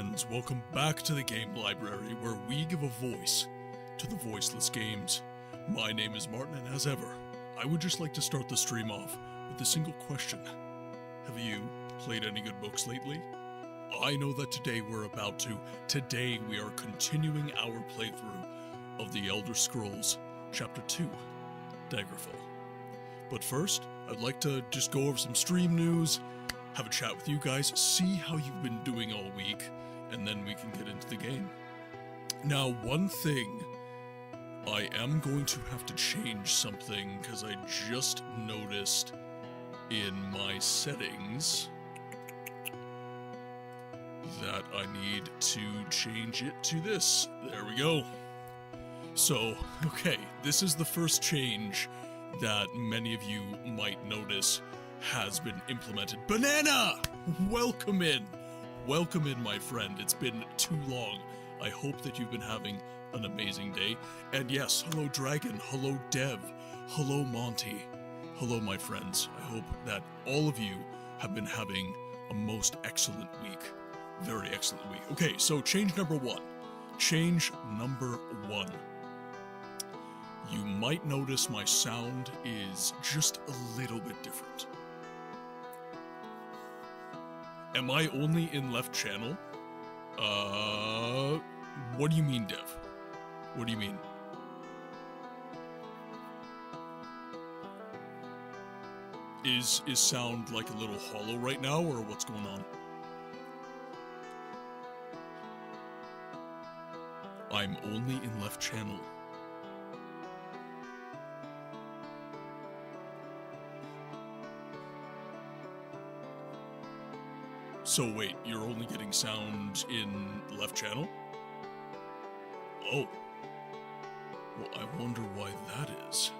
friends, welcome back to the Game Library, where we give a voice to the voiceless games. My name is Martin, and as ever, I would just like to start the stream off with a single question. Have you played any good books lately? I know that today we are continuing our playthrough of the Elder Scrolls, Chapter 2, Daggerfall. But first, I'd like to just go over some stream news, have a chat with you guys, see how you've been doing all week, and then we can get into the game. Now, one thing, I am going to have to change something, because I just noticed in my settings that I need to change it to this. There we go. So, okay, this is the first change that many of you might notice has been implemented. Banana! Welcome in! Welcome in, my friend. It's been too long. I hope that you've been having an amazing day. And yes, hello Dragon, hello Dev, hello Monty, hello my friends. I hope that all of you have been having a most excellent week. Very excellent week. Okay, so change number one. Change number one. You might notice my sound is just a little bit different. Am I only in left channel? What do you mean, Dev? What do you mean? Is sound like a little hollow right now, or what's going on? I'm only in left channel. So wait, you're only getting sound in left channel? Oh. Well, I wonder why that is.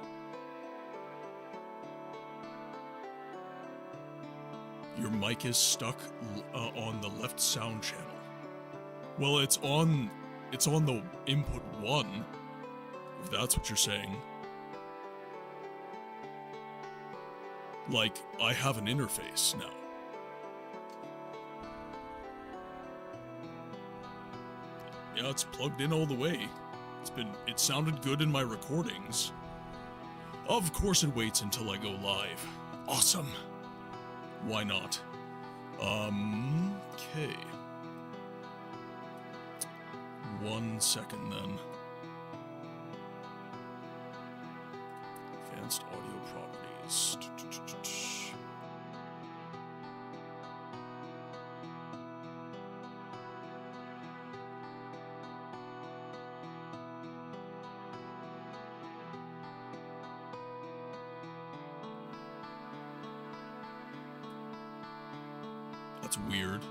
Your mic is stuck on the left sound channel. Well, it's on the input 1, if that's what you're saying. Like, I have an interface now. Yeah, it's plugged in all the way. It sounded good in my recordings. Of course it waits until I go live. Awesome. Why not? Okay. 1 second then. Advanced audio properties. That's weird.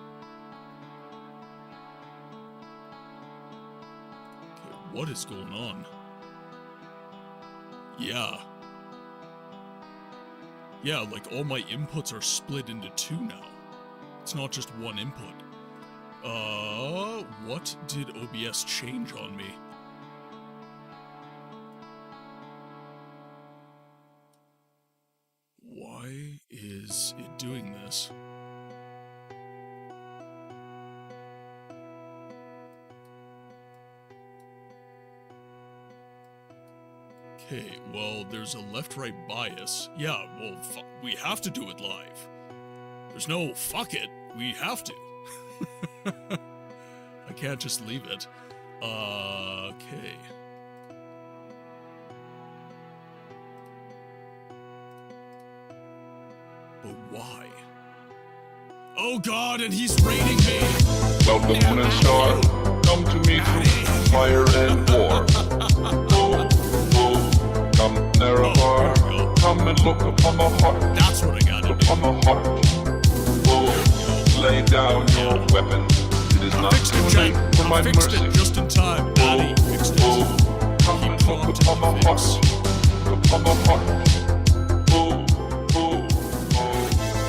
Okay, what is going on? Yeah. Yeah, like all my inputs are split into 2 now. It's not just one input. What did OBS change on me? Why is it doing this? Okay, well, there's a left-right bias. Yeah, well, we have to do it live. There's no fuck it, we have to. I can't just leave it. Okay. But why? Oh god, and he's raiding me! Welcome, Windstar. Come to me through fire and war. Come, Nerevar, come and look upon the heart. That's what I gotta do. Upon the heart. Oh, lay down your weapons. It is not too late for my mercy. Fixed it just in time. Daddy fixed it. Come and look upon the heart. Upon the heart.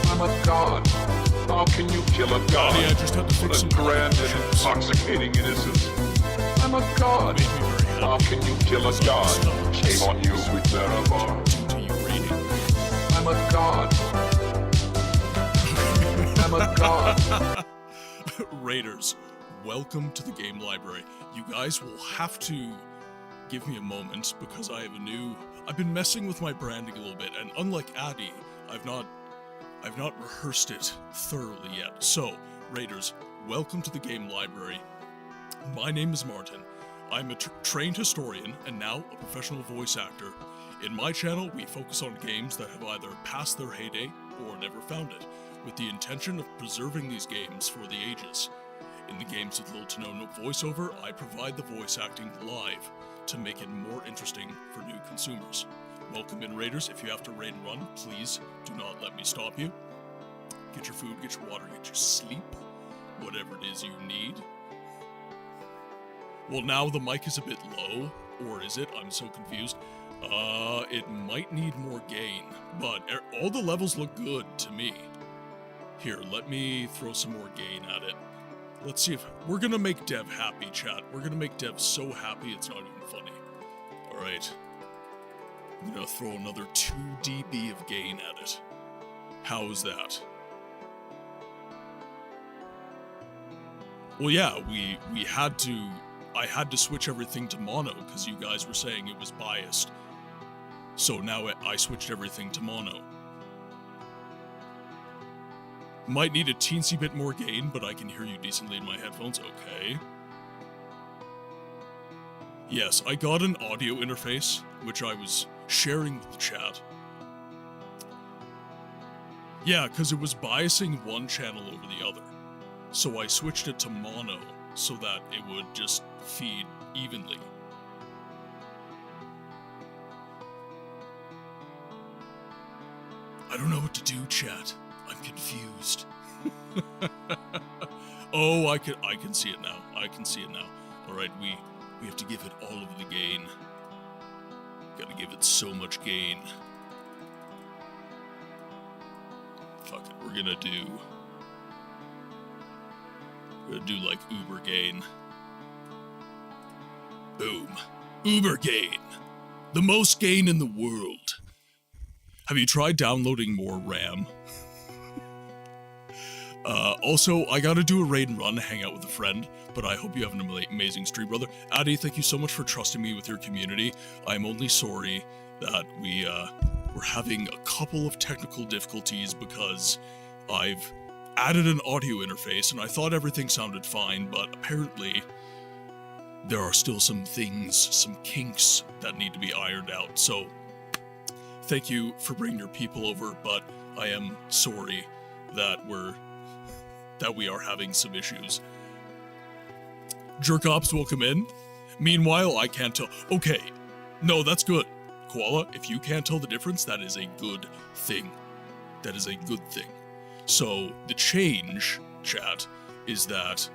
I'm a god. How can you kill a god? Daddy, I just had to fix some grand and intoxicating innocence. I'm a god. How can you kill a god? Shame on you, sweet Nerevar. I'm a god. I'm a god. Raiders, welcome to the game library. You guys will have to give me a moment because I've been messing with my branding a little bit, and unlike Addy, I've not rehearsed it thoroughly yet. So, Raiders, welcome to the game library. My name is Martin. I'm a trained historian and now a professional voice actor. In my channel, we focus on games that have either passed their heyday or never found it, with the intention of preserving these games for the ages. In the games with little to no voiceover, I provide the voice acting live to make it more interesting for new consumers. Welcome in, Raiders. If you have to raid and run, please do not let me stop you. Get your food, get your water, get your sleep, whatever it is you need. Well, now the mic is a bit low, or is it? I'm so confused. It might need more gain, but all the levels look good to me. Here, let me throw some more gain at it. Let's see if we're gonna make Dev happy, chat. We're gonna make Dev so happy it's not even funny. All right. I'm gonna throw another 2 dB of gain at it. How's that? Well, yeah, I had to switch everything to mono because you guys were saying it was biased. So now I switched everything to mono. Might need a teensy bit more gain, but I can hear you decently in my headphones. Okay. Yes, I got an audio interface, which I was sharing with the chat. Yeah, because it was biasing one channel over the other. So I switched it to mono so that it would just feed evenly. I don't know what to do, chat. I'm confused. Oh, I can see it now. I can see it now. All right, we have to give it all of the gain. Gotta give it so much gain. Fuck it, we're gonna do like uber gain. Boom. Uber gain. The most gain in the world. Have you tried downloading more RAM? Also, I gotta do a raid and run, hang out with a friend, but I hope you have an amazing stream, brother. Addy, thank you so much for trusting me with your community. I'm only sorry that we're having a couple of technical difficulties because I've added an audio interface and I thought everything sounded fine, but apparently there are still some things, some kinks that need to be ironed out. So thank you for bringing your people over, but I am sorry that we are having some issues. Jerk Ops, welcome in. Meanwhile, I can't tell. Okay, no, that's good. Koala, if you can't tell the difference, that is a good thing. That is a good thing. So the change, chat, is that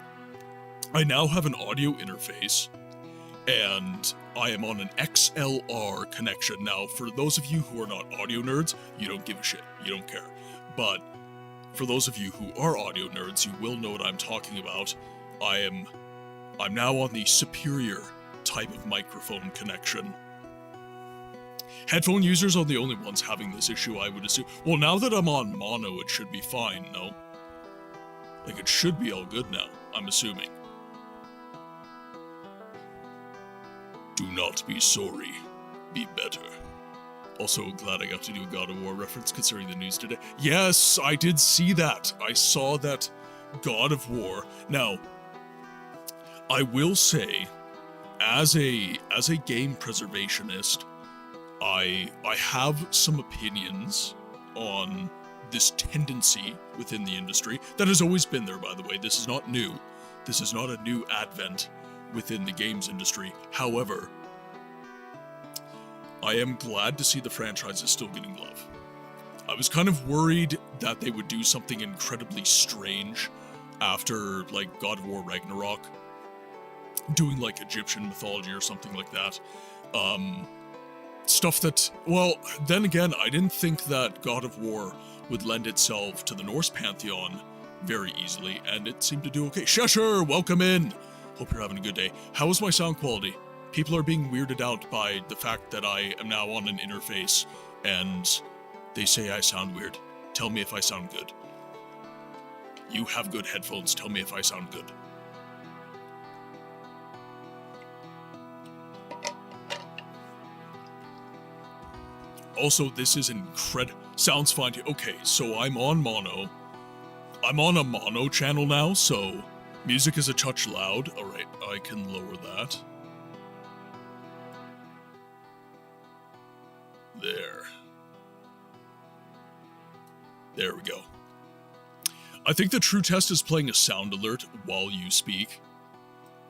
I now have an audio interface and I am on an XLR connection. Now, for those of you who are not audio nerds, you don't give a shit. You don't care. But for those of you who are audio nerds, you will know what I'm talking about. I'm now on the superior type of microphone connection. Headphone users are the only ones having this issue, I would assume. Well, now that I'm on mono, it should be fine, no? Like, it should be all good now, I'm assuming. Do not be sorry. Be better. Also, glad I got to do a God of War reference considering the news today. Yes, I did see that. I saw that God of War. Now, I will say, as a game preservationist, I have some opinions on this tendency within the industry that has always been there, by the way. This is not new. This is not a new advent within the games industry. However, I am glad to see the franchise is still getting love. I was kind of worried that they would do something incredibly strange after, like, God of War Ragnarok, doing, like, Egyptian mythology or something like that. Stuff that, well, then again, I didn't think that God of War would lend itself to the Norse pantheon very easily, and it seemed to do okay. Shusher, welcome in! Hope you're having a good day. How is my sound quality? People are being weirded out by the fact that I am now on an interface, and they say I sound weird. Tell me if I sound good. You have good headphones, tell me if I sound good. Also, this is incredible. Sounds fine. Okay, so I'm on mono. I'm on a mono channel now, so music is a touch loud. Alright, I can lower that. There we go. I think the true test is playing a sound alert while you speak.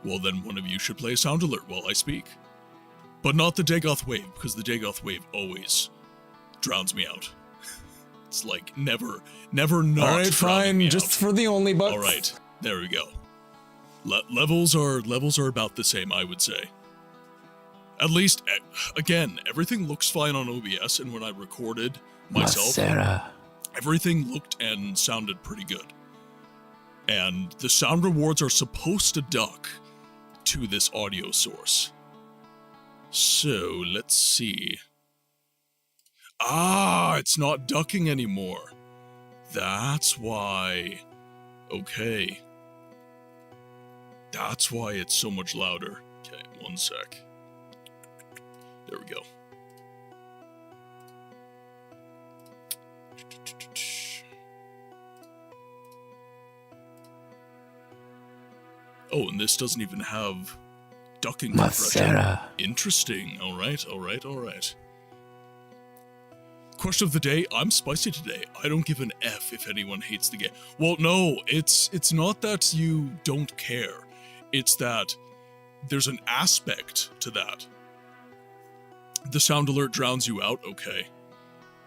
Well, then one of you should play a sound alert while I speak. But not the Dagoth wave, because the Dagoth wave always drowns me out. It's like never not. Alright, fine, just for the only bucks. Alright, there we go. Levels are about the same, I would say. At least, again, everything looks fine on OBS, and when I recorded myself, everything looked and sounded pretty good. And the sound rewards are supposed to duck to this audio source. So, let's see. Ah, it's not ducking anymore. That's why. Okay. That's why it's so much louder. Okay, one sec. There we go. Oh, and this doesn't even have ducking compression. Interesting. Alright. Question of the day, I'm spicy today. I don't give an F if anyone hates the game. Well, no, it's not that you don't care. It's that there's an aspect to that. The sound alert drowns you out, okay.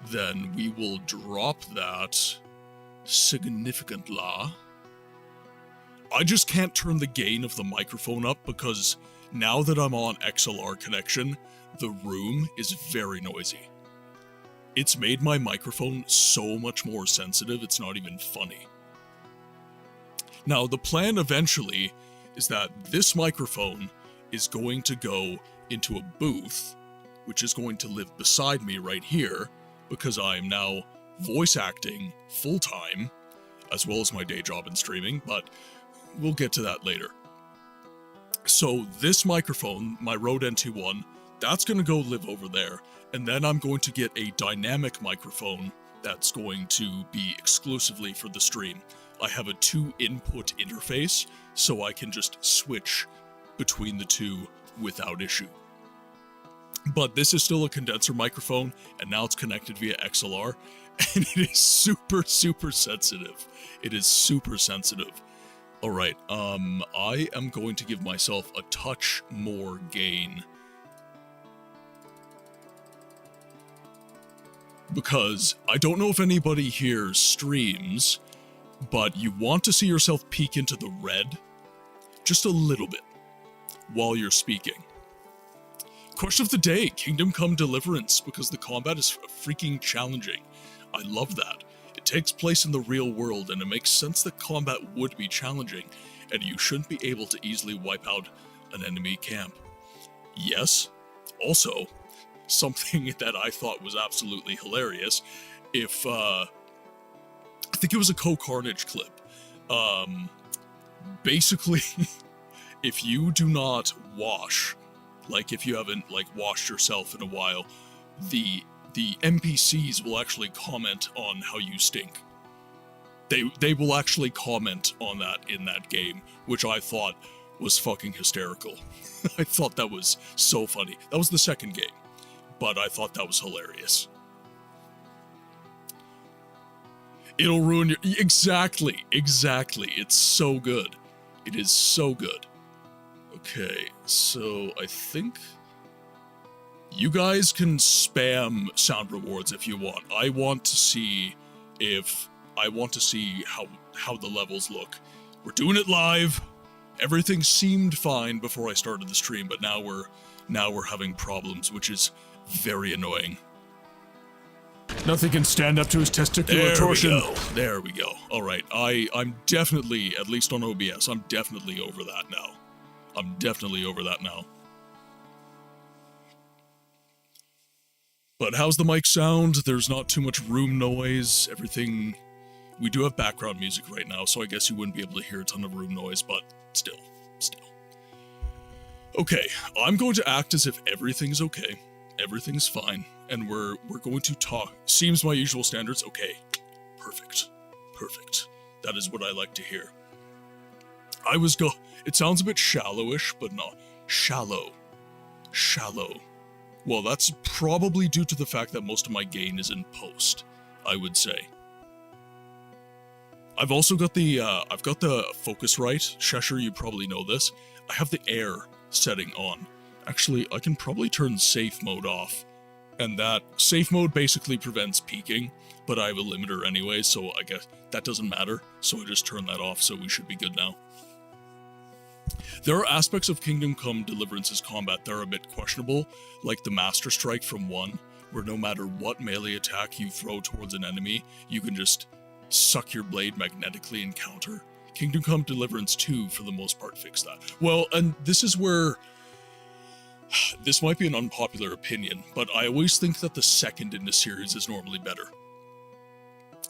Then we will drop that significantly. I just can't turn the gain of the microphone up because now that I'm on XLR connection, the room is very noisy. It's made my microphone so much more sensitive, it's not even funny. Now, the plan eventually is that this microphone is going to go into a booth, which is going to live beside me right here, because I'm now voice acting full-time, as well as my day job in streaming, but we'll get to that later. So this microphone, my Rode NT1, that's going to go live over there, and then I'm going to get a dynamic microphone that's going to be exclusively for the stream. I have a 2-input interface, so I can just switch between the two without issue. But this is still a condenser microphone, and now it's connected via XLR, and it is super sensitive. It is super sensitive. Alright, I am going to give myself a touch more gain. Because I don't know if anybody here streams, but you want to see yourself peek into the red just a little bit while you're speaking. Question of the day, Kingdom Come Deliverance, because the combat is freaking challenging. I love that. It takes place in the real world, and it makes sense that combat would be challenging, and you shouldn't be able to easily wipe out an enemy camp. Yes, also, something that I thought was absolutely hilarious, if, I think it was a Co-Carnage clip, basically, if you do not wash, like if you haven't washed yourself in a while, the NPCs will actually comment on how you stink. They will actually comment on that in that game, which I thought was fucking hysterical. I thought that was so funny. That was the second game, but I thought that was hilarious. It'll ruin your... Exactly. It's so good. It is so good. Okay, so I think you guys can spam sound rewards if you want. I want to see how the levels look. We're doing it live. Everything seemed fine before I started the stream, but now we're having problems, which is very annoying. Nothing can stand up to his testicular torsion. There we go. All right, I'm definitely, at least on OBS, I'm definitely over that now. But how's the mic sound? There's not too much room noise. Everything... We do have background music right now, so I guess you wouldn't be able to hear a ton of room noise, but still. Okay, I'm going to act as if everything's okay, everything's fine, and we're going to talk. Seems my usual standards. Okay, perfect. That is what I like to hear. It sounds a bit shallowish, but not shallow. Well, that's probably due to the fact that most of my gain is in post, I would say. I've also got the Focusrite. Cheshire, you probably know this. I have the air setting on. Actually, I can probably turn safe mode off. And that safe mode basically prevents peaking, but I have a limiter anyway, so I guess that doesn't matter. So I just turn that off, so we should be good now. There are aspects of Kingdom Come Deliverance's combat that are a bit questionable, like the Master Strike from 1, where no matter what melee attack you throw towards an enemy, you can just suck your blade magnetically and counter. Kingdom Come Deliverance 2, for the most part, fixed that. Well, and this is where... This might be an unpopular opinion, but I always think that the second in the series is normally better.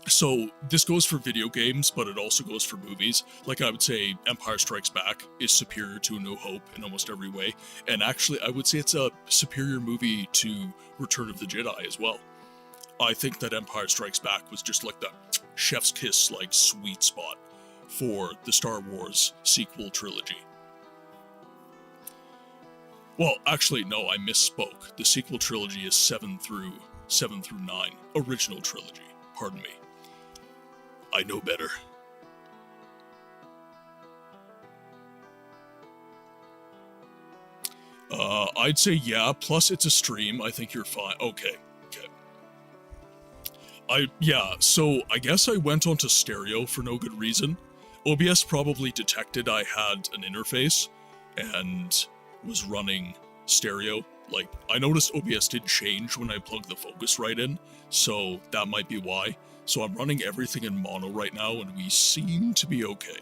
So, this goes for video games, but it also goes for movies. Like, I would say Empire Strikes Back is superior to A New Hope in almost every way. And actually, I would say it's a superior movie to Return of the Jedi as well. I think that Empire Strikes Back was just like the chef's kiss, like, sweet spot for the Star Wars sequel trilogy. Well, actually, no, I misspoke. The sequel trilogy is 7 through 9. Original trilogy. Pardon me. I know better. I'd say yeah, plus it's a stream. I think you're fine. Okay. So I guess I went onto stereo for no good reason. OBS probably detected I had an interface and was running stereo. Like, I noticed OBS did change when I plugged the Focusrite in, so that might be why. So I'm running everything in mono right now, and we seem to be okay.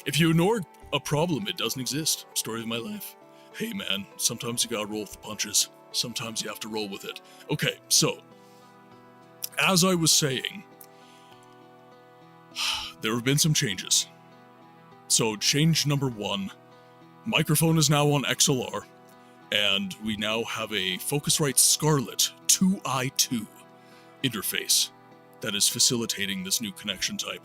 If you ignore a problem, it doesn't exist. Story of my life. Hey man, sometimes you gotta roll with the punches. Sometimes you have to roll with it. Okay, so, as I was saying, there have been some changes. So, change number 1, microphone is now on XLR, and we now have a Focusrite Scarlett 2i2 interface that is facilitating this new connection type.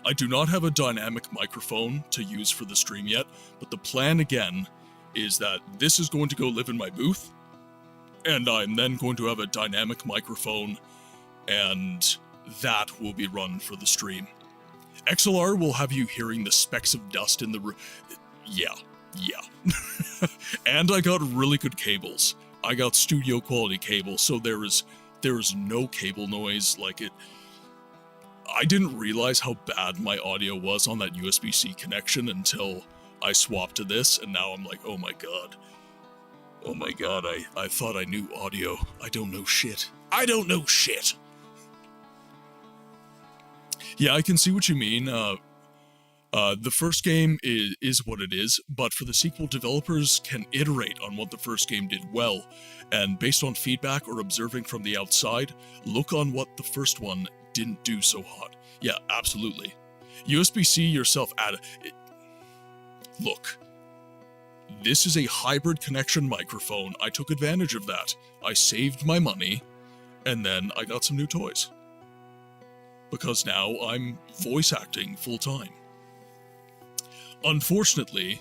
I do not have a dynamic microphone to use for the stream yet, but the plan again is that this is going to go live in my booth, and I'm then going to have a dynamic microphone, and that will be run for the stream. XLR will have you hearing the specks of dust in the room. Yeah. And I got really good cables. I got studio quality cables, so there is no cable noise like it. I didn't realize how bad my audio was on that USB-C connection until I swapped to this, and now I'm like, oh my god, I thought I knew audio. I don't know shit. Yeah, I can see what you mean. The first game is what it is, but for the sequel, developers can iterate on what the first game did well, and based on feedback or observing from the outside, look on what the first one didn't do so hot. Yeah, absolutely. USB-C yourself added... Look. This is a hybrid connection microphone. I took advantage of that. I saved my money, and then I got some new toys. Because now I'm voice acting full-time. Unfortunately,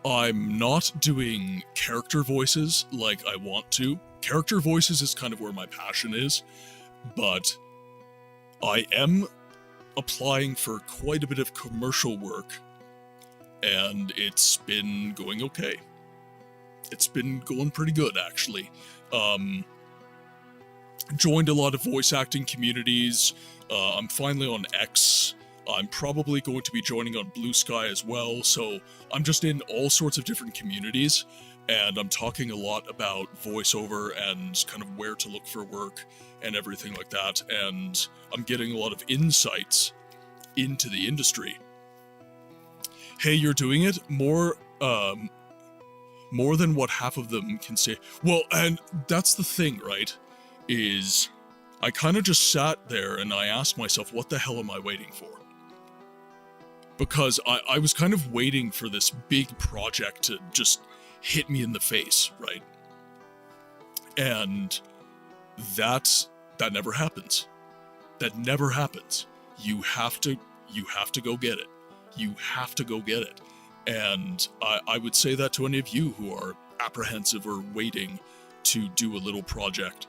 I'm not doing character voices like I want to. Character voices is kind of where my passion is, but I am applying for quite a bit of commercial work, and it's been going okay. It's been going pretty good, actually. Joined a lot of voice acting communities. I'm finally on X. I'm probably going to be joining on Blue Sky as well, so I'm just in all sorts of different communities, and I'm talking a lot about voiceover and kind of where to look for work and everything like that, and I'm getting a lot of insights into the industry. Hey, you're doing it more than what half of them can say. Well, and that's the thing, right, is I kind of just sat there and I asked myself, what the hell am I waiting for? because I was kind of waiting for this big project to just hit me in the face, right? And that never happens. That never happens. You have to go get it. You have to go get it. And I would say that to any of you who are apprehensive or waiting to do a little project.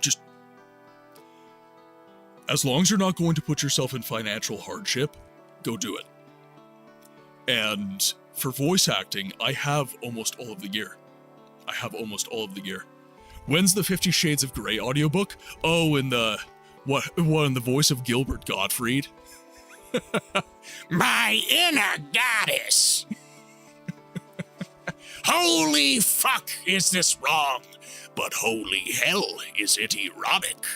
Just, as long as you're not going to put yourself in financial hardship, go do it. And for voice acting, I have almost all of the gear. When's the 50 Shades of Grey audiobook? Oh, in the in the voice of Gilbert Gottfried? My inner goddess. Holy fuck, is this wrong? But holy hell, is it erotic?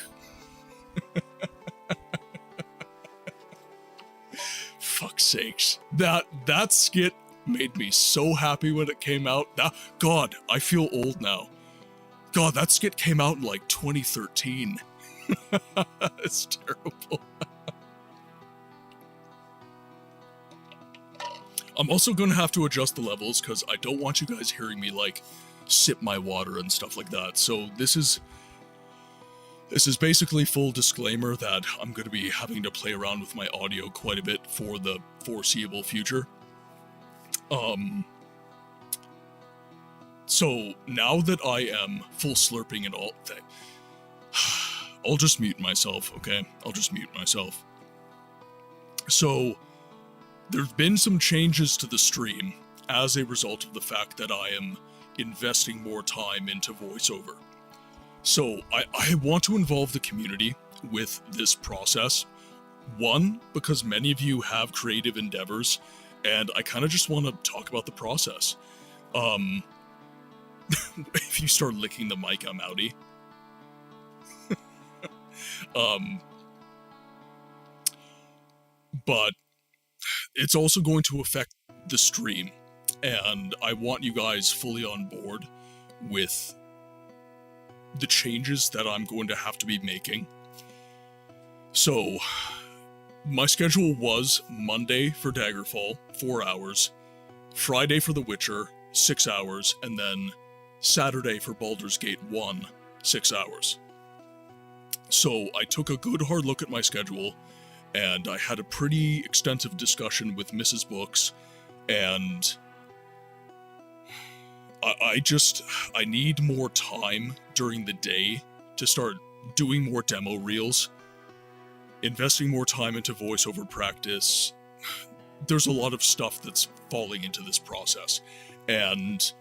Fuck's sakes. That skit made me so happy when it came out. God, I feel old now. God, that skit came out in like 2013. It's terrible. I'm also going to have to adjust the levels because I don't want you guys hearing me like sip my water and stuff like that. So this is basically full disclaimer that I'm going to be having to play around with my audio quite a bit for the foreseeable future. So now that I am full slurping and all that, I'll just mute myself, okay? I'll just mute myself. So there's been some changes to the stream as a result of the fact that I am investing more time into voiceover. So I want to involve the community with this process. One, because many of you have creative endeavors, and I kind of just want to talk about the process. If you start licking the mic, I'm outie. But it's also going to affect the stream, and I want you guys fully on board with the changes that I'm going to have to be making. So, my schedule was Monday for Daggerfall, 4 hours, Friday for The Witcher, 6 hours, and then Saturday for Baldur's Gate 1, 6 hours. So I took a good hard look at my schedule, and I had a pretty extensive discussion with Mrs. Books, and I need more time during the day to start doing more demo reels, investing more time into voiceover practice. There's a lot of stuff that's falling into this process, and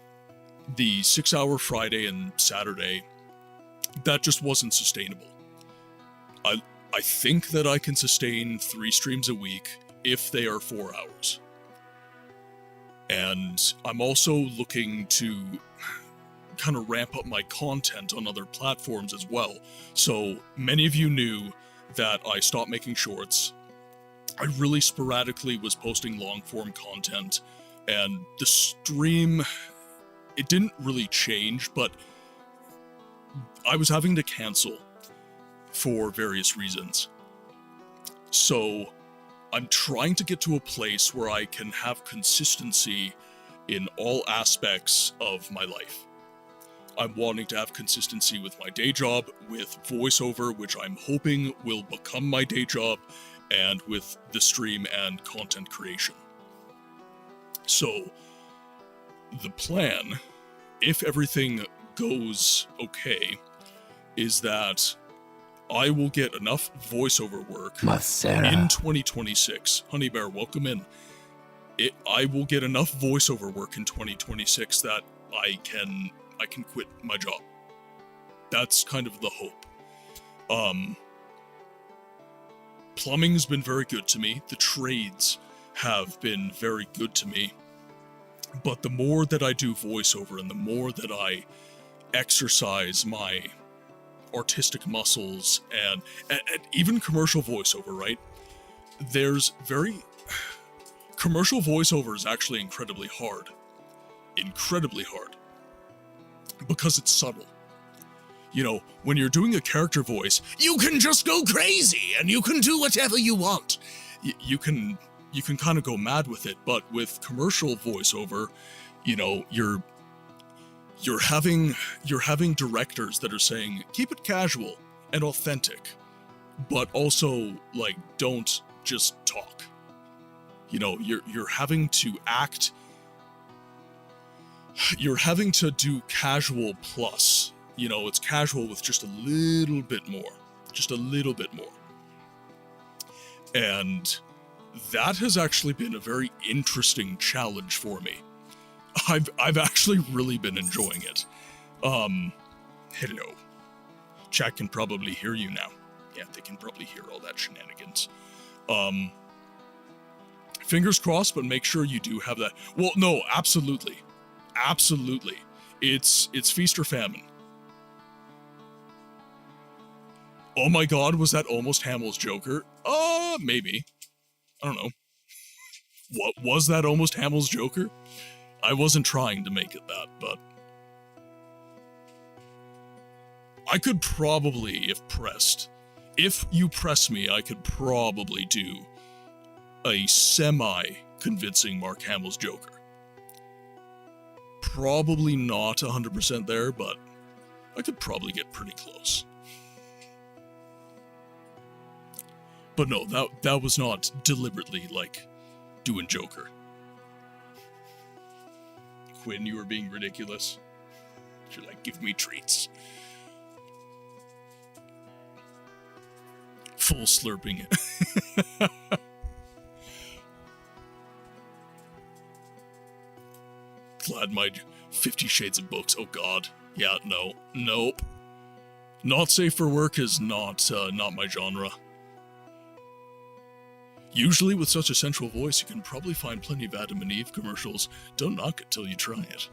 the 6-hour Friday and Saturday, that just wasn't sustainable. I think that I can sustain 3 streams a week if they are 4 hours. And I'm also looking to kind of ramp up my content on other platforms as well. So many of you knew that I stopped making shorts. I really sporadically was posting long-form content, and the stream, it didn't really change, but I was having to cancel for various reasons. So I'm trying to get to a place where I can have consistency in all aspects of my life. I'm wanting to have consistency with my day job, with voiceover, which I'm hoping will become my day job, and with the stream and content creation. So the plan, if everything goes okay, is that I will get enough voiceover work in 2026. Honey Bear, welcome in. I will get enough voiceover work in 2026 that I can quit my job. That's kind of the hope. Plumbing's been very good to me. The trades have been very good to me. But the more that I do voiceover and the more that I exercise my artistic muscles and even commercial voiceover, right? Commercial voiceover is actually incredibly hard. Incredibly hard. Because it's subtle. You know, when you're doing a character voice, you can just go crazy and you can do whatever you want. you can kind of go mad with it. But with commercial voiceover, you know, you're having directors that are saying keep it casual and authentic, but also like don't just talk. You know, you're having to act. You're having to do casual plus. You know, it's casual with just a little bit more. Just a little bit more. And that has actually been a very interesting challenge for me. I've actually really been enjoying it. Hello. Chat can probably hear you now. Yeah, they can probably hear all that shenanigans. Fingers crossed, but make sure you do have that. Well, no, absolutely. Absolutely. It's feast or famine. Oh my god, was that almost Hamill's Joker? Maybe. I don't know. What was that almost Hamill's Joker? I wasn't trying to make it that, but I could probably, if you press me, I could probably do a semi-convincing Mark Hamill's Joker. Probably not 100% there, but I could probably get pretty close. But no, that was not deliberately, like, doing Joker. Quinn, you were being ridiculous. You're like, give me treats. Full slurping. Glad my 50 Shades of Books. Oh god. Yeah, no. Nope. Not safe for work is not my genre. Usually with such a sensual voice, you can probably find plenty of Adam and Eve commercials. Don't knock it till you try it.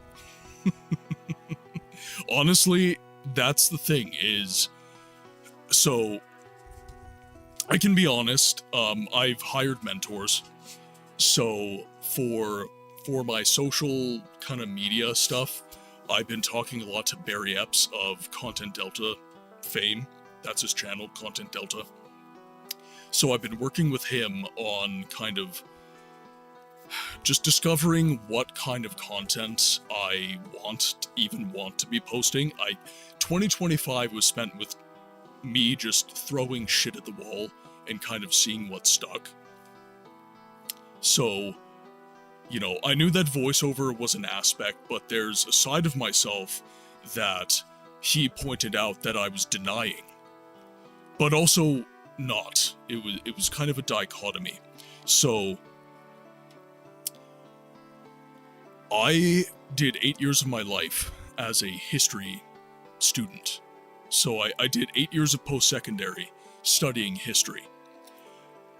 Honestly, that's the thing is, so I can be honest, I've hired mentors. So for my social kind of media stuff, I've been talking a lot to Barry Epps of Content Delta fame. That's his channel, Content Delta. So I've been working with him on kind of just discovering what kind of content I want to be posting. 2025 was spent with me just throwing shit at the wall and kind of seeing what stuck. So, you know, I knew that voiceover was an aspect, but there's a side of myself that he pointed out that I was denying, but also not. It was kind of a dichotomy. So I did 8 years of my life as a history student. So I did 8 years of post-secondary studying history.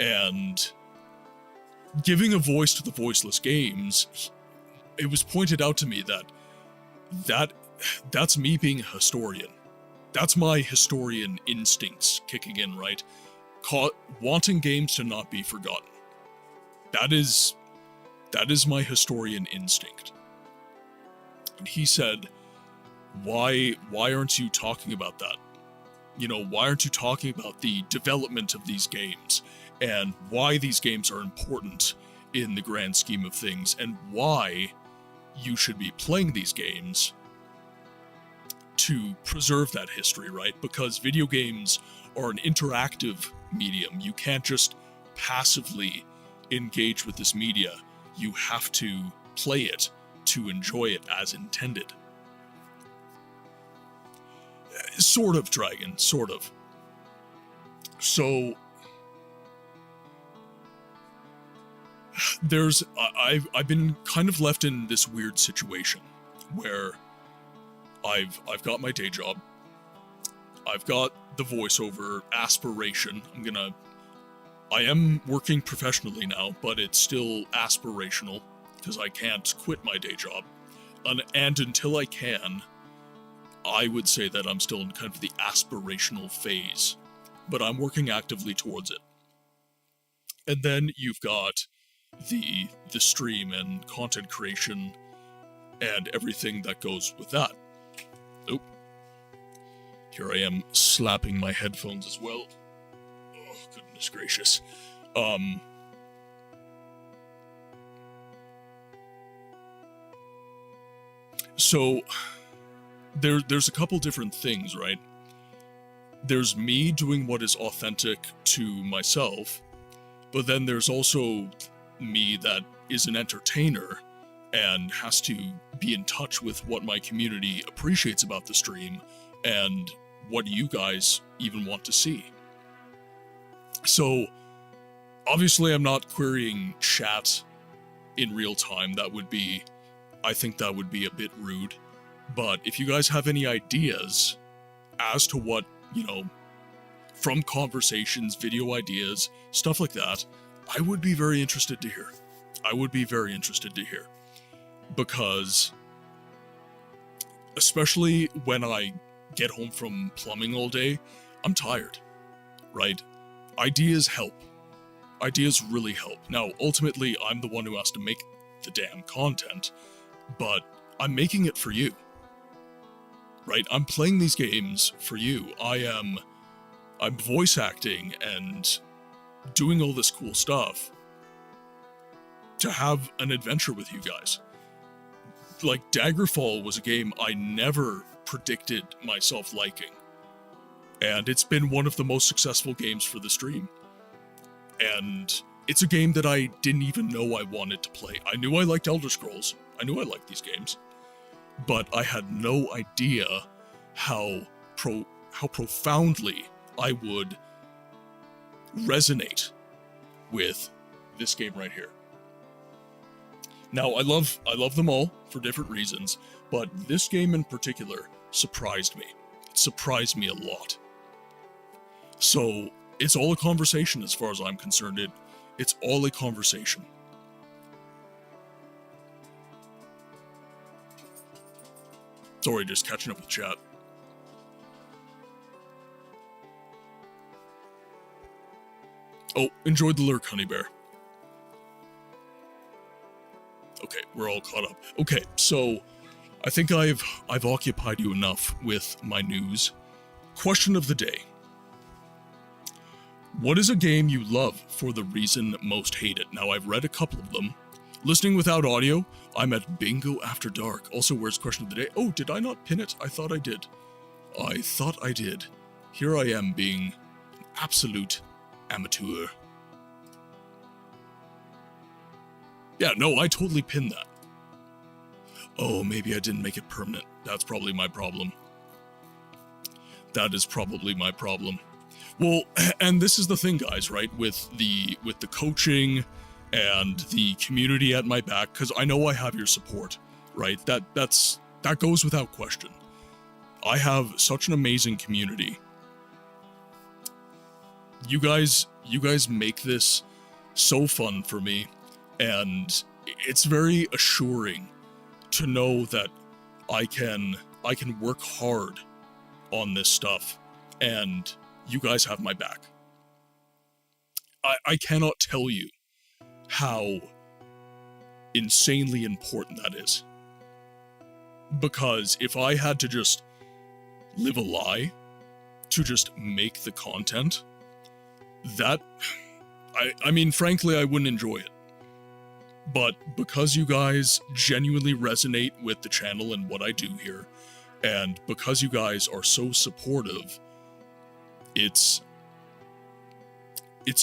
And giving a voice to the voiceless games, it was pointed out to me that's me being a historian. That's my historian instincts kicking in, right? Wanting games to not be forgotten. That is my historian instinct. And he said, why aren't you talking about that? You know, why aren't you talking about the development of these games and why these games are important in the grand scheme of things and why you should be playing these games to preserve that history, right? Because video games are an interactive medium. You can't just passively engage with this media. You have to play it to enjoy it as intended. Sort of, Dragon, sort of. So I've been kind of left in this weird situation where I've got my day job. I've got the voiceover aspiration. I am working professionally now, but it's still aspirational because I can't quit my day job. And until I can, I would say that I'm still in kind of the aspirational phase, but I'm working actively towards it. And then you've got the stream and content creation and everything that goes with that. Oop. Here I am slapping my headphones as well. Oh, goodness gracious. So there's a couple different things, right? There's me doing what is authentic to myself, but then there's also me that is an entertainer and has to be in touch with what my community appreciates about the stream and what you guys even want to see. So obviously I'm not querying chat in real time. I think that would be a bit rude. But if you guys have any ideas as to what, from conversations, video ideas, stuff like that, I would be very interested to hear. Because especially when I get home from plumbing all day, I'm tired, right? Ideas help. Ideas really help. Now, ultimately, I'm the one who has to make the damn content, but I'm making it for you, right? I'm playing these games for you. I'm voice acting and doing all this cool stuff to have an adventure with you guys. Like, Daggerfall was a game I never predicted myself liking, and it's been one of the most successful games for the stream. And it's a game that I didn't even know I wanted to play. I knew I liked Elder Scrolls. I knew I liked these games. But I had no idea how profoundly I would resonate with this game right here. Now, I love them all for different reasons, but this game in particular surprised me. It surprised me a lot. So, it's all a conversation as far as I'm concerned. It's all a conversation. Sorry, just catching up with chat. Oh, enjoyed the lurk, Honey Bear. Okay, we're all caught up. Okay, so I think I've occupied you enough with my news. Question of the day. What is a game you love for the reason most hate it? Now, I've read a couple of them. Listening without audio, I'm at Bingo After Dark. Also, where's question of the day? Oh, did I not pin it? I thought I did. Here I am being an absolute amateur. Yeah, no, I totally pinned that. Oh, maybe I didn't make it permanent. That's probably my problem. That is probably my problem. Well, and this is the thing, guys, right? With the coaching and the community at my back, because I know I have your support, right? That goes without question. I have such an amazing community. You guys make this so fun for me, and it's very assuring to know that I can work hard on this stuff, and you guys have my back. I cannot tell you how insanely important that is. Because if I had to just live a lie to just make the content, I mean, frankly, I wouldn't enjoy it. But because you guys genuinely resonate with the channel and what I do here, and because you guys are so supportive, it's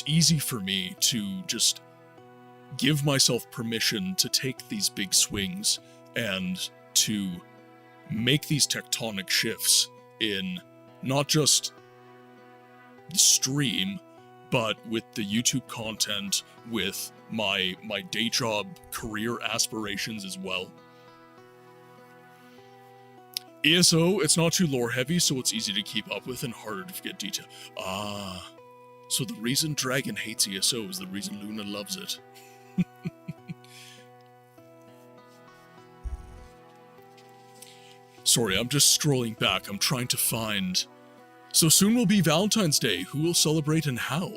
easy for me to just give myself permission to take these big swings and to make these tectonic shifts in not just the stream, but with the YouTube content, with my day job career aspirations as well. ESO, it's not too lore heavy, so it's easy to keep up with and harder to forget detail. Ah, so the reason Dragon hates ESO is the reason Luna loves it. Sorry, I'm just scrolling back. I'm trying to find... So soon will be Valentine's Day. Who will celebrate and how?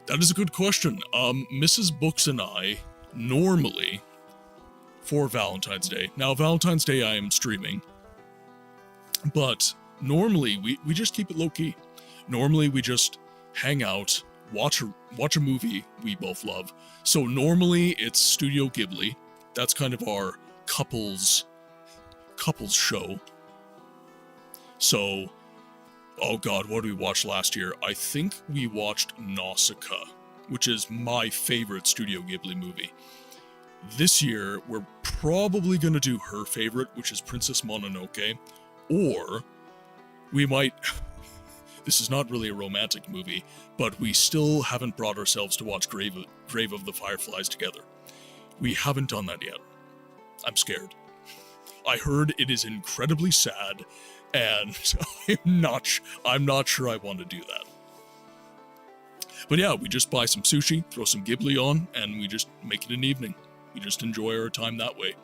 That is a good question. Mrs. Books and I, normally, for Valentine's Day. Now, Valentine's Day I am streaming. But normally, we just keep it low-key. Normally, we just hang out, watch a movie we both love. So normally, it's Studio Ghibli. That's kind of our couples show. So, oh god, what did we watch last year? I think we watched Nausicaa, which is my favorite Studio Ghibli movie. This year, we're probably going to do her favorite, which is Princess Mononoke, or we might... This is not really a romantic movie, but we still haven't brought ourselves to watch Grave of the Fireflies together. We haven't done that yet. I'm scared. I heard it is incredibly sad, and I'm not sure I want to do that. But yeah, we just buy some sushi, throw some Ghibli on, and we just make it an evening. We just enjoy our time that way.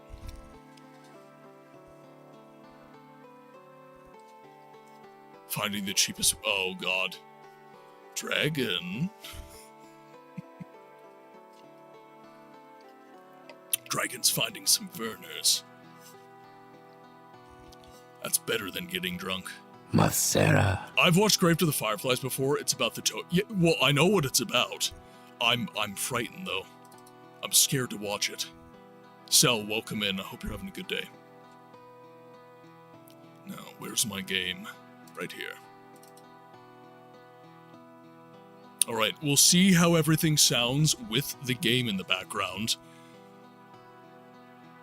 Finding the cheapest... Oh, God. Dragon. Dragon's finding some Werners. That's better than getting drunk. Masera. I've watched Grave to the Fireflies before. It's about the Yeah, well, I know what it's about. I'm frightened, though. I'm scared to watch it. Sel, welcome in. I hope you're having a good day. Now, where's my game? Right here. Alright, we'll see how everything sounds with the game in the background.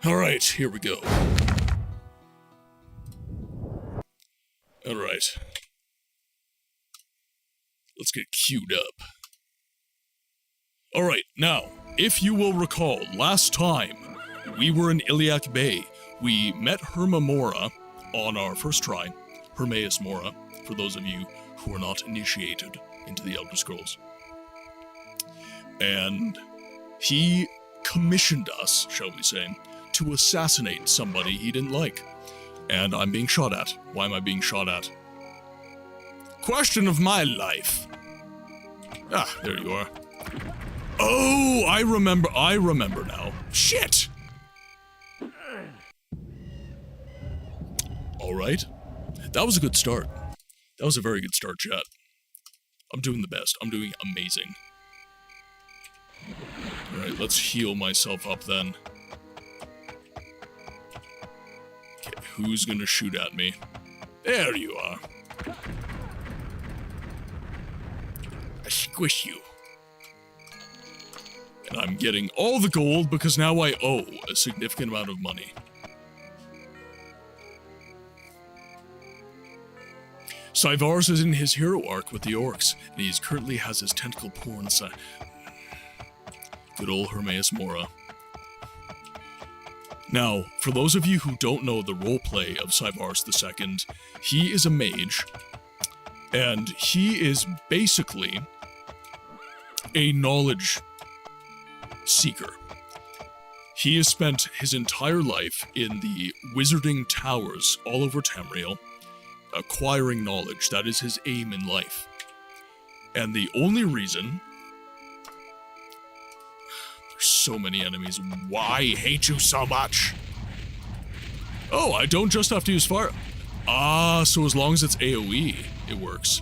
Alright, here we go. Alright. Let's get queued up. Alright, now, if you will recall, last time we were in Iliac Bay. We met Herma Mora on our first try. Hermaeus Mora, for those of you who are not initiated into the Elder Scrolls. And he commissioned us, shall we say, to assassinate somebody he didn't like. And I'm being shot at. Why am I being shot at? Question of my life. Ah, there you are. Oh, I remember now. Shit! Alright. That was a good start. That was a very good start, chat. I'm doing the best. I'm doing amazing. Alright, let's heal myself up then. Okay, who's gonna shoot at me? There you are. I squish you. And I'm getting all the gold because now I owe a significant amount of money. Saivars is in his hero arc with the orcs, and he currently has his tentacle porn side. Good old Hermaeus Mora. Now, for those of you who don't know the roleplay of Saivars II, he is a mage, and he is basically a knowledge seeker. He has spent his entire life in the wizarding towers all over Tamriel, acquiring knowledge. That is his aim in life. And the only reason... There's so many enemies. Why I hate you so much? Oh, I don't just have to use fire. Ah, so as long as it's AoE, it works.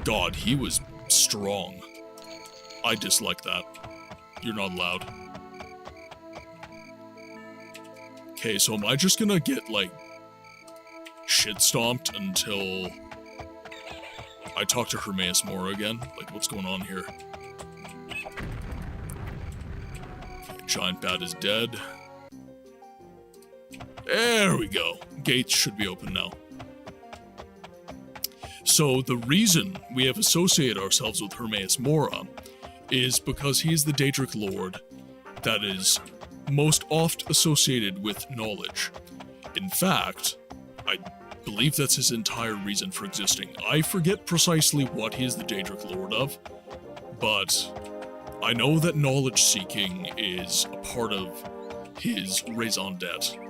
God, he was strong. I dislike that. You're not allowed. Okay, so am I just gonna get, like, shit stomped until I talk to Hermaeus Mora again? Like, what's going on here? Okay, Giant Bat is dead. There we go. Gates should be open now. So the reason we have associated ourselves with Hermaeus Mora is because he is the Deadric Lord that is most oft associated with knowledge. In fact, I believe that's his entire reason for existing. I forget precisely what he is the Deadric Lord of, but I know that knowledge seeking is a part of his raison d'etre.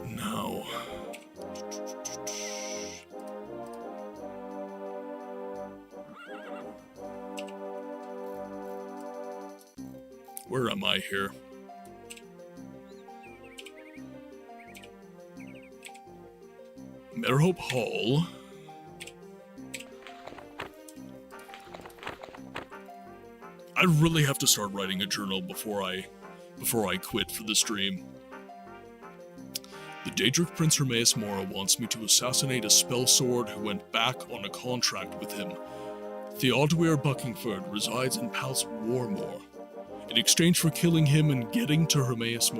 Now... where am I here? Merhope Hall. I really have to start writing a journal before I quit for the stream. The Deadric Prince Hermaeus Mora wants me to assassinate a spell sword who went back on a contract with him. Theodweir Buckingford resides in Palace Warmore. In exchange for killing him and getting to Hermaeus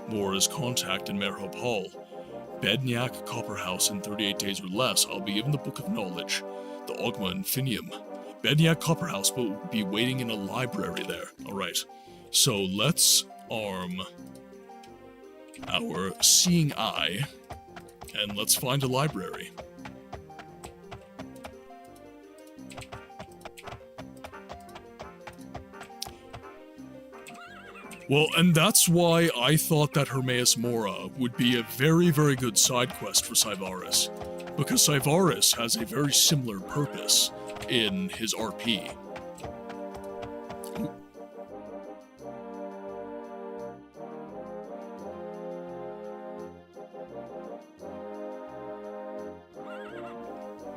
Mora's contact in Merhope Hall, Bedniak Copperhouse in 38 days or less, I'll be given the Book of Knowledge, the Ogma Infinium. Bedniak Copperhouse will be waiting in a library there. Alright, so let's arm our seeing eye, and let's find a library. Well, and that's why I thought that Hermaeus Mora would be a very, very good side quest for Syvaris, because Syvaris has a very similar purpose in his RP.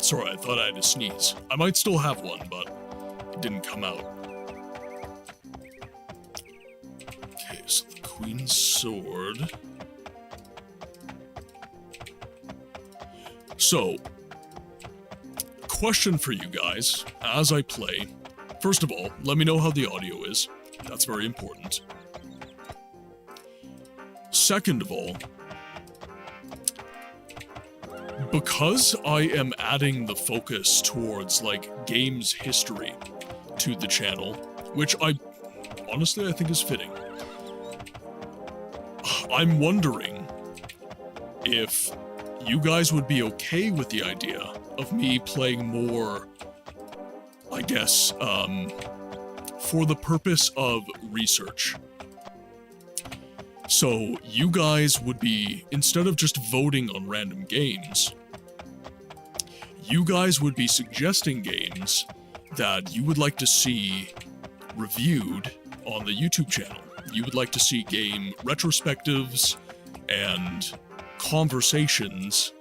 Sorry, I thought I had to sneeze. I might still have one, but it didn't come out. Okay, so the Queen's Sword. So, question for you guys as I play. First of all, let me know how the audio is. That's very important. Second of all, because I am adding the focus towards, like, games history to the channel, which honestly, I think is fitting. I'm wondering if you guys would be okay with the idea of me playing more, I guess, for the purpose of research. So you guys would be, instead of just voting on random games, you guys would be suggesting games that you would like to see reviewed on the YouTube channel. You would like to see game retrospectives and conversations.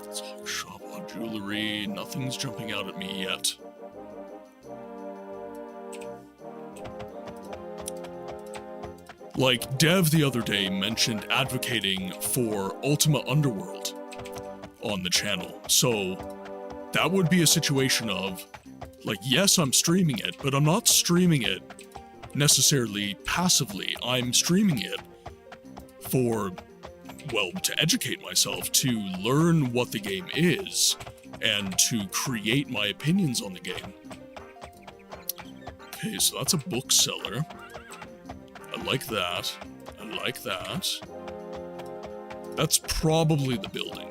Let's shop on jewelry. Nothing's jumping out at me yet. Like, Dev the other day mentioned advocating for Ultima Underworld on the channel. So that would be a situation of, like, yes, I'm streaming it, but I'm not streaming it necessarily passively. I'm streaming it for, well, to educate myself, to learn what the game is, and to create my opinions on the game. Okay, so that's a bookseller. I like that. I like that. That's probably the building.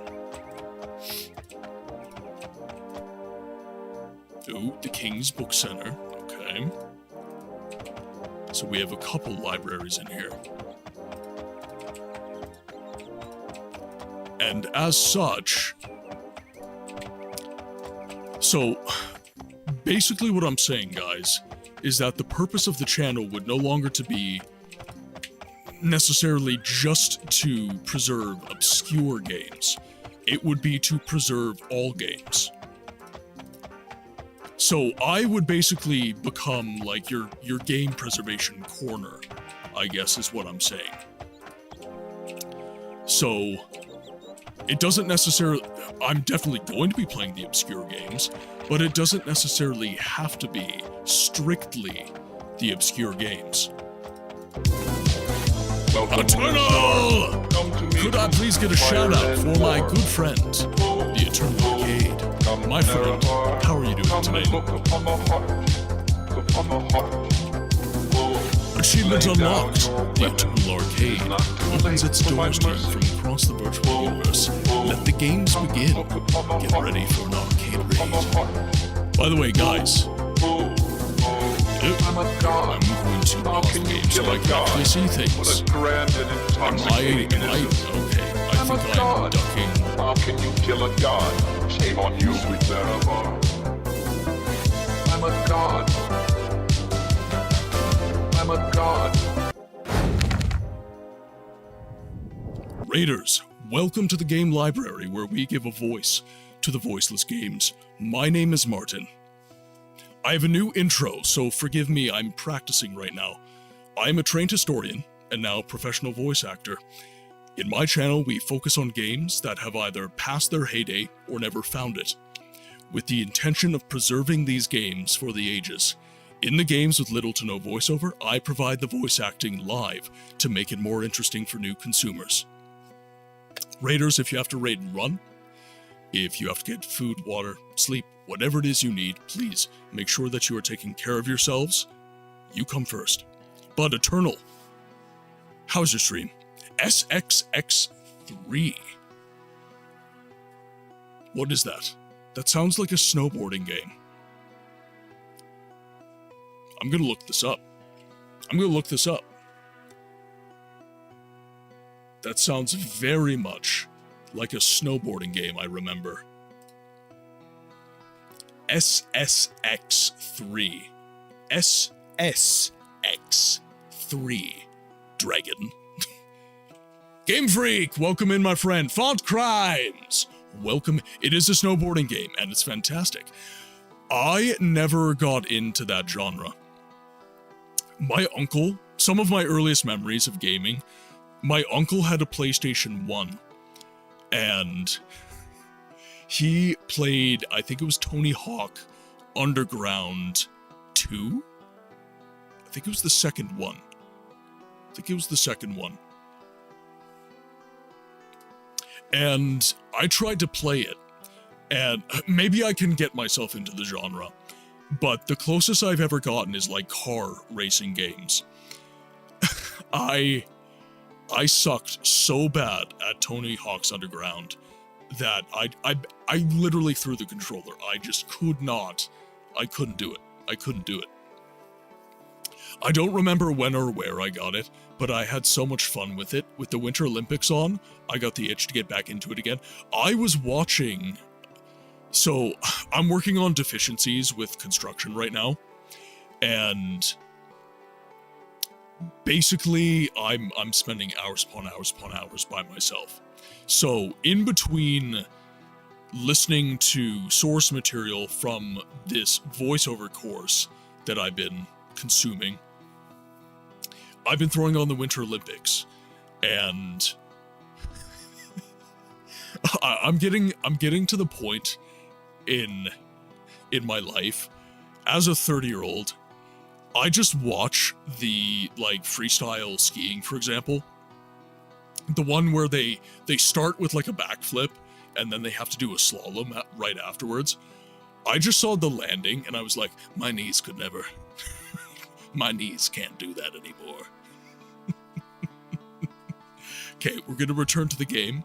Oh, the King's Book Center. Okay. So we have a couple libraries in here. And as such... So, basically what I'm saying, guys, is that the purpose of the channel would no longer to be necessarily just to preserve obscure games. It would be to preserve all games. So I would basically become like your game preservation corner, I guess is what I'm saying. So it doesn't necessarily, I'm definitely going to be playing the obscure games, but it doesn't necessarily have to be strictly the obscure games. Eternal! Could I please get a shout out for my good friend, the Eternal Arcade? My friend, how are you doing today? Achievement unlocked. The Eternal Arcade opens its doors to you from across the virtual universe. Let the games begin. Get ready for an arcade raid. By the way, guys, I'm going to pause the game so I can actually see things. Am I okay? I think I'm ducking. How can you kill a god? Shame on you, sweet Zerabar. I'm a god. I'm a god. Raiders, welcome to the game library where we give a voice to the voiceless games. My name is Martin, I have a new intro, so forgive me, I'm practicing right now. I'm a trained historian, and now professional voice actor. In my channel, we focus on games that have either passed their heyday or never found it, with the intention of preserving these games for the ages. In the games with little to no voiceover, I provide the voice acting live to make it more interesting for new consumers. Raiders, if you have to raid and run, if you have to get food, water, sleep, whatever it is you need, please make sure that you are taking care of yourselves. You come first. But Eternal, how's your stream? SXX3. What is that? That sounds like a snowboarding game. I'm gonna look this up. That sounds very much like a snowboarding game I remember. SSX3. SSX3. Dragon. Game Freak, welcome in, my friend. Font Crimes, welcome. It is a snowboarding game, and it's fantastic. I never got into that genre. My uncle, some of my earliest memories of gaming, my uncle had a PlayStation 1, and he played, I think it was Tony Hawk Underground 2? I think it was the second one. And I tried to play it, and maybe I can get myself into the genre, but the closest I've ever gotten is like car racing games. I sucked so bad at Tony Hawk's Underground that I literally threw the controller. I just couldn't do it. I don't remember when or where I got it, but I had so much fun with it. With the Winter Olympics on, I got the itch to get back into it again. I was watching... So, I'm working on deficiencies with construction right now, and basically, I'm spending hours upon hours by myself. So, in between listening to source material from this voiceover course that I've been consuming, I've been throwing on the Winter Olympics, and I'm getting to the point in my life as a 30-year-old. I just watch the like freestyle skiing, for example, the one where they start with like a backflip and then they have to do a slalom right afterwards. I just saw the landing and I was like, my knees could never. My knees can't do that anymore. Okay, we're gonna return to the game.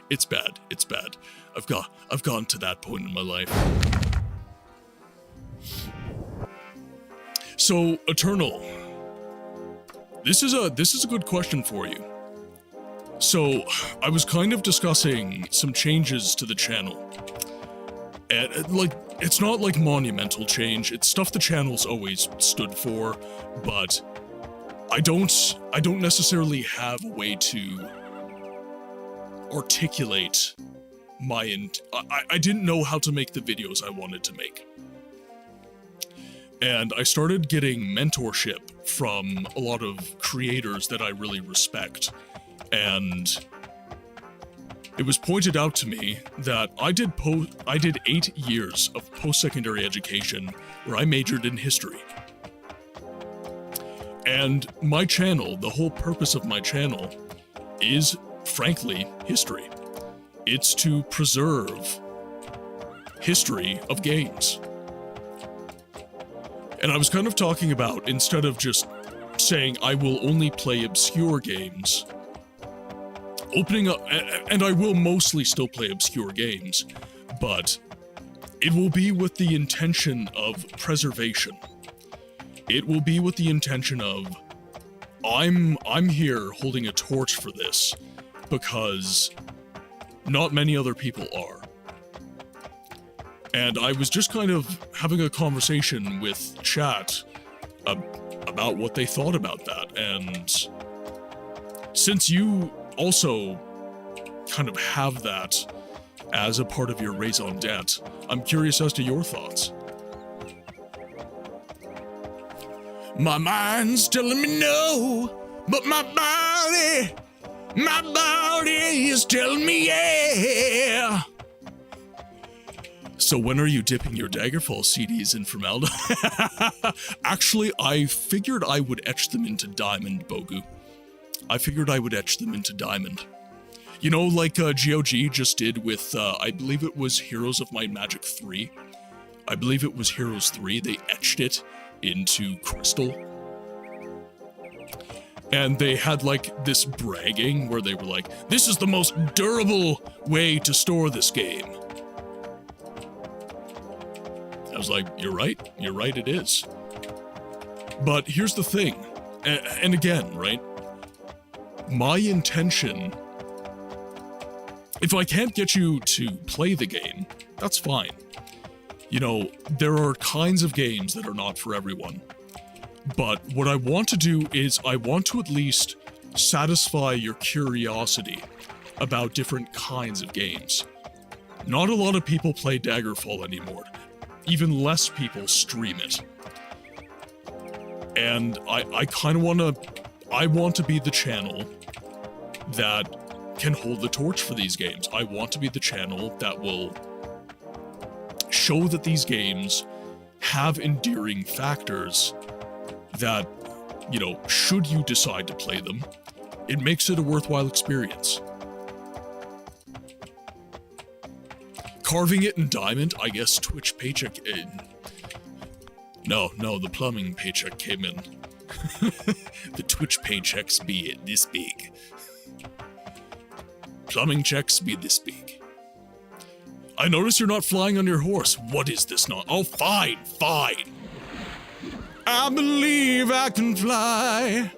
It's bad. I've gotten to that point in my life. So, Eternal, this is a good question for you. So, I was kind of discussing some changes to the channel. And like, it's not like monumental change. It's stuff the channel's always stood for, but I don't necessarily have a way to articulate my I didn't know how to make the videos I wanted to make. And I started getting mentorship from a lot of creators that I really respect. And it was pointed out to me that I did 8 years of post-secondary education where I majored in history. And my channel, the whole purpose of my channel is, frankly, history. It's to preserve history of games. And I was kind of talking about, instead of just saying I will only play obscure games, opening up, and I will mostly still play obscure games, but it will be with the intention of preservation. It will be with the intention of, I'm here holding a torch for this, because not many other people are. And I was just kind of having a conversation with chat about what they thought about that, and since you also kind of have that as a part of your raison d'etre. I'm curious as to your thoughts. My mind's telling me no, but my body is telling me yeah. So when are you dipping your Daggerfall CDs in formaldehyde? Actually, I figured I would etch them into diamond, Bogu. I figured I would etch them into diamond. You know, like GOG just did with, I believe it was Heroes of Might and Magic 3. I believe it was Heroes 3. They etched it into crystal. And they had like this bragging where they were like, this is the most durable way to store this game. I was like, you're right, it is. But here's the thing, and again, right? My intention, if I can't get you to play the game, that's fine. You know, there are kinds of games that are not for everyone. But what I want to do is I want to at least satisfy your curiosity about different kinds of games. Not a lot of people play Daggerfall anymore. Even less people stream it. And I kind of want to be the channel that can hold the torch for these games. I want to be the channel that will show that these games have endearing factors that, you know, should you decide to play them, it makes it a worthwhile experience. Carving it in diamond, I guess Twitch paycheck... No, the plumbing paycheck came in. The Twitch paychecks be this big. Plumbing checks be this big. I notice you're not flying on your horse. What is this not? Oh, fine. I believe I can fly.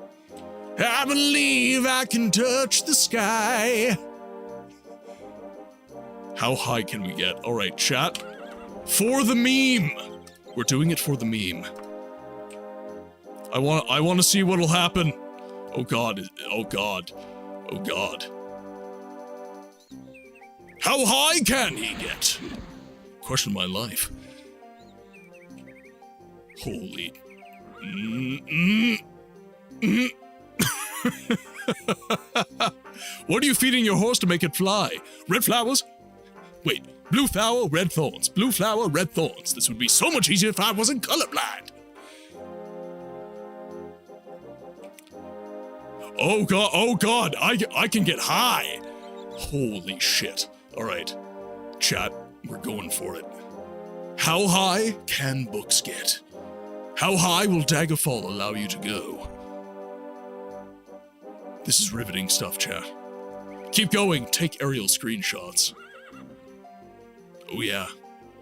I believe I can touch the sky. How high can we get? All right, chat. For the meme. We're doing it for the meme. I want to see what'll happen. Oh God. Oh God. Oh God. How high can he get? Question of my life. Holy. What are you feeding your horse to make it fly? Red flowers? Wait, blue flower, red thorns. Blue flower, red thorns. This would be so much easier if I wasn't colorblind. Oh God, I can get high. Holy shit. All right, chat, we're going for it. How high can books get? How high will Daggerfall allow you to go? This is riveting stuff, chat. Keep going, take aerial screenshots. Oh yeah,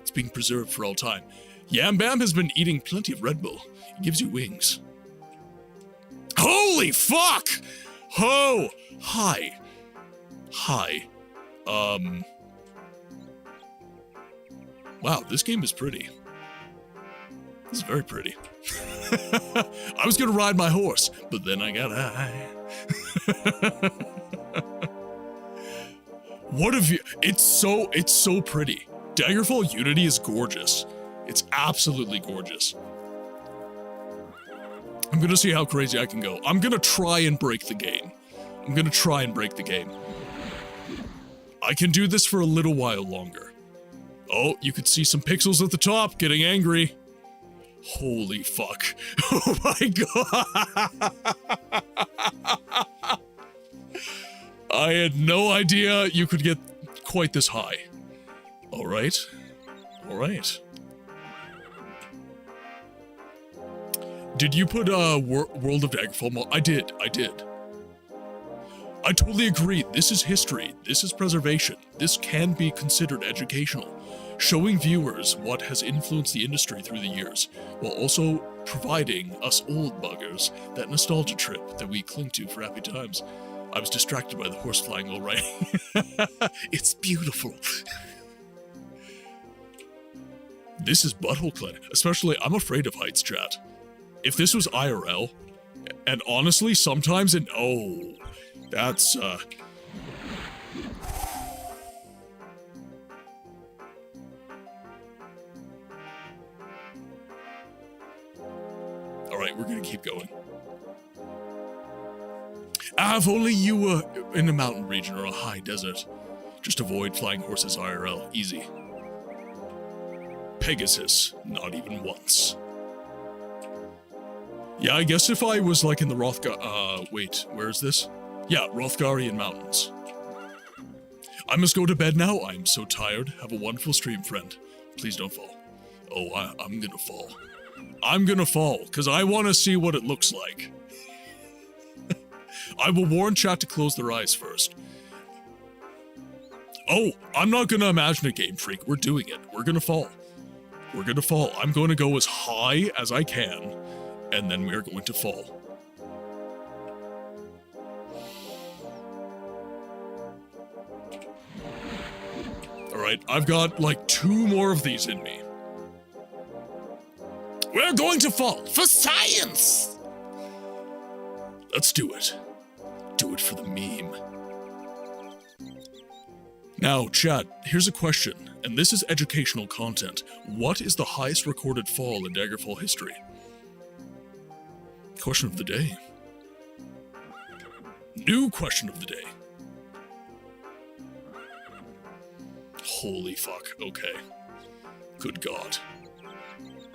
it's being preserved for all time. Yam Bam has been eating plenty of Red Bull. It gives you wings. Holy fuck! Oh, hi. Wow, this game is pretty. This is very pretty. I was gonna ride my horse, but then I got high. What have you? It's so pretty. Daggerfall Unity is gorgeous. It's absolutely gorgeous. I'm gonna see how crazy I can go. I'm gonna try and break the game. I can do this for a little while longer. Oh, you could see some pixels at the top getting angry. Holy fuck. Oh my god. I had no idea you could get quite this high. All right. Did you put World of Daggerfall mod? I did. I totally agree. This is history. This is preservation. This can be considered educational, showing viewers what has influenced the industry through the years, while also providing us old buggers that nostalgia trip that we cling to for happy times. I was distracted by the horse flying all right. It's beautiful. This is butthole cleaning. Especially, I'm afraid of heights, chat. If this was IRL, and honestly, sometimes that's, keep going. Ah, if only you were in a mountain region or a high desert. Just avoid flying horses IRL. Easy. Pegasus. Not even once. Yeah, I guess if I was like in the wait, where is this? Yeah, Rothgarian Mountains. I must go to bed now. I'm so tired. Have a wonderful stream, friend. Please don't fall. Oh, I'm gonna fall. I'm gonna fall, because I want to see what it looks like. I will warn chat to close their eyes first. Oh, I'm not gonna imagine a Game Freak. We're doing it. We're gonna fall. We're gonna fall. I'm going to go as high as I can, and then we're going to fall. Alright, I've got like 2 more of these in me. We're going to fall for science! Let's do it. Do it for the meme. Now, chat, here's a question, and this is educational content. What is the highest recorded fall in Daggerfall history? Question of the day. New question of the day. Holy fuck, okay. Good God.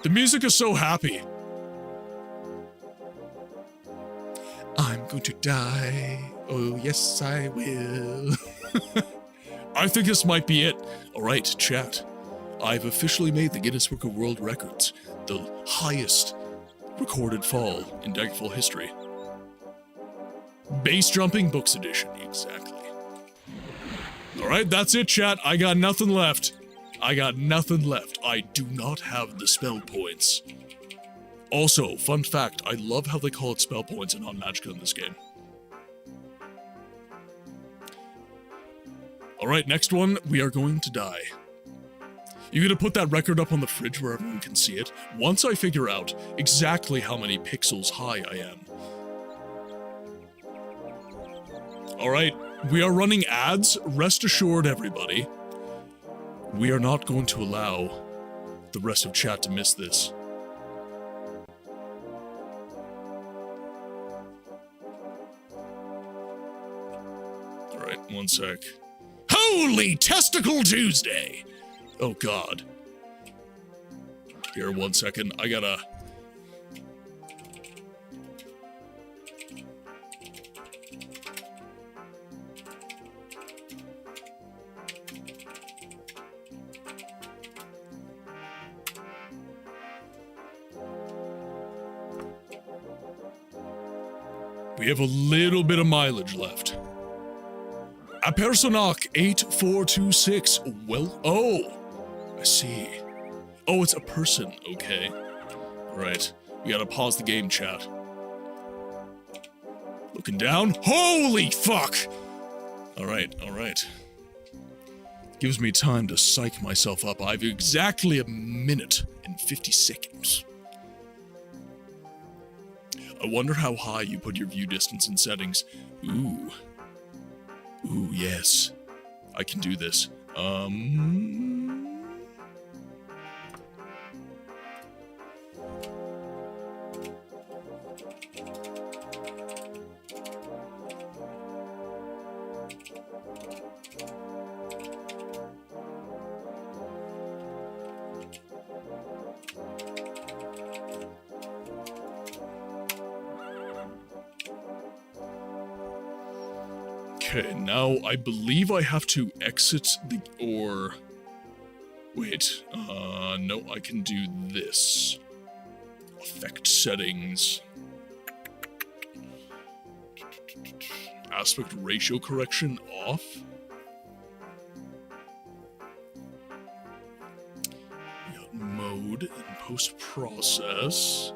The music is so happy. I'm going to die. Oh, yes, I will. I think this might be it. Alright, chat. I've officially made the Guinness Book of World Records the highest recorded fall in Daggerfall history. Base Jumping Books Edition, exactly. Alright, that's it, chat. I got nothing left. I got nothing left. I do not have the spell points. Also, fun fact, I love how they call it spell points and not magicka in this game. Alright, next one, we are going to die. You're gonna put that record up on the fridge where everyone can see it, once I figure out exactly how many pixels high I am. Alright, we are running ads. Rest assured, everybody. We are not going to allow the rest of chat to miss this. Alright, one sec. Holy Testicle Tuesday! Oh God. Here, 1 second. I gotta... We have a little bit of mileage left. A Personach 8426. Well, oh, I see. Oh, it's a person. Okay. Right. We gotta pause the game, chat. Looking down. Holy fuck! Alright, alright. Gives me time to psych myself up. I have exactly a minute and 50 seconds. I wonder how high you put your view distance in settings. Ooh. Ooh, yes. I can do this. Okay, now I believe I have to exit the, or... Wait, no, I can do this. Effect settings. Aspect ratio correction off. We got mode and post-process.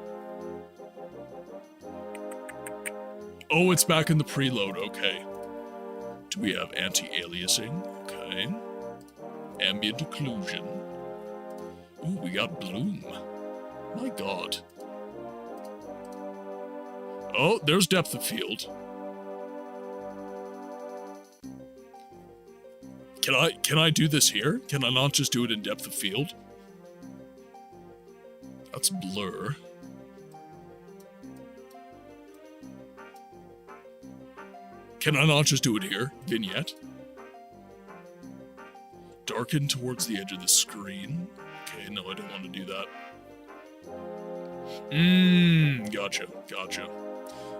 Oh, it's back in the preload, okay. Do we have anti-aliasing? Okay. Ambient occlusion. Ooh, we got bloom. My God. Oh, there's depth of field. Can I do this here? Can I not just do it in depth of field? That's blur. Can I not just do it here? Vignette? Darken towards the edge of the screen. Okay, no, I don't want to do that. Gotcha.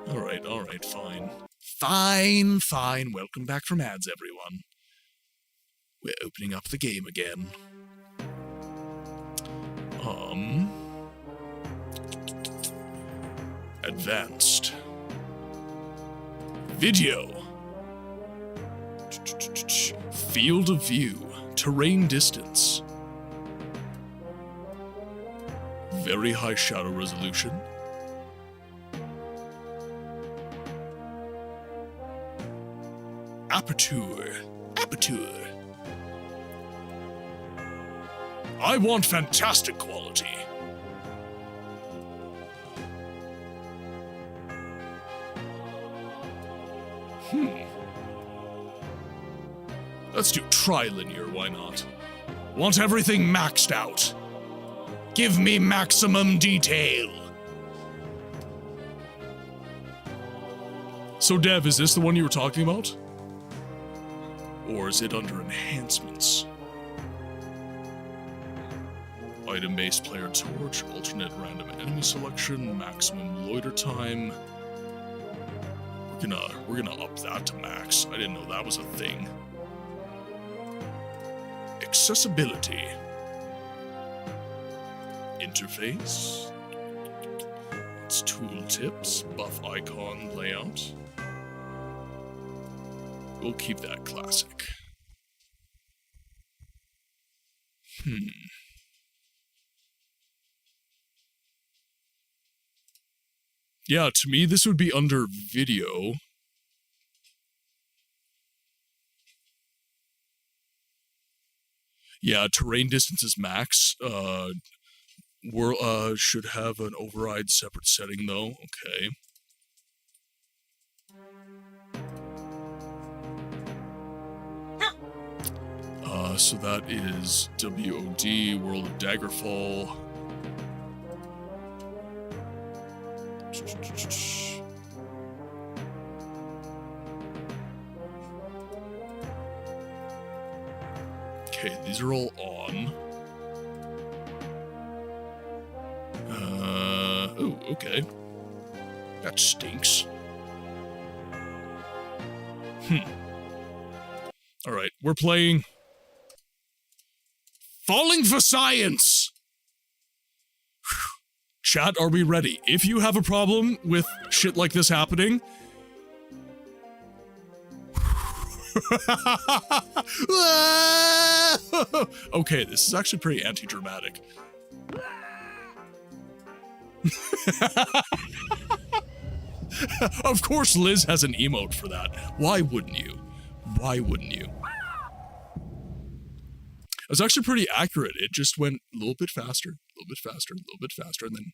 Alright, fine. Fine. Welcome back from ads, everyone. We're opening up the game again. Advanced. Video. Field of view. Terrain distance. Very high shadow resolution. Aperture. I want fantastic quality. Let's do trilinear, why not? Want everything maxed out. Give me maximum detail. So Dev, is this the one you were talking about? Or is it under enhancements? Item-based player torch, alternate random enemy selection, maximum loiter time. We're gonna up that to max. I didn't know that was a thing. Accessibility. Interface. It's tooltips, buff icon layout. We'll keep that classic. Yeah, to me, this would be under video. Yeah, terrain distance is max. Should have an override separate setting, though. Okay. So that is WOD, World of Daggerfall. Okay, these are all on. Oh, okay. That stinks. Alright, we're playing Falling for Science! Chat, are we ready? If you have a problem with shit like this happening... Okay, this is actually pretty anti-dramatic. Of course Liz has an emote for that. Why wouldn't you? Why wouldn't you? It was actually pretty accurate. It just went a little bit faster, and then...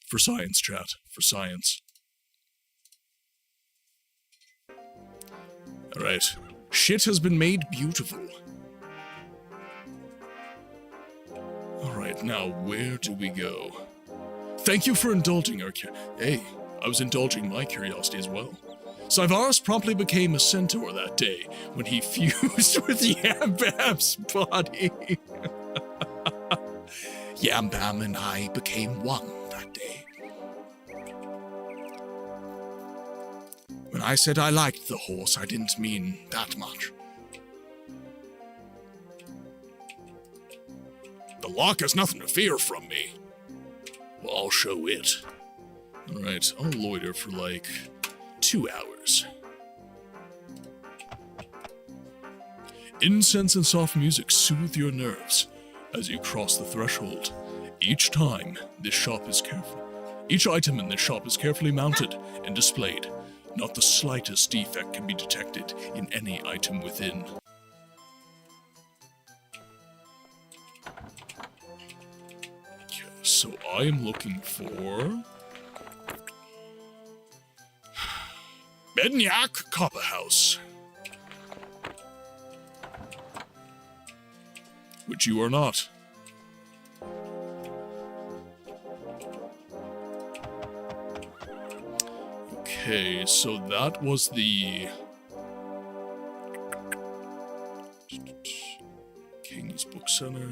For science, chat. For science. Alright. Shit has been made beautiful. Alright, now where do we go? Thank you for indulging our Hey, I was indulging my curiosity as well. Cyvarus promptly became a centaur that day when he fused with Yambam's body. Yambam and I became one that day. When I said I liked the horse, I didn't mean that much. The lock has nothing to fear from me. Well, I'll show it. Alright, I'll loiter for like 2 hours. Incense and soft music soothe your nerves as you cross the threshold. Each item in this shop is carefully mounted and displayed. Not the slightest defect can be detected in any item within. Okay, so I am looking for... Bednyak Copperhouse. Which you are not. Okay, so that was the King's Book Center.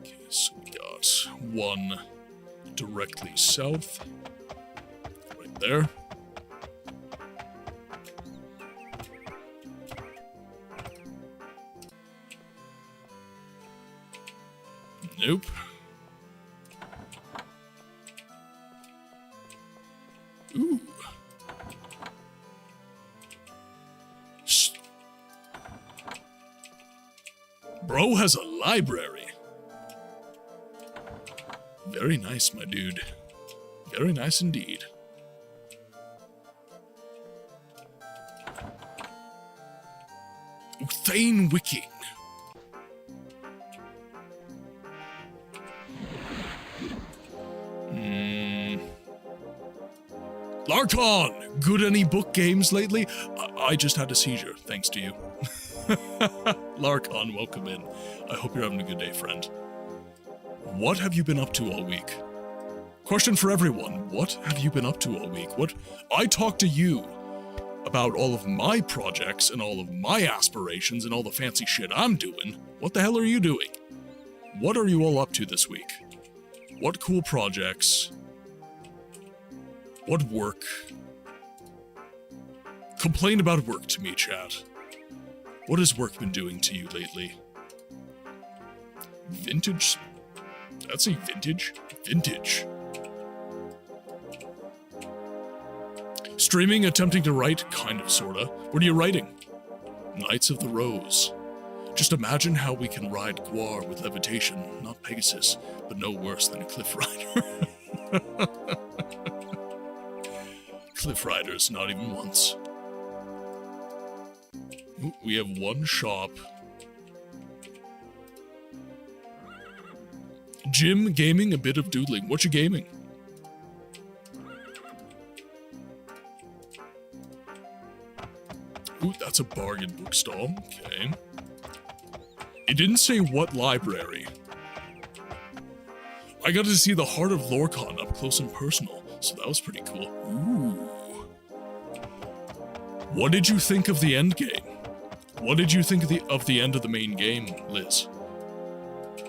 Okay, so we got one directly south, right there. Nope. Ooh. Bro has a library. Very nice, my dude. Very nice indeed. Thane Wicking. Larkon! Good any book games lately? I just had a seizure, thanks to you. Larkon, welcome in. I hope you're having a good day, friend. What have you been up to all week? Question for everyone. What have you been up to all week? I talked to you about all of my projects and all of my aspirations and all the fancy shit I'm doing. What the hell are you doing? What are you all up to this week? What cool projects? What work? Complain about work to me, chat. What has work been doing to you lately? Vintage? That's a vintage? Vintage. Streaming, attempting to write? Kind of, sorta. What are you writing? Knights of the Rose. Just imagine how we can ride Guar with levitation, not Pegasus, but no worse than a Cliff Rider. Cliff Riders, not even once. Ooh, we have one shop. Gym, gaming, a bit of doodling. What you gaming? Ooh, that's a bargain bookstall. Okay. It didn't say what library. I got to see the Heart of Lorcan up close and personal, so that was pretty cool. Ooh. What did you think of the end game? What did you think of the end of the main game, Liz?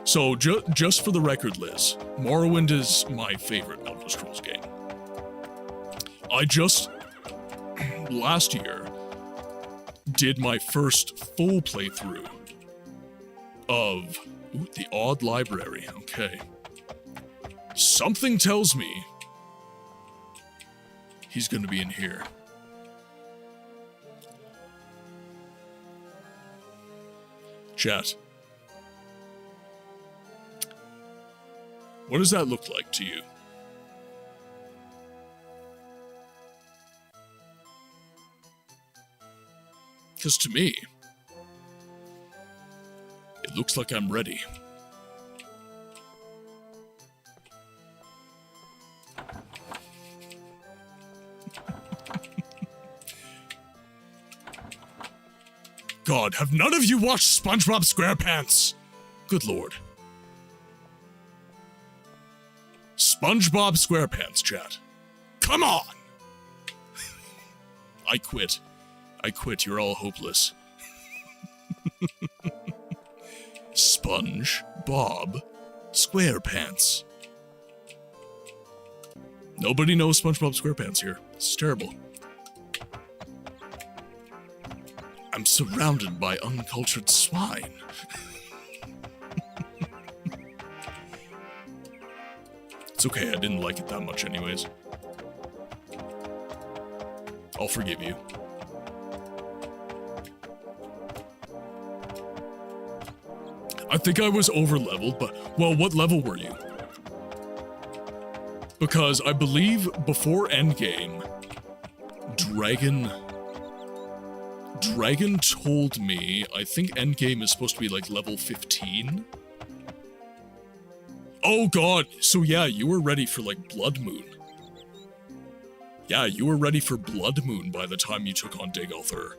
So, just for the record, Liz, Morrowind is my favorite Elder Scrolls game. I just, last year, did my first full playthrough of the Odd Library. Okay. Something tells me he's gonna be in here. Chat. What does that look like to you? Because to me, it looks like I'm ready. God, have none of you watched SpongeBob SquarePants? Good lord. SpongeBob SquarePants, chat. Come on! I quit. I quit, you're all hopeless. SpongeBob SquarePants. Nobody knows SpongeBob SquarePants here. This is terrible. I'm surrounded by uncultured swine. It's okay, I didn't like it that much anyways. I'll forgive you. I think I was over-leveled, but, well, what level were you? Because I believe before Endgame, Dragon told me, I think Endgame is supposed to be like level 15. Oh god, so yeah, you were ready for like Blood Moon. Yeah, you were ready for Blood Moon by the time you took on Daggerfall.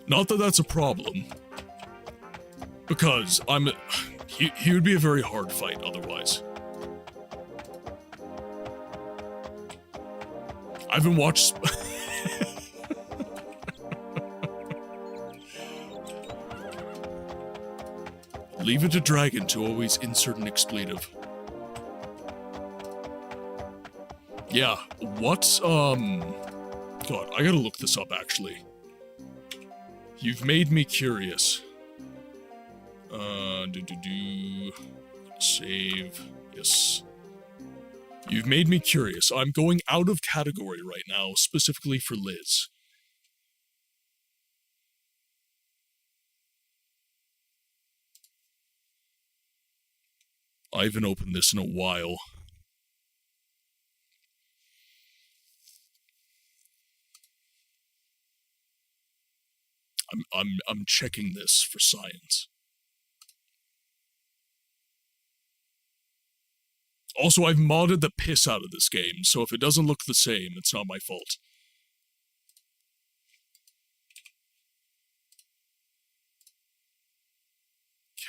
Not that that's a problem. Because he would be a very hard fight otherwise. I haven't watched... Leave it to Dragon to always insert an expletive. Yeah, what's, God, I gotta look this up, actually. You've made me curious. Save. Yes. You've made me curious. I'm going out of category right now, specifically for Liz. I haven't opened this in a while. I'm checking this for science. Also, I've modded the piss out of this game, so if it doesn't look the same, it's not my fault.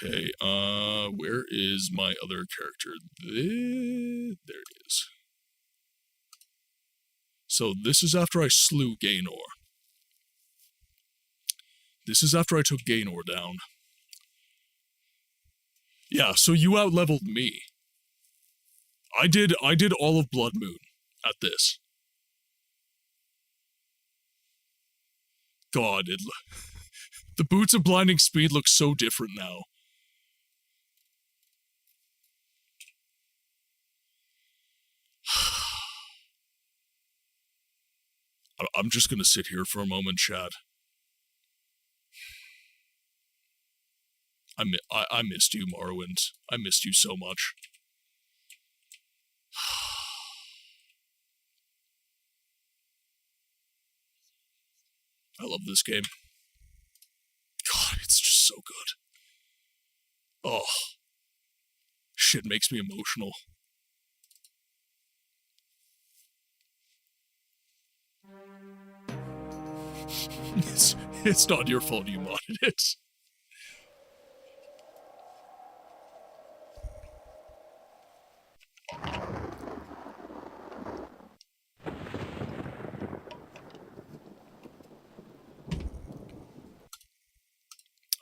Okay, where is my other character? There it is. So this is after I slew Gaynor. This is after I took Gaynor down. Yeah, so you out-leveled me. I did all of Blood Moon at this. God, the Boots of Blinding Speed look so different now. I'm just gonna sit here for a moment, Chad. I missed you, Morrowind. I missed you so much. I love this game. God, it's just so good. Oh. Shit makes me emotional. It's not your fault you modded it.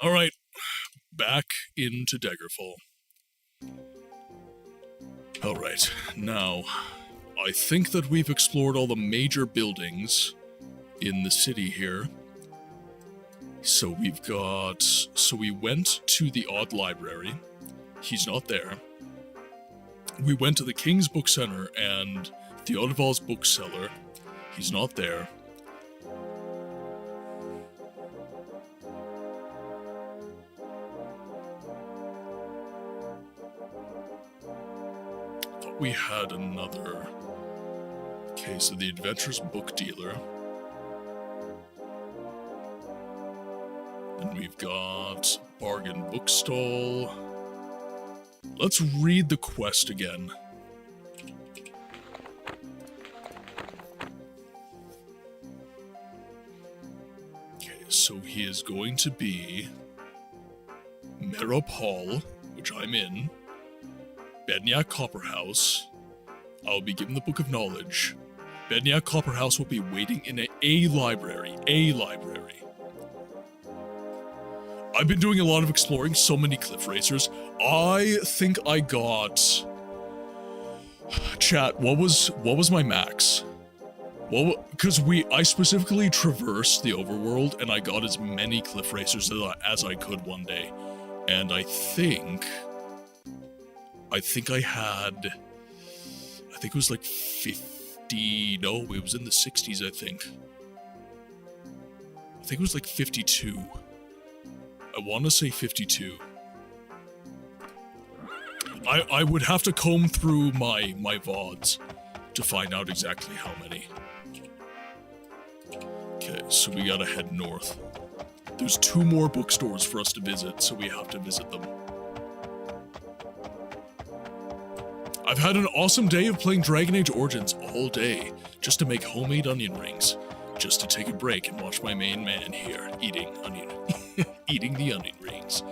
Alright, back into Daggerfall. Alright, now, I think that we've explored all the major buildings in the city here. So we've got... So we went to the Odd Library. He's not there. We went to the King's Book Center and Theodovall's Bookseller. He's not there. Thought we had another case of the Adventurous Book Dealer. And we've got Bargain Bookstall. Let's read the quest again. Okay, so he is going to be Merop Hall, which I'm in, Bedniak Copperhouse. I'll be given the Book of Knowledge. Bedniak Copperhouse will be waiting in a library. I've been doing a lot of exploring, so many cliff racers. I think I got... Chat, what was my max? Because I specifically traversed the overworld, and I got as many cliff racers as I could one day. And I think I had... I think it was like 50... No, it was in the 60s, I think. I think it was like 52. I want to say 52. I would have to comb through my VODs to find out exactly how many. Okay, so we gotta head north. There's 2 more bookstores for us to visit, so we have to visit them. I've had an awesome day of playing Dragon Age Origins all day, just to make homemade onion rings. Just to take a break and watch my main man here eating the onion rings.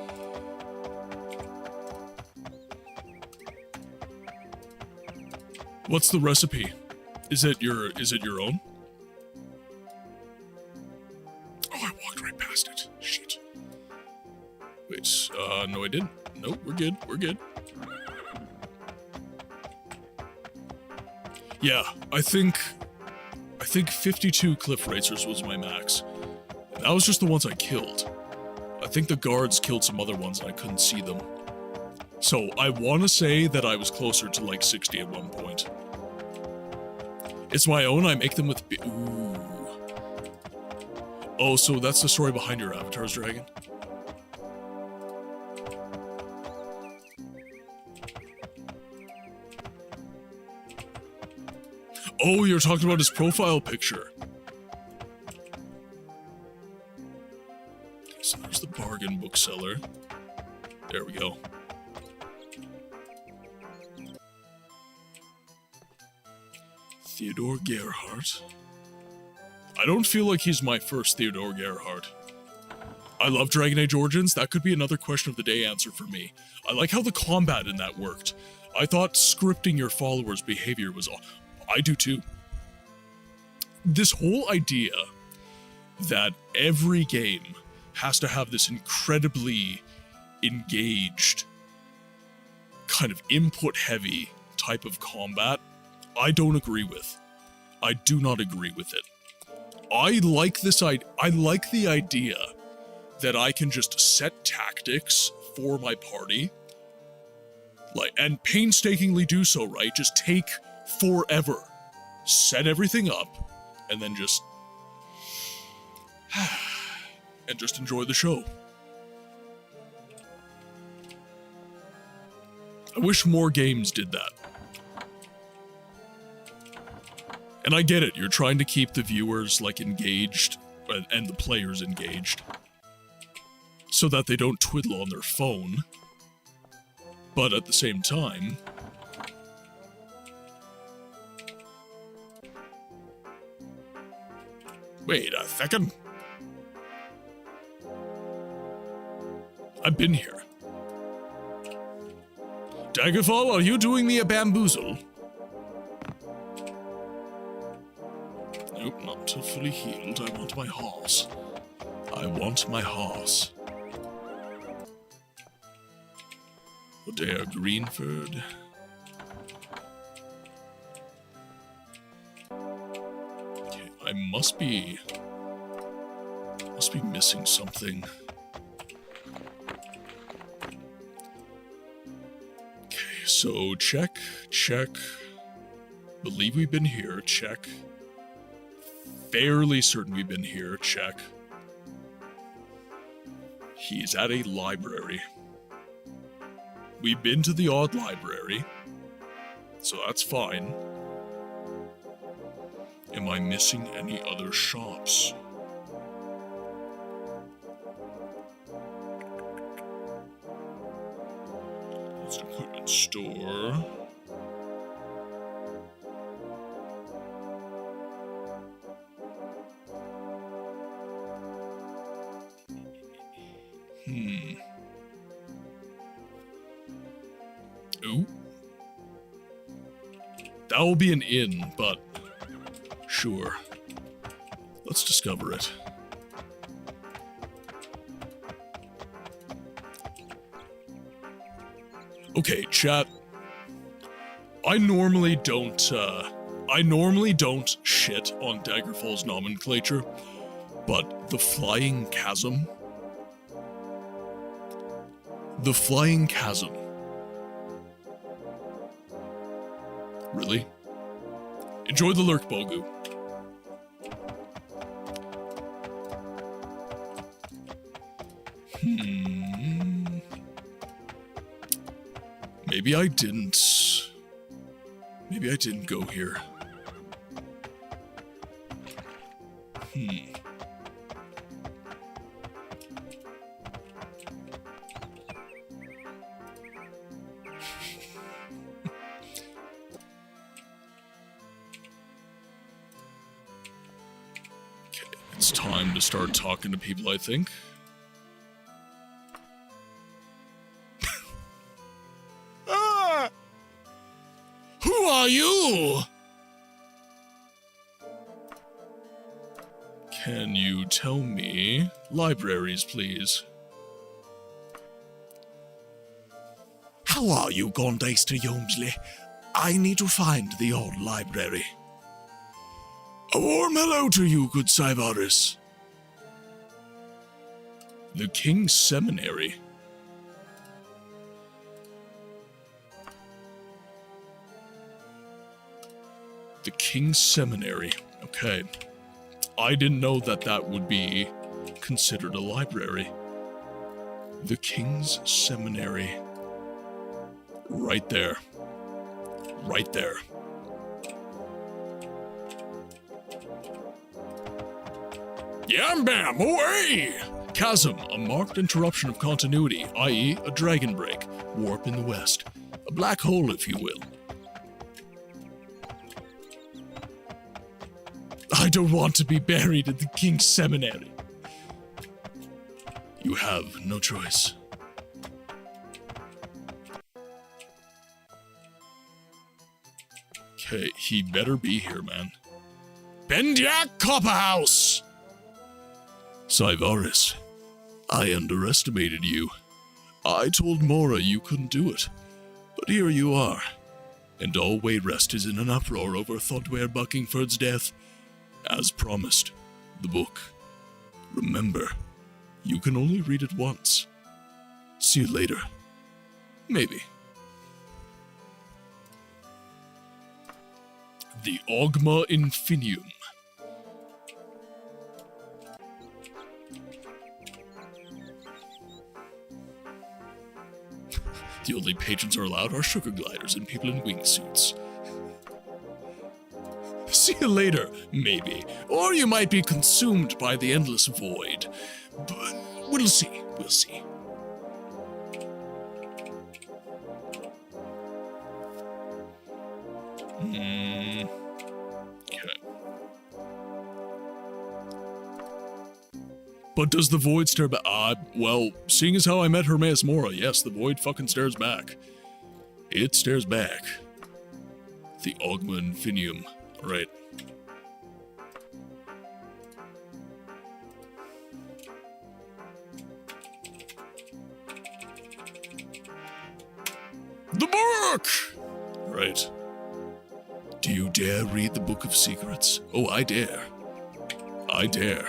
What's the recipe? Is it your own? Oh, I walked right past it. Shit. Wait, no I didn't. Nope, we're good, we're good. Yeah, I think 52 cliff racers was my max. And that was just the ones I killed. I think the guards killed some other ones and I couldn't see them. So I want to say that I was closer to like 60 at one point. It's my own, I make them with ooh. Oh, so that's the story behind your avatar's dragon? Oh, you're talking about his profile picture. Okay, so there's the bargain bookseller. There we go. Theodore Gerhardt. I don't feel like he's my first Theodore Gerhardt. I love Dragon Age Origins. That could be another question of the day answer for me. I like how the combat in that worked. I thought scripting your followers' behavior was all. I do too. This whole idea that every game has to have this incredibly engaged, kind of input-heavy type of combat, I don't agree with. I do not agree with it. I like the idea that I can just set tactics for my party, and painstakingly do so, right? Just take forever, set everything up, and then just enjoy the show. I wish more games did that. And I get it, you're trying to keep the viewers engaged and the players engaged so that they don't twiddle on their phone. But at the same time, wait a second. I've been here. Daggerfall, are you doing me a bamboozle? Nope, not until fully healed. I want my horse. I want my horse. Odea Greenford. Okay, I must be missing something. Okay, so check. Believe we've been here, check. Fairly certain we've been here, check. He's at a library. We've been to the odd library, so that's fine. Am I missing any other shops? There's an equipment store. Ooh. That will be an inn, but sure. Let's discover it. Okay, chat. I normally don't shit on Daggerfall's nomenclature, but the Flying Chasm. The Flying Chasm. Really? Enjoy the lurk, Bogu. Maybe I didn't go here. It's time to start talking to people, I think. Who are you? Can you tell me libraries, please? How are you, Gondaister Yomsley? I need to find the old library. A warm hello to you, good Syvaris. The King's Seminary. The King's Seminary. Okay. I didn't know that that would be considered a library. The King's Seminary. Right there. Right there. Yam bam, away! Chasm, a marked interruption of continuity, i.e. a dragon break. Warp in the west. A black hole, if you will. I don't want to be buried in the King's Seminary. You have no choice. Okay, he better be here, man. Bendiak Copperhouse! Syvaris, I underestimated you. I told Mora you couldn't do it. But here you are. And all Wayrest is in an uproar over Thotware Buckingford's death. As promised, the book. Remember, you can only read it once. See you later. Maybe. The Ogma Infinium. The only patrons are allowed are sugar gliders and people in wingsuits. See you later, maybe. Or you might be consumed by the endless void. But we'll see, we'll see. Okay. But does the void stare back? Well, seeing as how I met Hermaeus Mora, yes, the void fucking stares back. It stares back. The Ogma Infinium. Right. The book! Right. Do you dare read the Book of Secrets? Oh, I dare. I dare.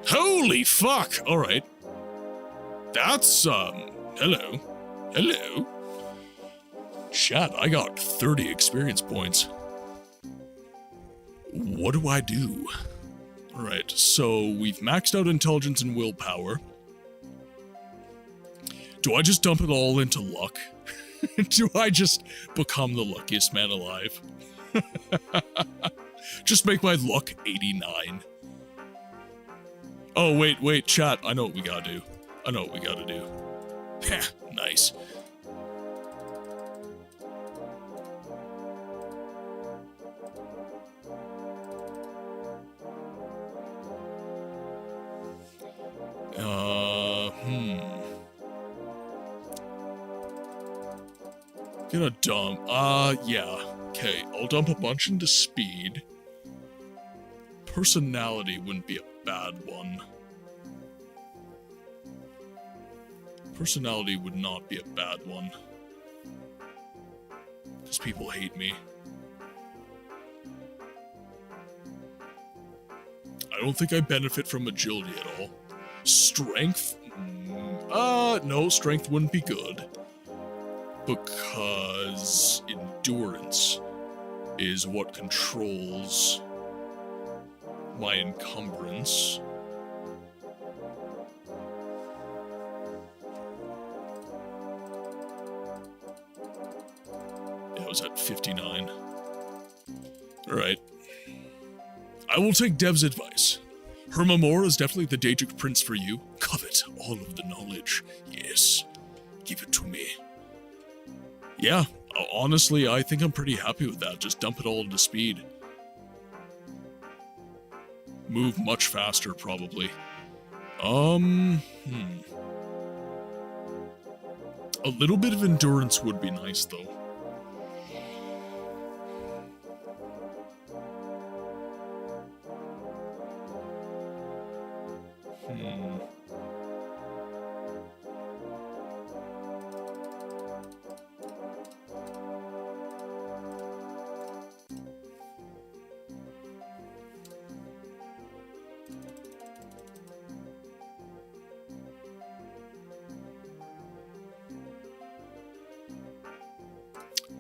Holy fuck! Alright. That's, hello. Hello. Chat, I got 30 experience points. What do I do? Alright, so we've maxed out intelligence and willpower. Do I just dump it all into luck? Do I just become the luckiest man alive? Just make my luck 89. Oh, wait, chat, I know what we gotta do. I know what we gotta do. Heh, nice. Gonna dump, yeah. Okay, I'll dump a bunch into speed. Personality wouldn't be a bad one. Personality would not be a bad one. Because people hate me. I don't think I benefit from agility at all. Strength? No, strength wouldn't be good. Because endurance is what controls my encumbrance. Yeah, I was at 59. Alright. I will take Dev's advice. Hermamor is definitely the Deadric Prince for you. Covet all of the knowledge. Yes. Give it to me. Yeah, honestly, I think I'm pretty happy with that. Just dump it all into speed. Move much faster, probably. A little bit of endurance would be nice, though.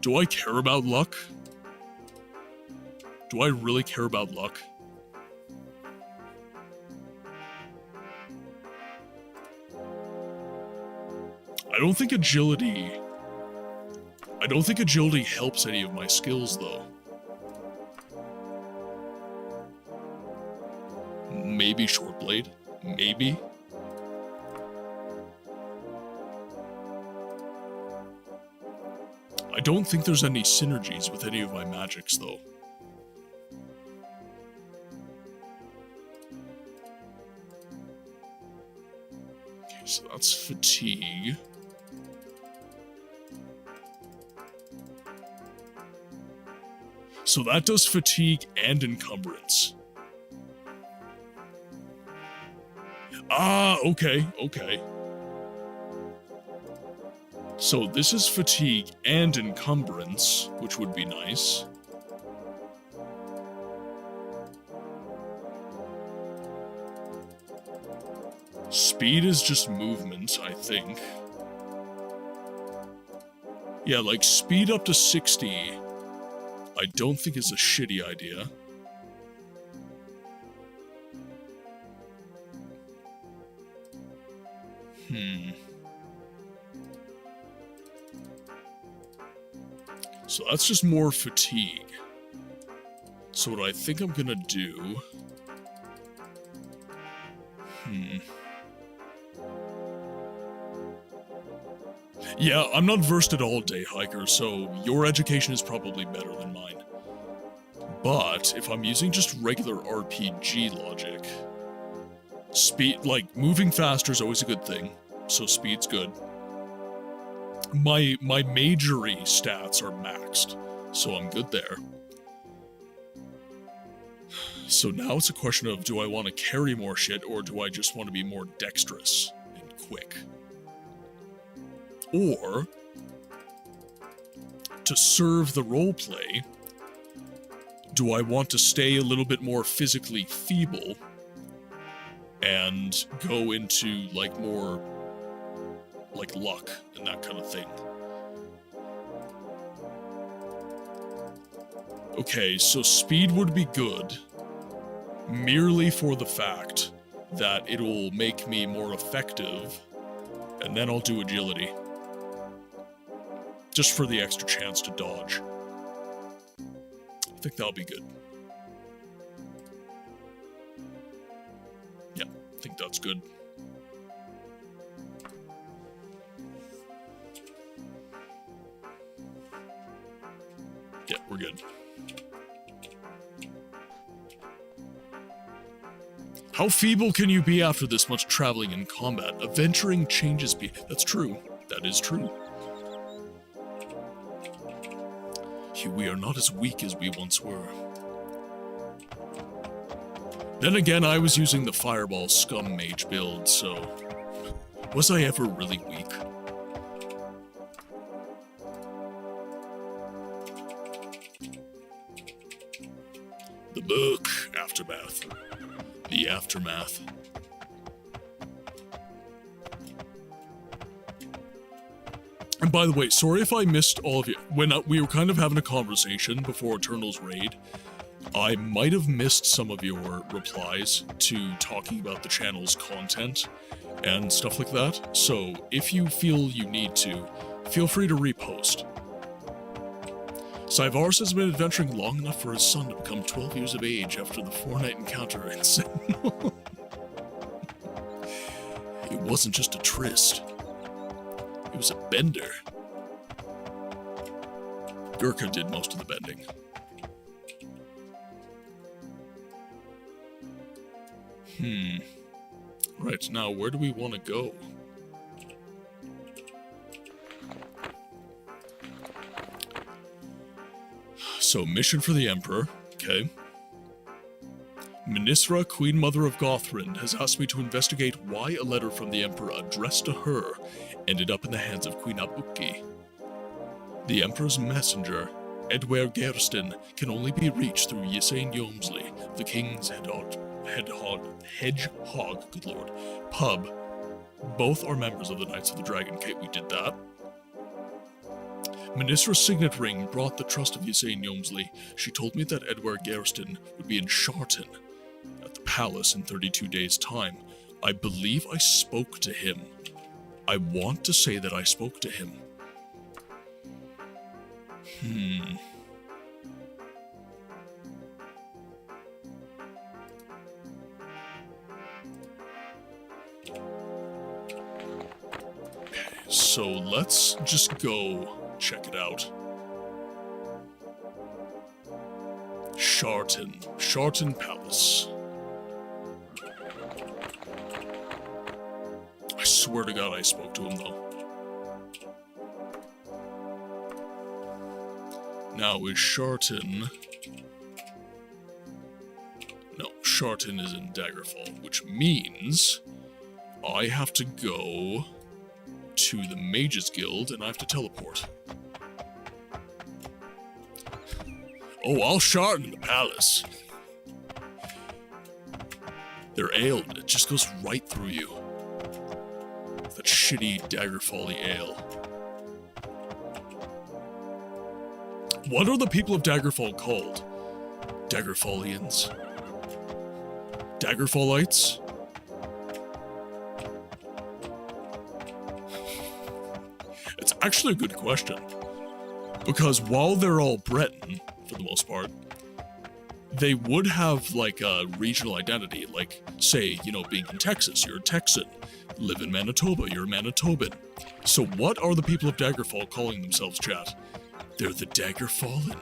Do I care about luck? Do I really care about luck? I don't think agility helps any of my skills, though. Maybe short blade? Maybe? I don't think there's any synergies with any of my magics, though. Okay, so that's fatigue. So that does fatigue and encumbrance. Ah, okay. So this is fatigue and encumbrance, which would be nice. Speed is just movement, I think. Yeah, like speed up to 60, I don't think is a shitty idea. So that's just more fatigue. So what I think I'm gonna do... Yeah, I'm not versed at all, Day Hiker, so your education is probably better than mine. But if I'm using just regular RPG logic, speed, like, moving faster is always a good thing, so speed's good. My majory stats are maxed, so I'm good there. So now it's a question of, do I want to carry more shit, or do I just want to be more dexterous and quick? Or, to serve the roleplay, do I want to stay a little bit more physically feeble and go into, like, more, like, luck and that kind of thing? Okay, so speed would be good, merely for the fact that it'll make me more effective, and then I'll do agility. Just for the extra chance to dodge. I think that'll be good. Yeah, I think that's good. Yeah, we're good. How feeble can you be after this much traveling in combat? Adventuring changes me. That's true. That is true. We are not as weak as we once were. Then again, I was using the Fireball Scum Mage build, so... was I ever really weak? The book. Aftermath. The Aftermath. And by the way, sorry if I missed all of you. When we were kind of having a conversation before Eternal's raid, I might have missed some of your replies to talking about the channel's content and stuff like that. So if you feel you need to, feel free to repost. Saivars has been adventuring long enough for his son to become 12 years of age after the 4-night encounter in Sentinel. It wasn't just a tryst. It was a bender. Gurkha did most of the bending. Right, now where do we want to go? So, mission for the Emperor, okay. Minisra, Queen Mother of Gothrind, has asked me to investigate why a letter from the Emperor addressed to her ended up in the hands of Queen Abuki. The Emperor's messenger, Edward Gersten, can only be reached through Ysain Yomsley, the King's Hedgehog, good lord, pub. Both are members of the Knights of the Dragon. Okay, we did that. Ministra's signet ring brought the trust of Ysain Yomsley. She told me that Edward Garston would be in Sharton at the palace in 32 days' time. I believe I spoke to him. I want to say that I spoke to him. So let's just go check it out. Sharton Palace. I swear to God I spoke to him though. Now is Sharton... No, Sharton is in Daggerfall, which means I have to go to the Mages Guild and I have to teleport. Oh, I'll Sharton in the palace. They're ailed. It just goes right through you. That shitty Daggerfall-y ale. What are the people of Daggerfall called? Daggerfallians? Daggerfallites? It's actually a good question. Because while they're all Breton, for the most part, they would have, like, a regional identity. Like, say, you know, being in Texas, you're a Texan. Live in Manitoba, you're a Manitoban. So what are the people of Daggerfall calling themselves, chat? They're the Daggerfallen.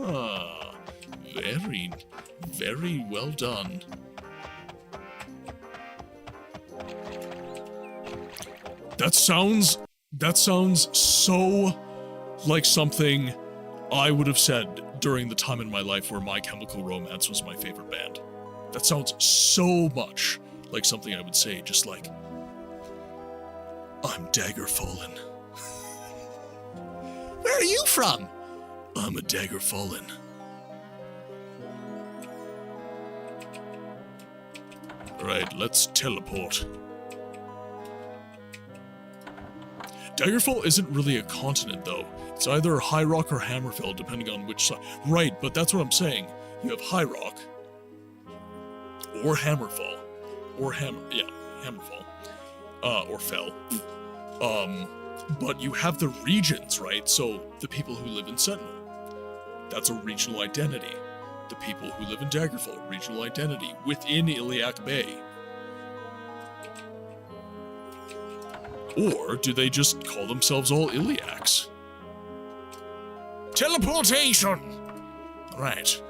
Ah, very, very well done. That sounds so like something I would have said during the time in my life where My Chemical Romance was my favorite band. That sounds so much like something I would say, just like, I'm Daggerfallen. Where are you from? I'm a Daggerfallen. Alright, let's teleport. Daggerfall isn't really a continent, though. It's either High Rock or Hammerfell, depending on which side. Right, but that's what I'm saying. You have High Rock, or Hammerfall, or Hammerfall, or Fell. But you have the regions, right? So, the people who live in Sentinel, that's a regional identity. The people who live in Daggerfall, regional identity, within Iliac Bay. Or do they just call themselves all Iliacs? Teleportation! Right.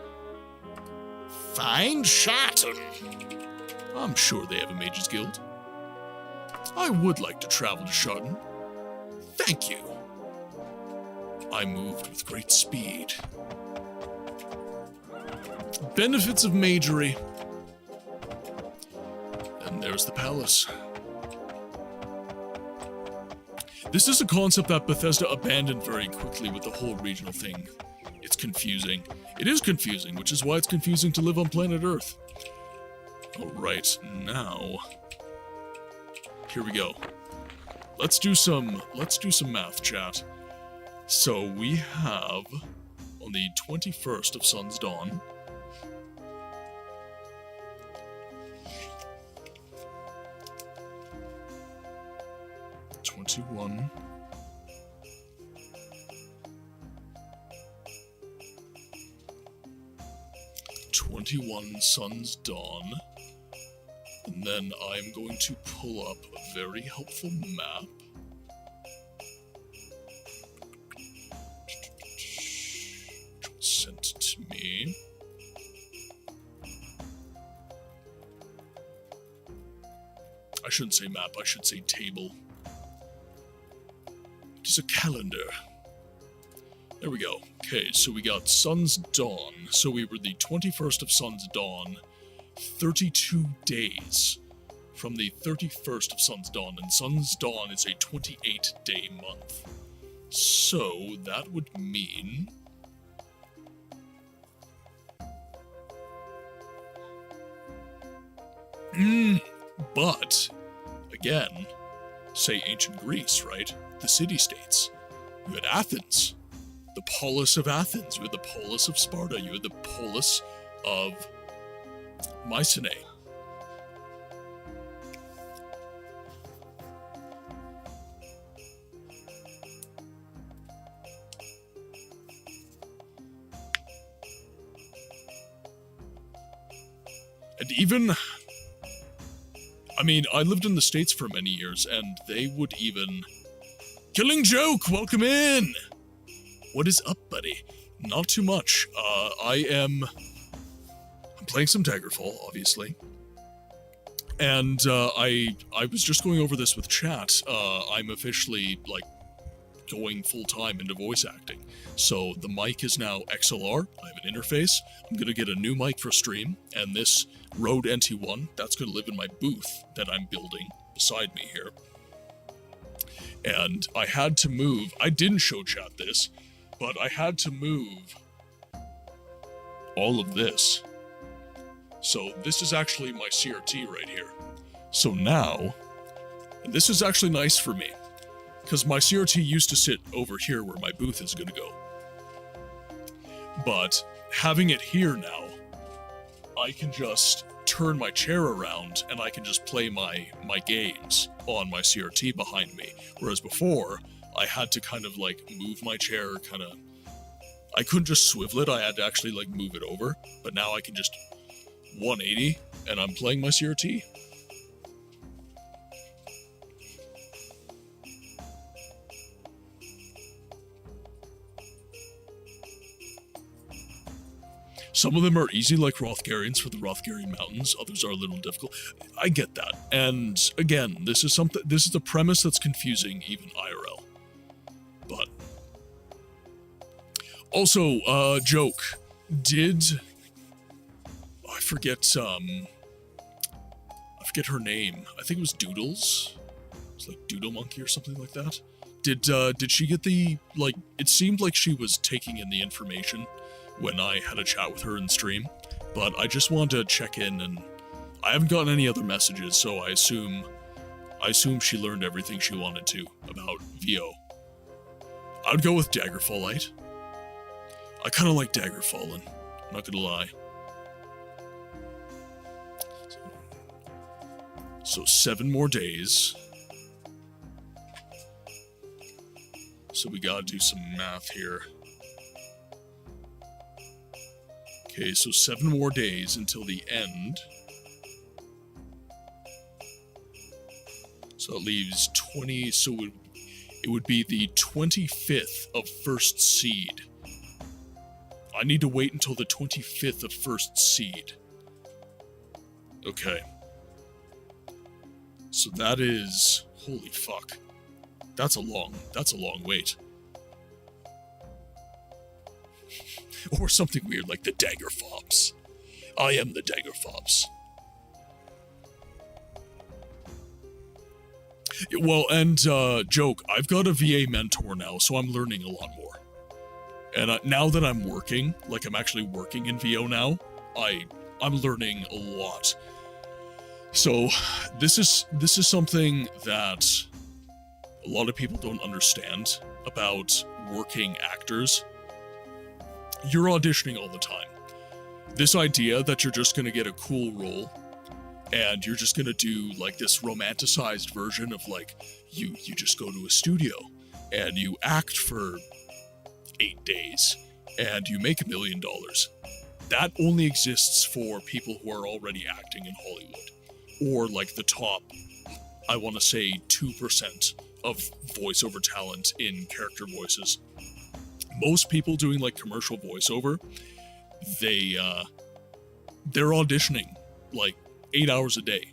Find Sharton. I'm sure they have a Mages Guild. I would like to travel to Sharton. Thank you. I moved with great speed. Benefits of magery. And there's the palace. This is a concept that Bethesda abandoned very quickly with the whole regional thing. It's confusing. It is confusing, which is why it's confusing to live on planet Earth. Alright, now... here we go. Let's do some math, chat. So we have, on the 21st of Sun's Dawn, '21. Sun's Dawn. And then I'm going to pull up a very helpful map. Which was sent to me. I shouldn't say map, I should say table. It is a calendar. There we go. Okay, so we got Sun's Dawn. So we were the 21st of Sun's Dawn. 32 days from the 31st of Sun's Dawn, and Sun's Dawn is a 28-day month. So that would mean... but, again, say ancient Greece, right? The city-states. You had Athens, the polis of Athens. You had the polis of Sparta. You had the polis of Mycenae. And even, I mean, I lived in the States for many years, and they would even... Killing Joke, welcome in! What is up, buddy? Not too much. I'm playing some Daggerfall, obviously. And, I was just going over this with chat. I'm officially, like, going full-time into voice acting. So the mic is now XLR. I have an interface. I'm gonna get a new mic for stream, and this Rode NT1, that's gonna live in my booth that I'm building beside me here. And I had to move, I didn't show chat this, but I had to move all of this. So this is actually my CRT right here. So now, and this is actually nice for me, because my CRT used to sit over here where my booth is gonna go. But having it here now, I can just turn my chair around and I can just play my games on my CRT behind me. Whereas before, I had to kind of like move my chair I couldn't just swivel it, I had to actually like move it over. But now I can just 180 and I'm playing my CRT. Some of them are easy, like Rothgarians for the Rothgarian Mountains. Others are a little difficult. I get that. And again, this is a premise that's confusing even IRL. But also, joke. I forget her name. I think it was Doodles. It's like Doodle Monkey or something like that. Did she get the, like, it seemed like she was taking in the information when I had a chat with her in stream, but I just wanted to check in, and I haven't gotten any other messages, so I assume she learned everything she wanted to about VO. I would go with Daggerfallite. I kind of like Daggerfallen, not gonna lie. So 7 more days. So we gotta do some math here. Okay, so 7 more days until the end. So it leaves 20, so it would be the 25th of First Seed. I need to wait until the 25th of First Seed. Okay. So that is, holy fuck. That's a long wait. Or something weird like the Dagger Fobs. I am the Dagger Fobs. Well, and, joke, I've got a VA mentor now, so I'm learning a lot more. And now that I'm working, like I'm actually working in VO now, I'm learning a lot. So, this is something that a lot of people don't understand about working actors. You're auditioning all the time. This idea that you're just gonna get a cool role and you're just gonna do like this romanticized version of like, you just go to a studio and you act for 8 days and you make $1 million. That only exists for people who are already acting in Hollywood, or like the top, I want to say 2% of voiceover talent in character voices. Most people doing like commercial voiceover, they're auditioning like 8 hours a day,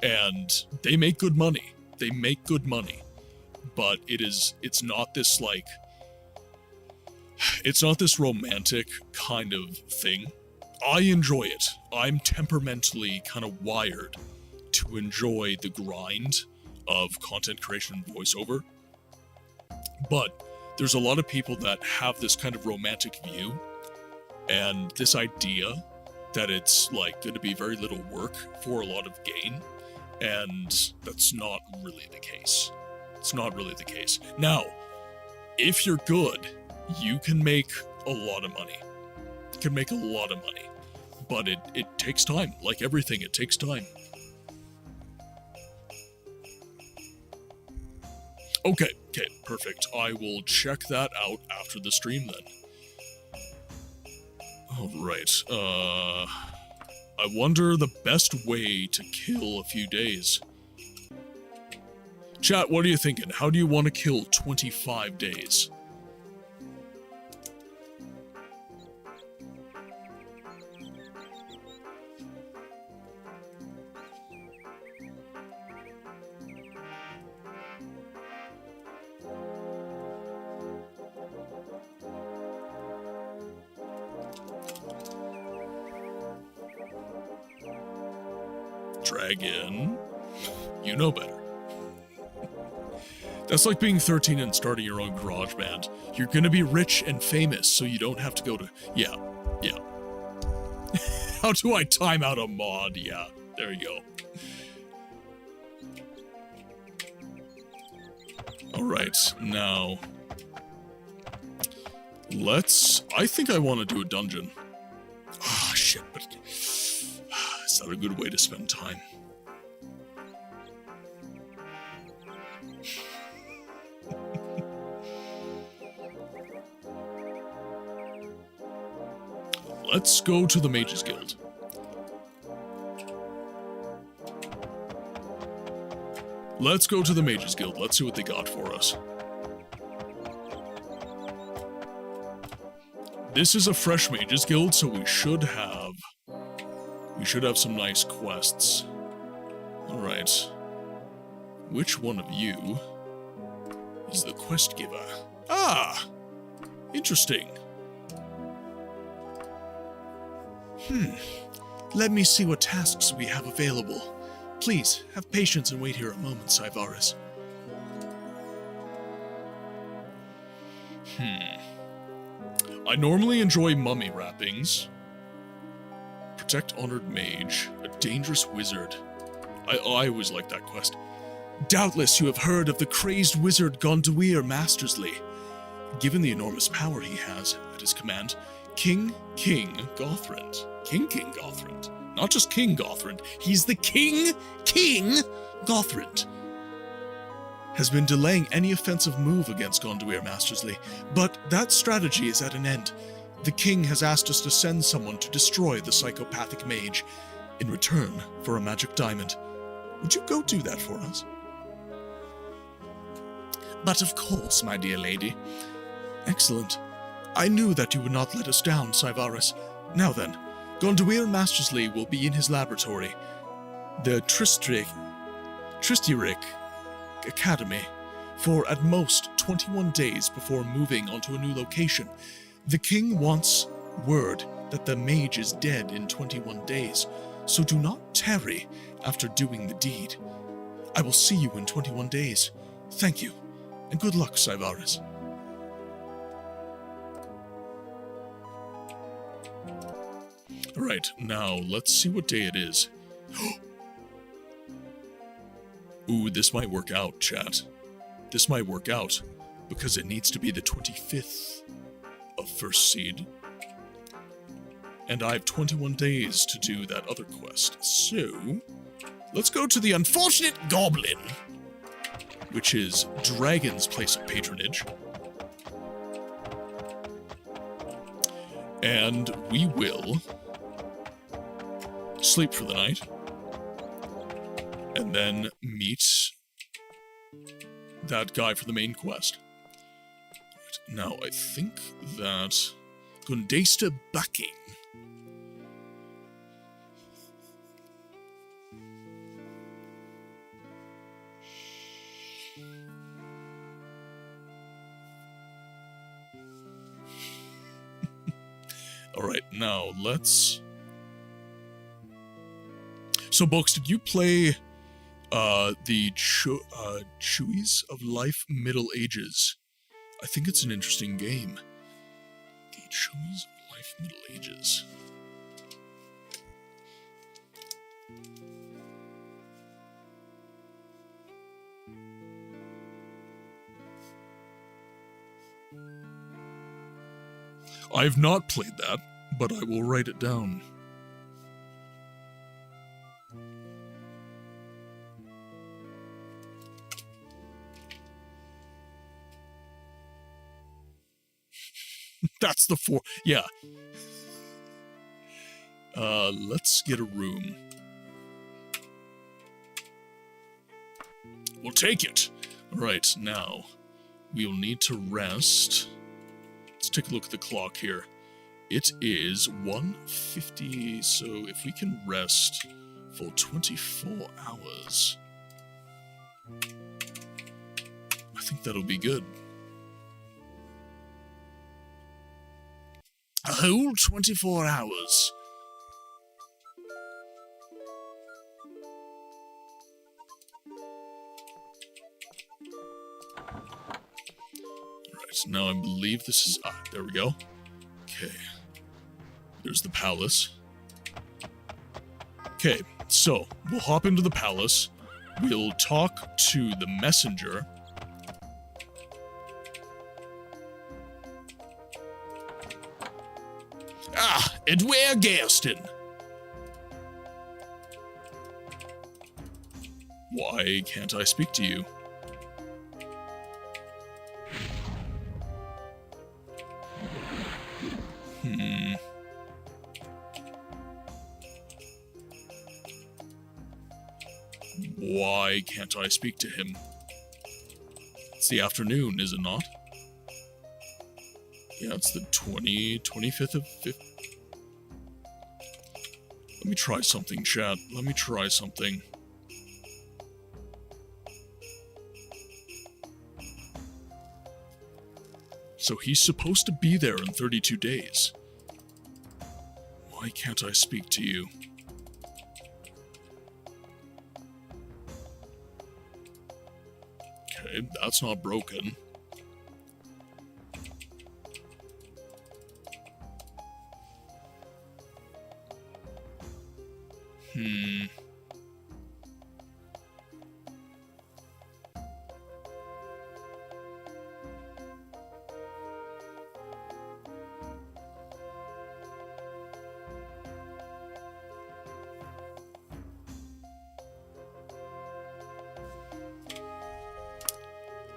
and they make good money. But it's not this like, it's not this romantic kind of thing. I enjoy it. I'm temperamentally kind of wired to enjoy the grind of content creation and voiceover. But there's a lot of people that have this kind of romantic view and this idea that it's like going to be very little work for a lot of gain, and that's not really the case. It's not really the case. Now, if you're good, you can make a lot of money. You can make a lot of money. But it takes time. Like everything, it takes time. Okay, perfect. I will check that out after the stream then. Alright, I wonder the best way to kill a few days. Chat, what are you thinking? How do you want to kill 25 days? Dragon, you know better. That's like being 13 and starting your own garage band. You're gonna be rich and famous, so you don't have to go to... Yeah. How do I time out a mod? Yeah, there you go. Alright, now... I think I want to do a dungeon. Ah, shit, but... Is that a good way to spend time? Let's go to the Mages Guild. Let's go to the Mages Guild. Let's see what they got for us. This is a fresh Mages Guild, so we should have some nice quests. Alright. Which one of you is the quest giver? Ah! Interesting. Let me see what tasks we have available. Please, have patience and wait here a moment, Syvaris. I normally enjoy mummy wrappings. Protect honored mage, a dangerous wizard. I always like that quest. Doubtless you have heard of the crazed wizard Gonduir Mastersley. Given the enormous power he has at his command, King Gothrend. King Gothrend. Not just King Gothrend, he's the King Gothrend. Has been delaying any offensive move against Gonduir Mastersley, but that strategy is at an end. The king has asked us to send someone to destroy the psychopathic mage in return for a magic diamond. Would you go do that for us? But of course, my dear lady. Excellent. I knew that you would not let us down, Syvaris. Now then, Gonduir Mastersley will be in his laboratory, the Tristiric Academy, for at most 21 days before moving onto a new location. The king wants word that the mage is dead in 21 days, so do not tarry after doing the deed. I will see you in 21 days. Thank you, and good luck, Syvaris. Alright, now let's see what day it is. Ooh, this might work out, chat. This might work out, because it needs to be the 25th of First Seed. And I have 21 days to do that other quest. So, let's go to the unfortunate goblin, which is Dragon's place of patronage. And we will sleep for the night, and then meet that guy for the main quest. Right, now, I think that Gundasta Bucking. Alright, now let's... So, Books, did you play the Chewies of Life Middle Ages? I think it's an interesting game. The Chewies of Life Middle Ages. I have not played that, but I will write it down. That's the 4. Yeah. Let's get a room. We'll take it. All right, now we'll need to rest. Let's take a look at the clock here. It is 1:50, so if we can rest for 24 hours, I think that'll be good. A whole 24 hours. Right, now I believe this is... there we go. Okay. There's the palace. Okay, so we'll hop into the palace. We'll talk to the messenger. Edward Gaston. Why can't I speak to you? Why can't I speak to him? It's the afternoon, is it not? Yeah, it's the 25th of 5th. Let me try something, chat. Let me try something. So he's supposed to be there in 32 days. Why can't I speak to you? Okay, that's not broken.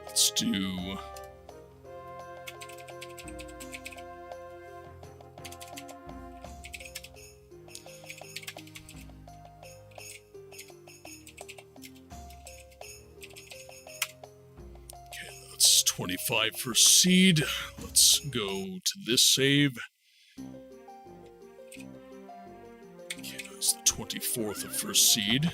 Let's do... Okay, that's 25 for seed. Let's go to this save. Okay, that's the 24th of first seed.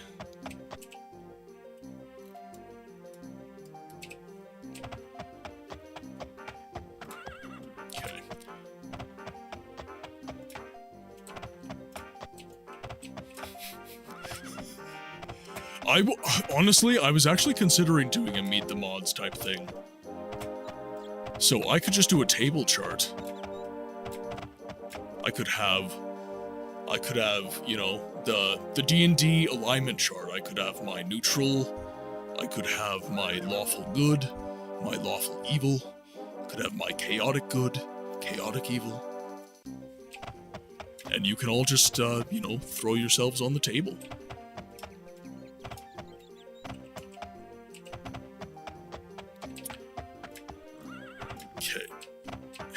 Honestly, I was actually considering doing a meet the mods type thing. So I could just do a table chart. I could have, you know, the D&D alignment chart. I could have my neutral. I could have my lawful good, my lawful evil. I could have my chaotic good, chaotic evil. And you can all just, you know, throw yourselves on the table.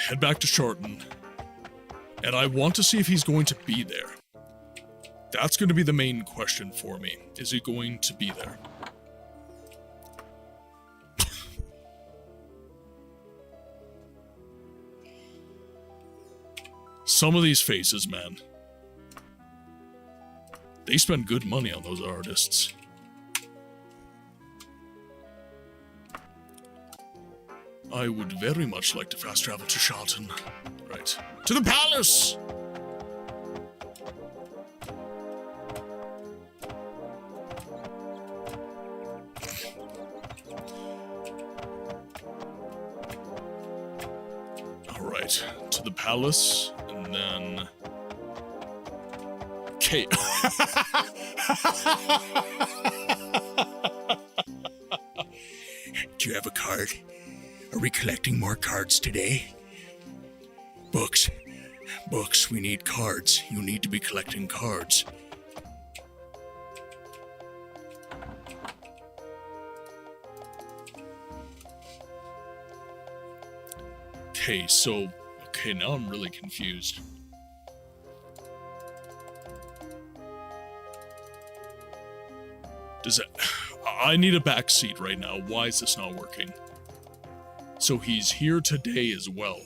Head back to Charlton, and I want to see if he's going to be there. That's going to be the main question for me. Is he going to be there? Some of these faces, man. They spend good money on those artists. I would very much like to fast travel to Charlton. Right. To the palace! Alright. To the palace, and then... Okay. Do you have a card? Are we collecting more cards today? Books. Books, we need cards. You need to be collecting cards. Okay, now I'm really confused. I need a back seat right now. Why is this not working? So he's here today as well.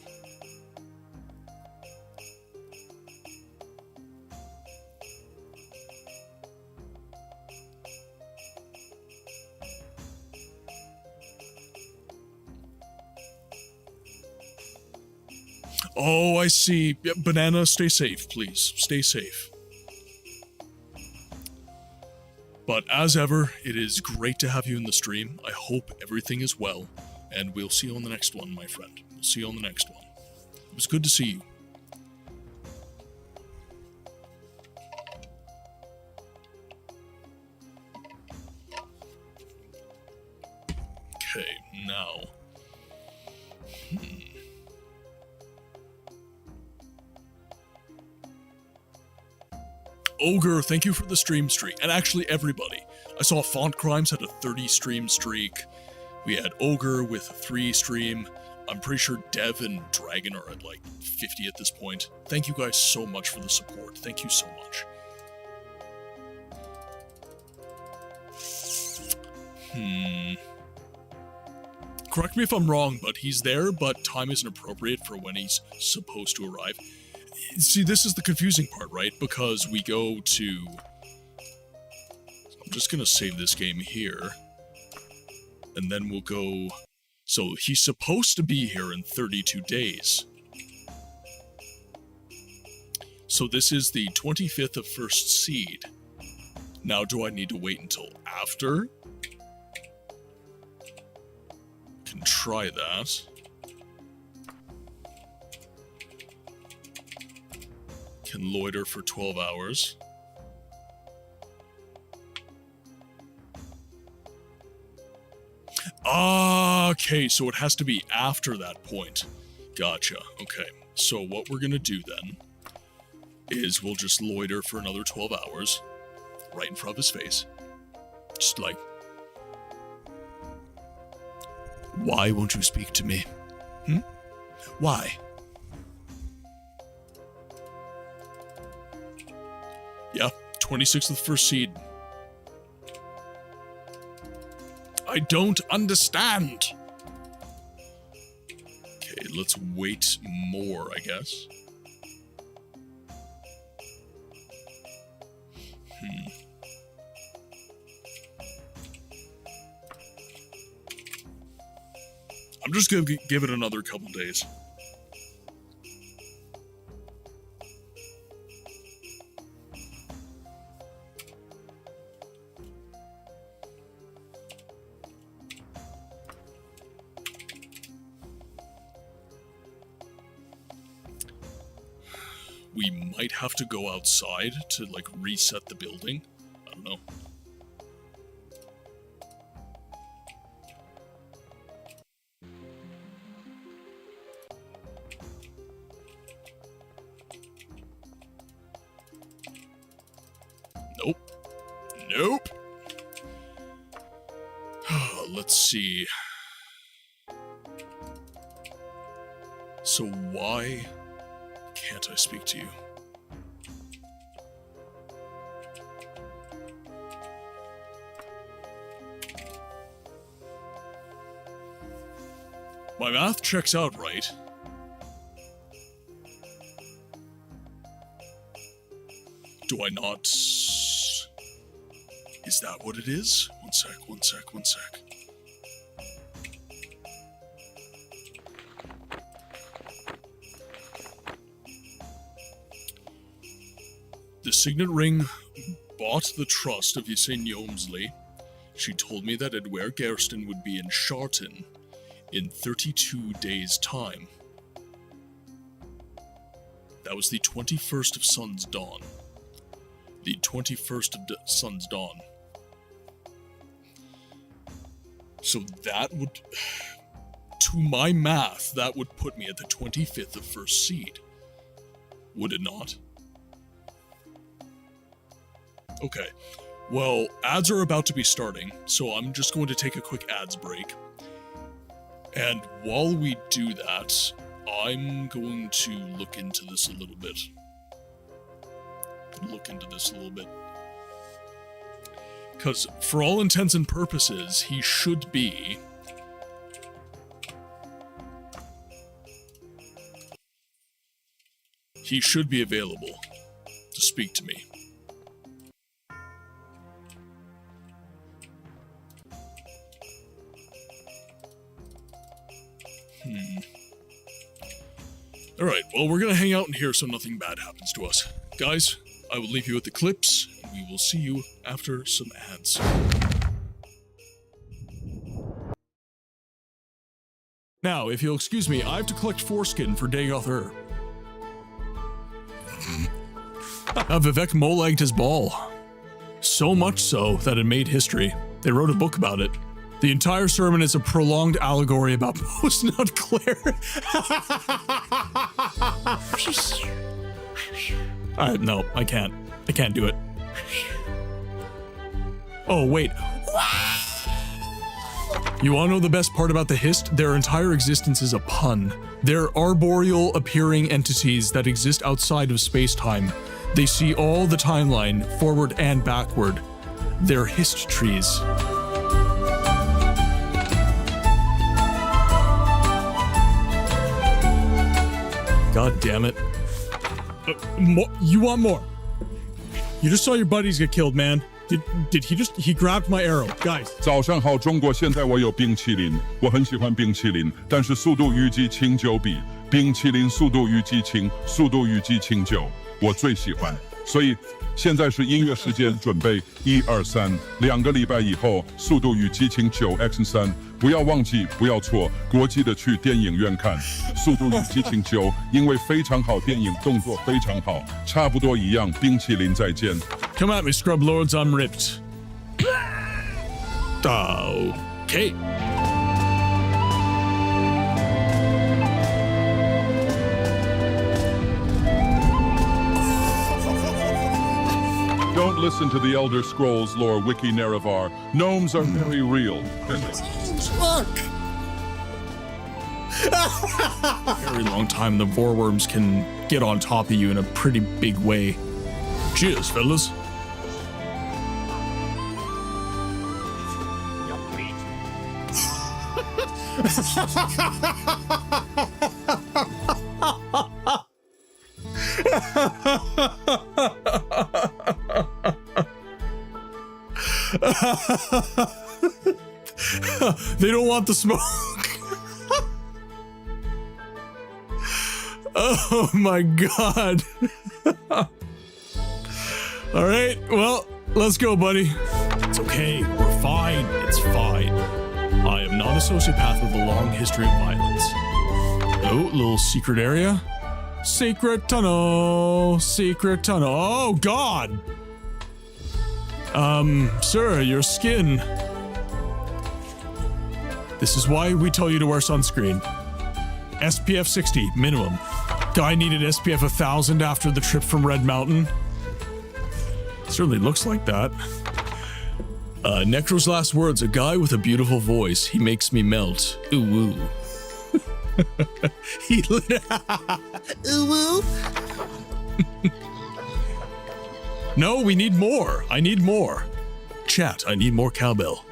Oh, I see. Yeah, Banana, stay safe, please. Stay safe. But as ever, it is great to have you in the stream. I hope everything is well, and we'll see you on the next one, my friend. We'll see you on the next one. It was good to see you. Okay, now. Ogre, thank you for the stream streak. And actually, everybody. I saw Font Crimes had a 30 stream streak. We had Ogre with a 3 stream. I'm pretty sure Dev and Dragon are at like 50 at this point. Thank you guys so much for the support. Thank you so much. Correct me if I'm wrong, but he's there, but time isn't appropriate for when he's supposed to arrive. See, this is the confusing part, right? Because we go to... I'm just gonna save this game here. And then we'll go... So, he's supposed to be here in 32 days. So this is the 25th of First Seed. Now, do I need to wait until after? Can try that. Can loiter for 12 hours. Okay, so it has to be after that point. Gotcha. Okay, so what we're gonna do then is we'll just loiter for another 12 hours right in front of his face. Just like, why won't you speak to me? Why? Yeah, 26th of the First Seed. I don't understand. Okay, let's wait more, I guess. I'm just gonna give it another couple days. We might have to go outside to, like, reset the building. I don't know. Nope. Nope. Let's see. So why can't I speak to you? My math checks out, right? Do I not... Is that what it is? One sec. The signet ring bought the trust of Ysain Yomsley. She told me that Edward Gerston would be in Sharton in 32 days' time. That was the 21st of Sun's Dawn. The 21st of Sun's Dawn. So that would... to my math, that would put me at the 25th of first seed. Would it not? Okay. Well, ads are about to be starting, so I'm just going to take a quick ads break. And while we do that, I'm going to look into this a little bit. Because for all intents and purposes, he should be... He should be available to speak to me. Alright, well, we're gonna hang out in here so nothing bad happens to us. Guys, I will leave you with the clips, and we will see you after some ads. Now, if you'll excuse me, I have to collect foreskin for Dagoth. Vivek mole-egged his ball. So much so that it made history. They wrote a book about it. The entire sermon is a prolonged allegory about post-nut Claire. No, I can't. I can't do it. Oh, wait. You wanna know the best part about the Hist? Their entire existence is a pun. They're arboreal appearing entities that exist outside of space-time. They see all the timeline, forward and backward. They're Hist trees. God damn it. You want more? You just saw your buddies get killed, man. Did he grabbed my arrow. Guys. 早上好，中国。现在我有冰淇淋，我很喜欢冰淇淋，但是速度与激情9比。冰淇淋速度与激情9，我最喜欢。所以现在是音乐时间，准备1、2、3。2个礼拜以后，速度与激情9 Action 3。不要忘记，不要错，国际的去电影院看《速度与激情9》，因为非常好，电影动作非常好，差不多一样。冰淇淋再见。Come at me, scrub lords, I'm ripped. Okay. Don't listen to the Elder Scrolls lore wiki Nerevar. Gnomes are very real. Fuck! Very long time, the Vorworms can get on top of you in a pretty big way. Cheers, fellas. They don't want the smoke. Oh my god. All right, well, let's go, buddy. It's okay, we're fine, it's fine. I am not a sociopath with a long history of violence. Oh, little secret area. Secret tunnel, secret tunnel. Oh god. Sir, your skin. This is why we tell you to wear sunscreen. SPF 60, minimum. Guy needed SPF 1000 after the trip from Red Mountain. Certainly looks like that. Necro's last words, a guy with a beautiful voice. He makes me melt. Ooh woo. He lit. Ooh woo. No, we need more. I need more. Chat, I need more cowbell.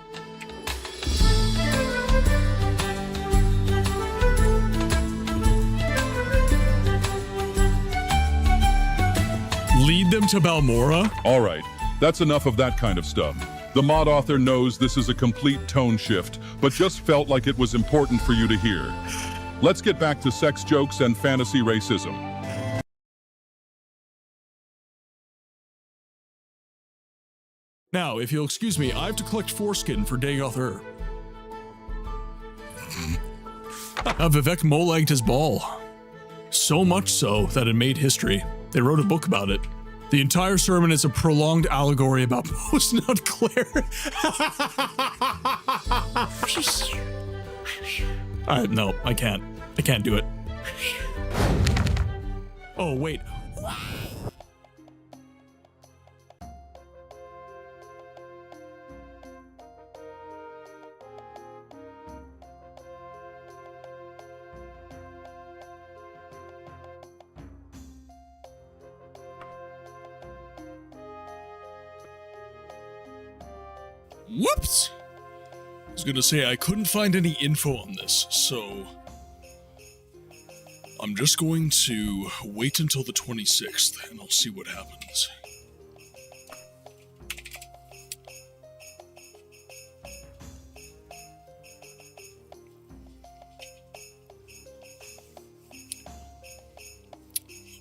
Lead them to Balmora? All right, that's enough of that kind of stuff. The mod author knows this is a complete tone shift, but just felt like it was important for you to hear. Let's get back to sex jokes and fantasy racism. Now, if you'll excuse me, I have to collect foreskin for Dagoth. Vivek mole-egged his ball. So much so that it made history. They wrote a book about it. The entire sermon is a prolonged allegory about post-nut Claire. No, I can't. I can't do it. Oh, wait. Whoops! I was gonna say I couldn't find any info on this, so I'm just going to wait until the 26th and I'll see what happens.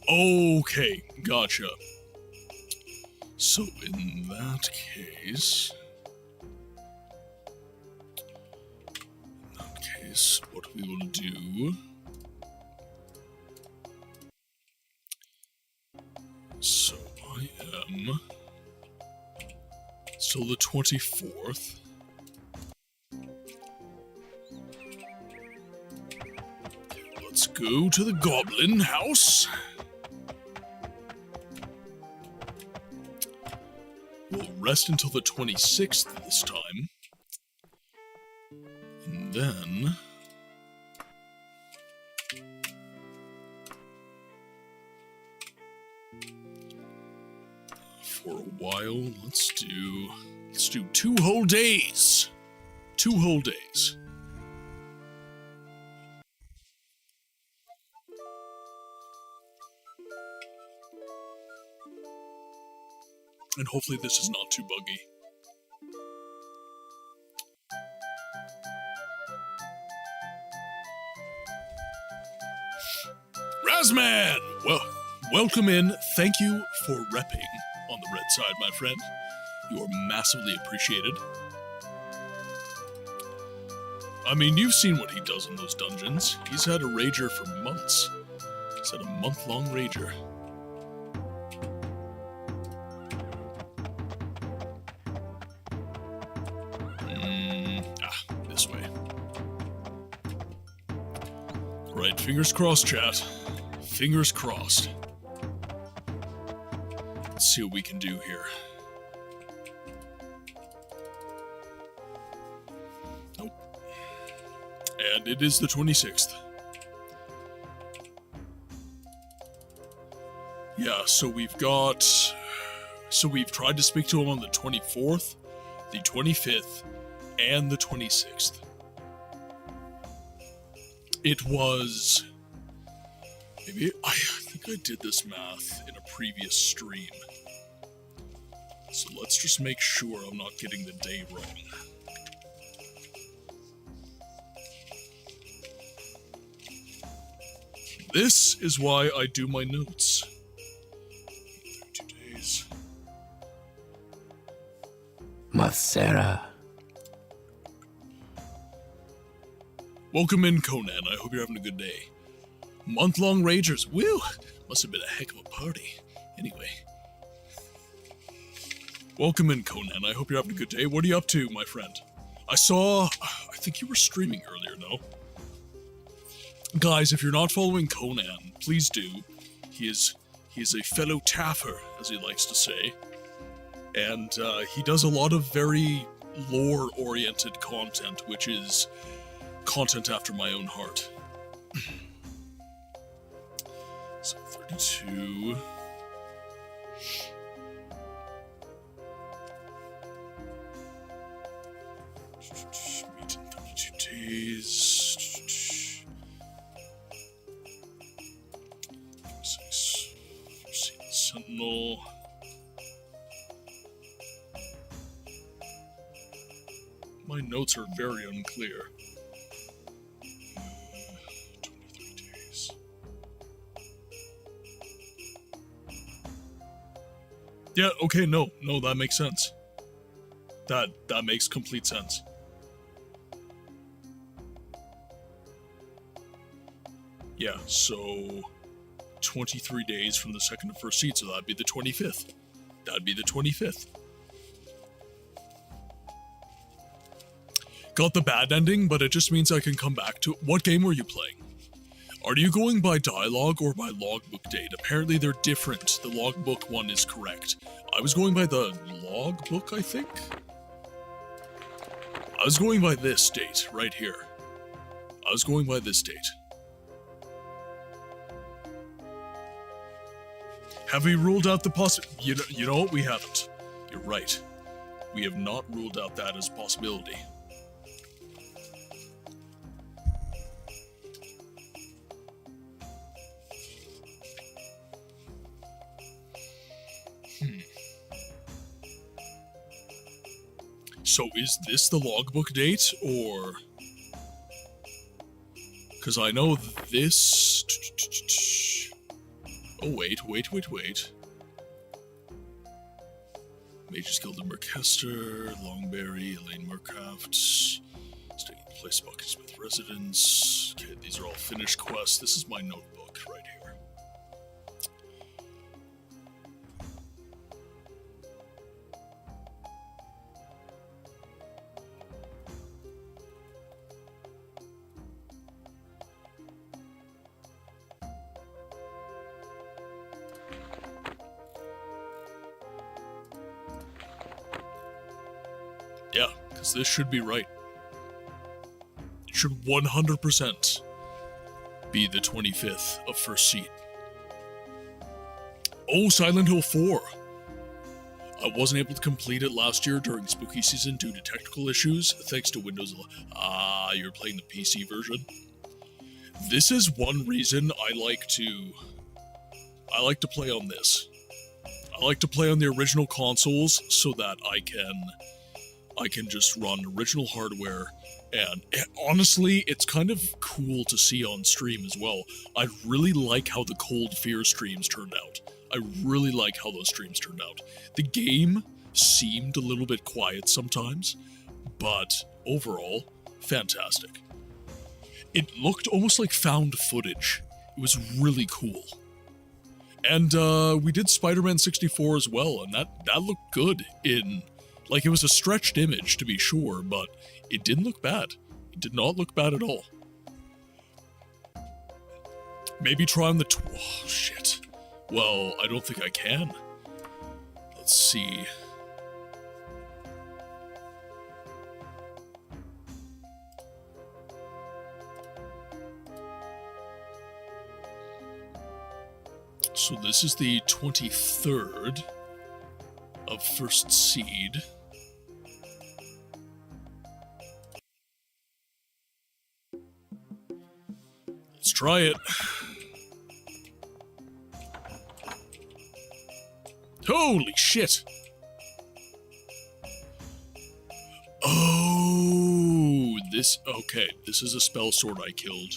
Okay, gotcha. So in that case, what we will do, so I am still the 24th. Let's go to the Goblin House. We'll rest until the 26th this time. And then for a while, let's do 2 whole days. 2 whole days. And hopefully this is not too buggy. Razman! Well, welcome in. Thank you for repping on the red side, my friend. You are massively appreciated. I mean, you've seen what he does in those dungeons. He's had a rager for months. He's had a month-long rager. This way. Right, fingers crossed, chat. Fingers crossed. Let's see what we can do here. Nope. And it is the 26th. Yeah, so we've tried to speak to him on the 24th, the 25th, and the 26th. It was... I think I did this math in a previous stream. So let's just make sure I'm not getting the day wrong. This is why I do my notes. 32 days. Masera. Welcome in, Conan. I hope you're having a good day. Month-long ragers. Woo! Must have been a heck of a party. Anyway. Welcome in, Conan. I hope you're having a good day. What are you up to, my friend? I think you were streaming earlier, no? Guys, if you're not following Conan, please do. He is a fellow taffer, as he likes to say. And he does a lot of very lore-oriented content, which is content after my own heart. So 32. Meet in 32 days. 6. Proceed Sentinel. My notes are very unclear. 23 days. Yeah, okay, no, that makes sense. That makes complete sense. Yeah, so 23 days from the second to first seed, so that'd be the 25th. That'd be the 25th. got the bad ending, but it just means I can come back to it. What game were you playing? Are you going by dialogue or by logbook date? Apparently they're different. The logbook one is correct. I was going by the logbook, I think? I was going by this date, right here. I was going by this date. Have we ruled out the You know what? We haven't. You're right. We have not ruled out that as a possibility. So is this the logbook date, or... Because I know this... Oh, wait. Mages Guild of Merchester, Longberry, Elaine Murcraft, Staying in Place Bucketsmith Residence. Okay, these are all finished quests. This is my notebook right here. Yeah, because this should be right. It should 100% be the 25th of First Seed. Oh, Silent Hill 4! I wasn't able to complete it last year during spooky season due to technical issues, thanks to Windows 11. Ah, you're playing the PC version? This is one reason I like to play on this. I like to play on the original consoles so that I can just run original hardware, and honestly, it's kind of cool to see on stream as well. I really like how the Cold Fear streams turned out. I really like how those streams turned out. The game seemed a little bit quiet sometimes, but overall, fantastic. It looked almost like found footage. It was really cool. And we did Spider-Man 64 as well, and that looked good in... Like, it was a stretched image, to be sure, but it didn't look bad. It did not look bad at all. Maybe try on the... Oh, shit. Well, I don't think I can. Let's see. So this is the 23rd of First Seed. Let's try it. Holy shit! Oh, this... Okay, this is a spell sword I killed.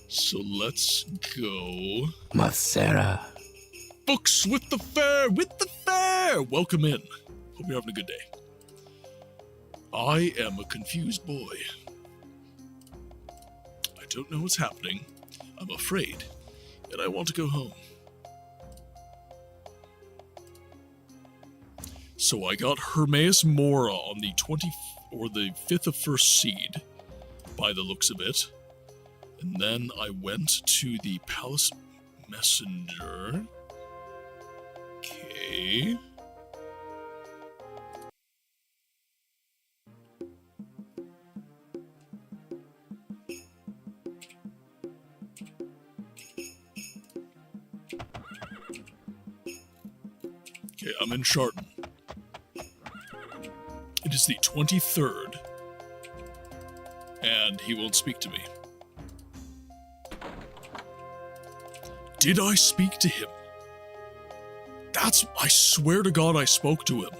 So let's go... Masera. Books with the fair! With the fair! Welcome in. Hope you're having a good day. I am a confused boy. I don't know what's happening. I'm afraid. And I want to go home. So I got Hermaeus Mora on the 5th of First Seed, by the looks of it. And then I went to the Palace Messenger. Okay. Okay, I'm in Chardon. It is the 23rd, and he won't speak to me. Did I speak to him? I swear to God I spoke to him.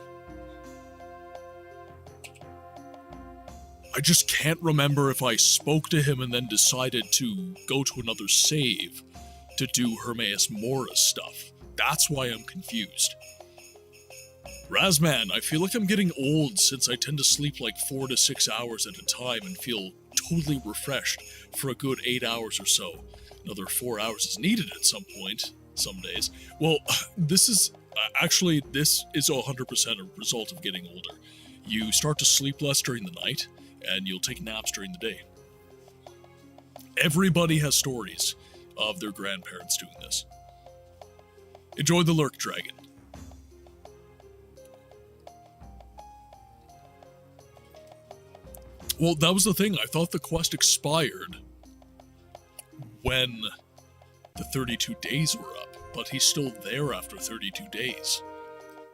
I just can't remember if I spoke to him and then decided to go to another save to do Hermaeus Mora's stuff. That's why I'm confused. Razman, I feel like I'm getting old since I tend to sleep like 4 to 6 hours at a time and feel totally refreshed for a good 8 hours or so. Another 4 hours is needed at some point, some days. Well, this is 100% a result of getting older. You start to sleep less during the night, and you'll take naps during the day. Everybody has stories of their grandparents doing this. Enjoy the lurk, dragon. Well, that was the thing. I thought the quest expired when the 32 days were up, but he's still there after 32 days.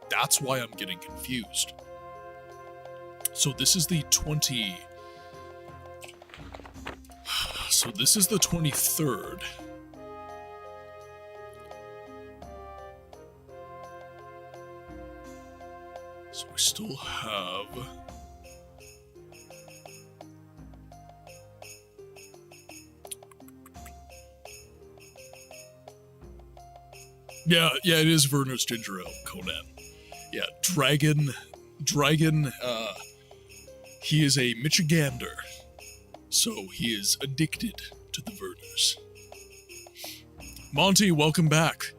That's why I'm getting confused. So this is the 20... So this is the 23rd. So we still have... Yeah, it is Werner's ginger ale, Conan. Yeah, Dragon, he is a Michigander, so he is addicted to the Werners. Monty, welcome back.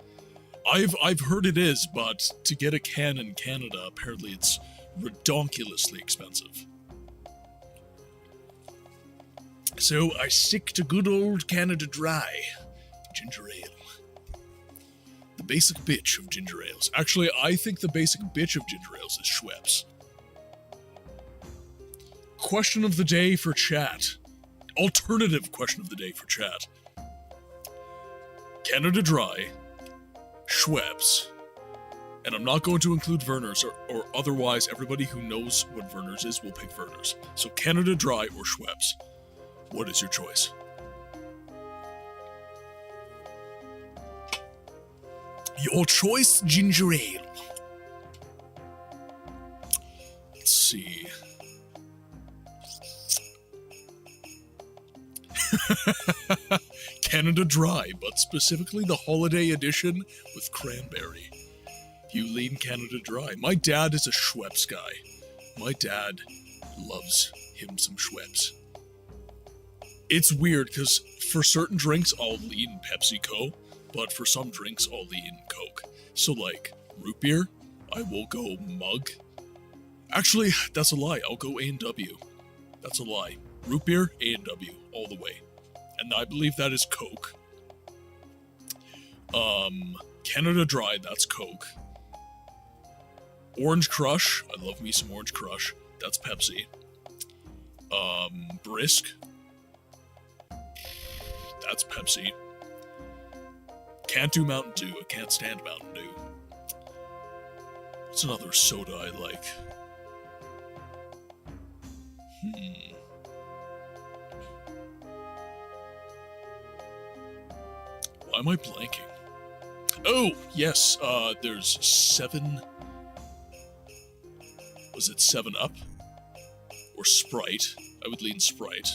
I've heard it is, but to get a can in Canada, apparently it's redonkulously expensive. So I stick to good old Canada Dry ginger ale. The basic bitch of ginger ales. Actually, I think the basic bitch of ginger ales is Schweppes. Question of the day for chat. Alternative question of the day for chat. Canada Dry, Schweppes, and I'm not going to include Werner's, or otherwise everybody who knows what Werner's is will pick Werner's. So Canada Dry or Schweppes. What is your choice? Your choice, ginger ale. Let's see. Canada Dry, but specifically the holiday edition with cranberry. You lean Canada Dry. My dad is a Schweppes guy. My dad loves him some Schweppes. It's weird, because for certain drinks, I'll lean PepsiCo, but for some drinks, I'll lean Coke. So, like, root beer, I will go Mug. Actually, that's a lie. I'll go A&W. That's a lie. Root beer, A&W, all the way. And I believe that is Coke. Canada Dry, that's Coke. Orange Crush, I love me some Orange Crush. That's Pepsi. Brisk, that's Pepsi. Can't do Mountain Dew. I can't stand Mountain Dew. What's another soda I like? Why am I blanking? Oh, yes, there's 7... Was it 7-Up? Or Sprite? I would lean Sprite.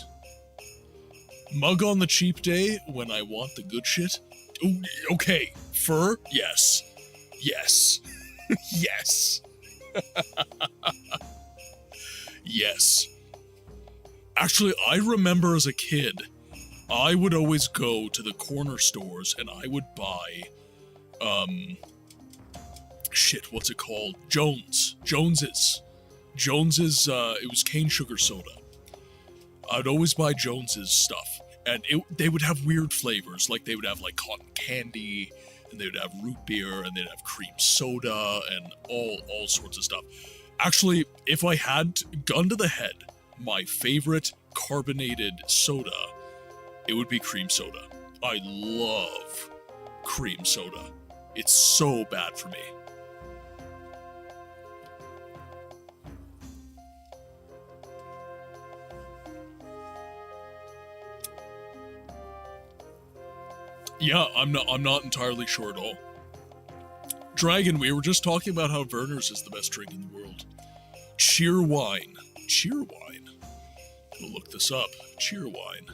Mug on the cheap day when I want the good shit? Ooh, okay. Fur? Yes. Yes. Yes. Yes. Actually, I remember as a kid, I would always go to the corner stores and I would buy, shit, what's it called? Jones's, it was cane sugar soda. I'd always buy Jones's stuff, and they would have weird flavors, like they would have like cotton candy, and they would have root beer, and they'd have cream soda, and all sorts of stuff. Actually, if I had gun to the head, my favorite carbonated soda, it would be cream soda. I love cream soda. It's so bad for me. Yeah, I'm not entirely sure at all. Dragon, we were just talking about how Werner's is the best drink in the world. Cheer wine. Cheer wine. I'll look this up. Cheer wine.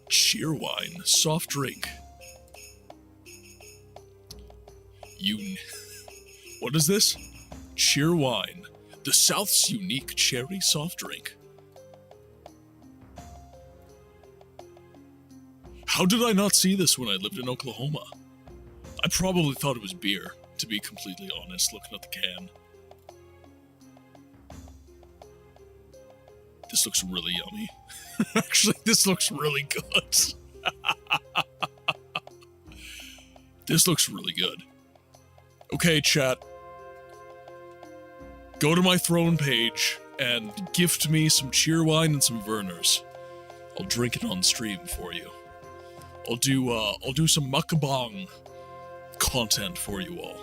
Cheer wine. Soft drink. What is this? Cheer wine. The South's unique cherry soft drink. How did I not see this when I lived in Oklahoma? I probably thought it was beer, to be completely honest, looking at the can. This looks really yummy. Actually, this looks really good. This looks really good. Okay, chat. Go to my throne page and gift me some cheerwine and some Vernors. I'll drink it on stream for you. I'll do some mukbang content for you all.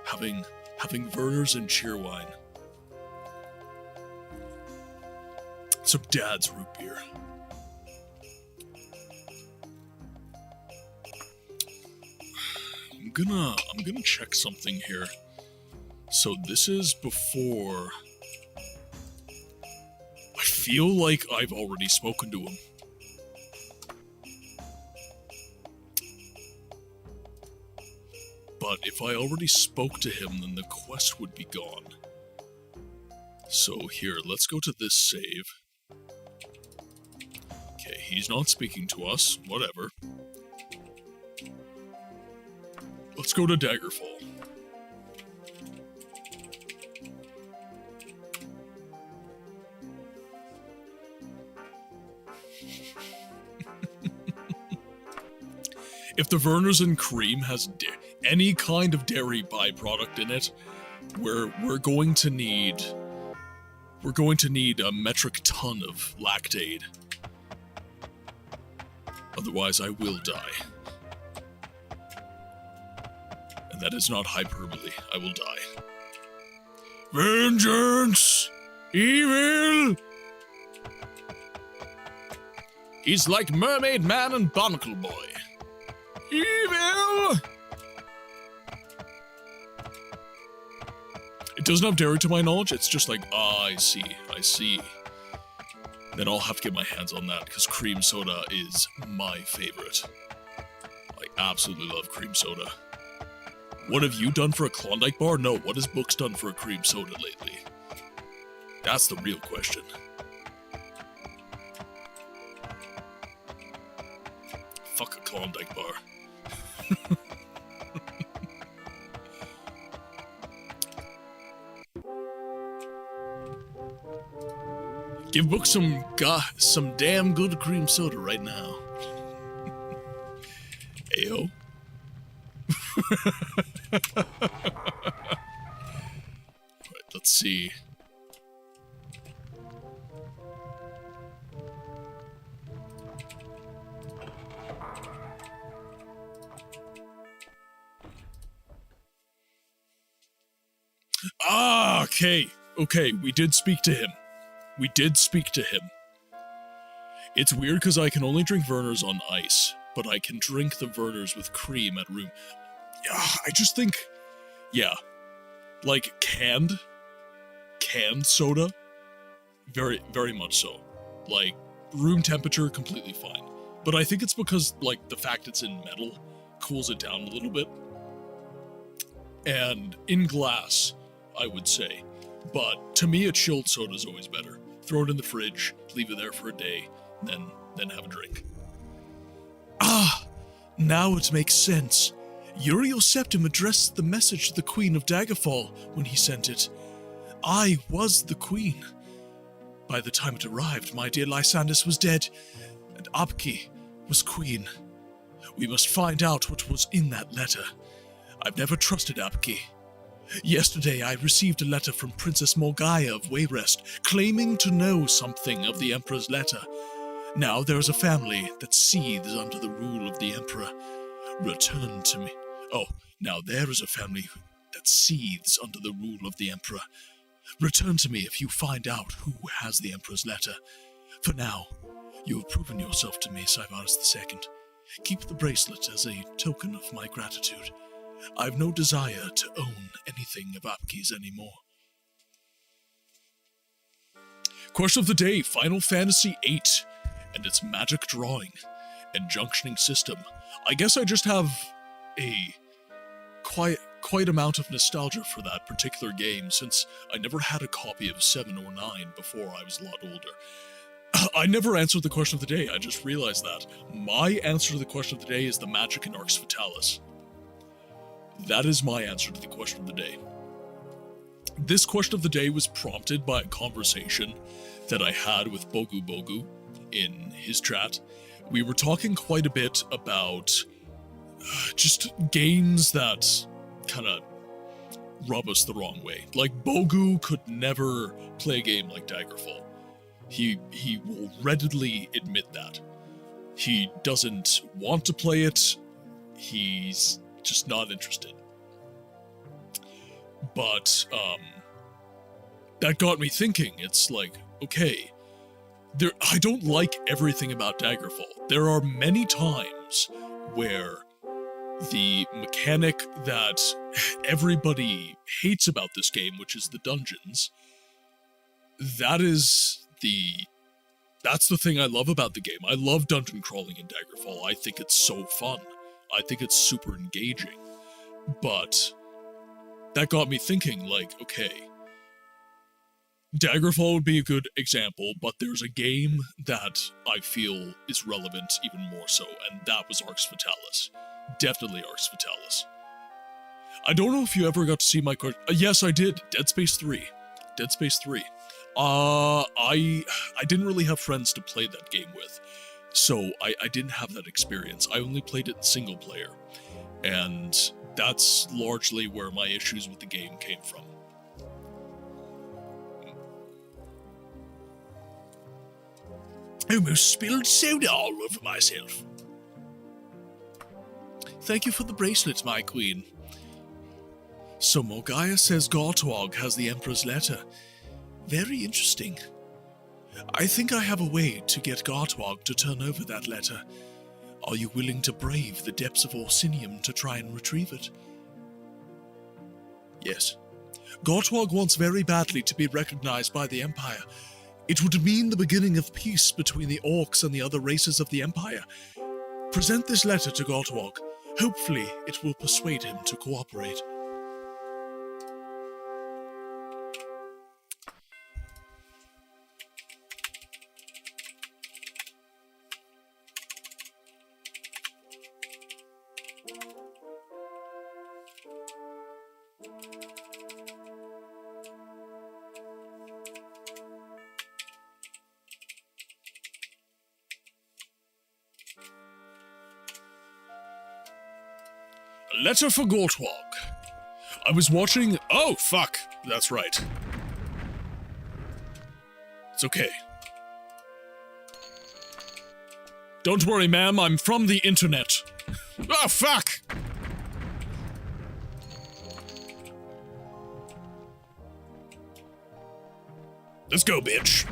Having Vernors and cheerwine. Some dad's root beer. I'm gonna check something here. So this is before. I feel like I've already spoken to him. But if I already spoke to him, then the quest would be gone. So here, let's go to this save. Okay, he's not speaking to us, whatever. Let's go to Daggerfall. If the Vernors and cream has any kind of dairy byproduct in it, we're going to need a metric ton of lactate. Otherwise, I will die. And that is not hyperbole. I will die. Vengeance! Evil! He's like Mermaid Man and Barnacle Boy. Evil! It doesn't have dairy to my knowledge, it's just like, I see. Then I'll have to get my hands on that, because cream soda is my favorite. I absolutely love cream soda. What have you done for a Klondike bar? No, what has Books done for a cream soda lately? That's the real question. Fuck a Klondike bar. Give Books some damn good cream soda right now. Ayo. Alright, let's see. Ah, okay. Okay, we did speak to him. It's weird because I can only drink Vernors on ice, but I can drink the Vernors with cream at room. Yeah, I just think, yeah, like canned soda, very, very much so. Like, room temperature, completely fine. But I think it's because, like, the fact it's in metal cools it down a little bit. And in glass, I would say. But to me, a chilled soda is always better. Throw it in the fridge, leave it there for a day, then have a drink. Ah, now it makes sense. Uriel Septim addressed the message to the Queen of Daggerfall when he sent it. I was the Queen. By the time it arrived, my dear Lysandus was dead, and Abki was Queen. We must find out what was in that letter. I've never trusted Abki. Yesterday, I received a letter from Princess Morgaya of Wayrest, claiming to know something of the Emperor's letter. Now there is a family that seethes under the rule of the Emperor. Return to me. Oh, now there is a family that seethes under the rule of the Emperor. Return to me if you find out who has the Emperor's letter. For now, you have proven yourself to me, Saivaris II. Keep the bracelet as a token of my gratitude. I've no desire to own anything of Apki's anymore. Question of the day, Final Fantasy VIII and its magic drawing and junctioning system. I guess I just have a quite amount of nostalgia for that particular game, since I never had a copy of 7 or 9 before I was a lot older. I never answered the question of the day, I just realized that. My answer to the question of the day is the magic in Arx Fatalis. That is my answer to the question of the day. This question of the day was prompted by a conversation that I had with Bogu Bogu in his chat. We were talking quite a bit about just games that kind of rub us the wrong way. Like, Bogu could never play a game like Daggerfall. He will readily admit that. He doesn't want to play it. He's just not interested. But that got me thinking. It's like, okay, I don't like everything about Daggerfall. There are many times where the mechanic that everybody hates about this game, which is the dungeons, that's the thing I love about the game. I love dungeon crawling in Daggerfall. I think it's so fun. I think it's super engaging. But that got me thinking, like, okay, Daggerfall would be a good example, but there's a game that I feel is relevant even more so, and that was Arx Fatalis. Definitely Arx Fatalis. I don't know if you ever got to see my card. Yes, I did. Dead Space 3. Dead Space 3. I didn't really have friends to play that game with, so I didn't have that experience. I only played it in single player, and that's largely where my issues with the game came from. I almost spilled soda all over myself. Thank you for the bracelet, my queen. So Morgaya says Gartwog has the Emperor's letter. Very interesting. I think I have a way to get Gartwog to turn over that letter. Are you willing to brave the depths of Orsinium to try and retrieve it? Yes. Gartwog wants very badly to be recognized by the Empire. It would mean the beginning of peace between the Orcs and the other races of the Empire. Present this letter to Gartwog. Hopefully, it will persuade him to cooperate. Letter for Gortwog. I was watching... Oh, fuck. That's right. It's okay. Don't worry, ma'am. I'm from the internet. Oh, fuck! Let's go, bitch.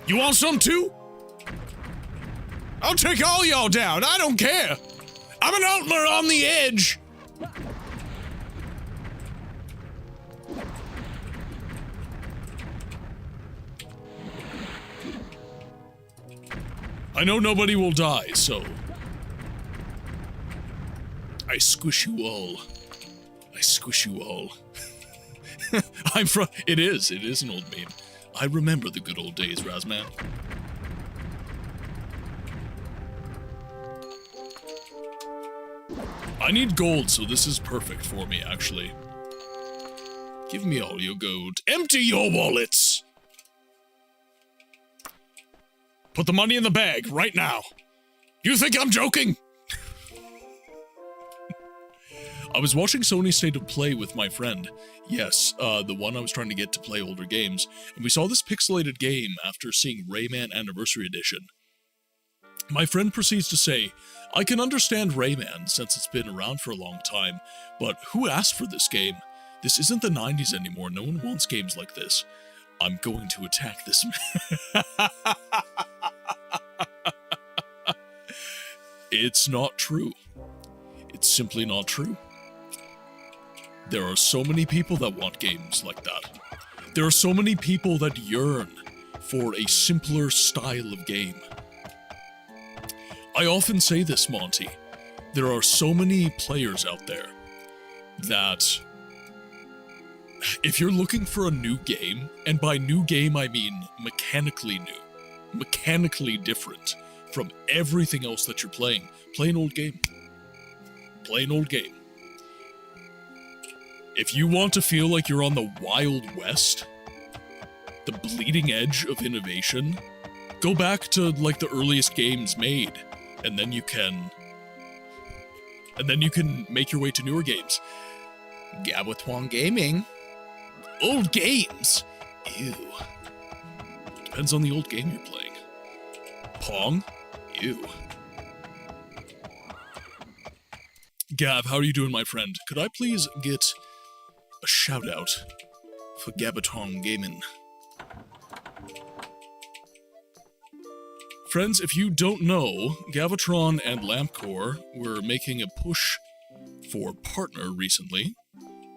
You want some too? I'll take all y'all down, I don't care! I'm an Altmer on the edge! I know nobody will die, so... I squish you all. I squish you all. I'm from... It is an old meme. I remember the good old days, Razman. I need gold, so this is perfect for me, actually. Give me all your gold. Empty your wallets! Put the money in the bag, right now. You think I'm joking? I was watching Sony State of Play with my friend. Yes, the one I was trying to get to play older games. And we saw this pixelated game after seeing Rayman Anniversary Edition. My friend proceeds to say, I can understand Rayman since it's been around for a long time, but who asked for this game? This isn't the 90s anymore, no one wants games like this. I'm going to attack this man. It's not true. It's simply not true. There are so many people that want games like that. There are so many people that yearn for a simpler style of game. I often say this, Monty. There are so many players out there that if you're looking for a new game, and by new game I mean mechanically new, mechanically different from everything else that you're playing. Play an old game. Play an old game. If you want to feel like you're on the Wild West, the bleeding edge of innovation, go back to like the earliest games made, and then you can make your way to newer games. Gabatwon Gaming. Old games. Ew. Depends on the old game you're playing. Pong? Ew. Gav, how are you doing, my friend? Could I please get a shout out for Gabatwon Gaming? Friends, if you don't know, Gavatron and Lampcore were making a push for partner recently,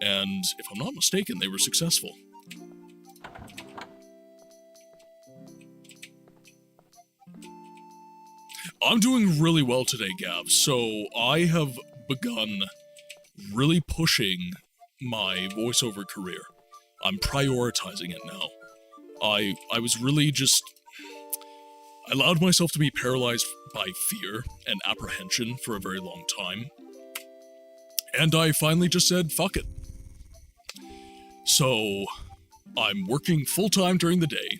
and if I'm not mistaken, they were successful. I'm doing really well today, Gav, so I have begun really pushing my voiceover career. I'm prioritizing it now. I was really just... I allowed myself to be paralyzed by fear and apprehension for a very long time. And I finally just said, fuck it. So, I'm working full-time during the day,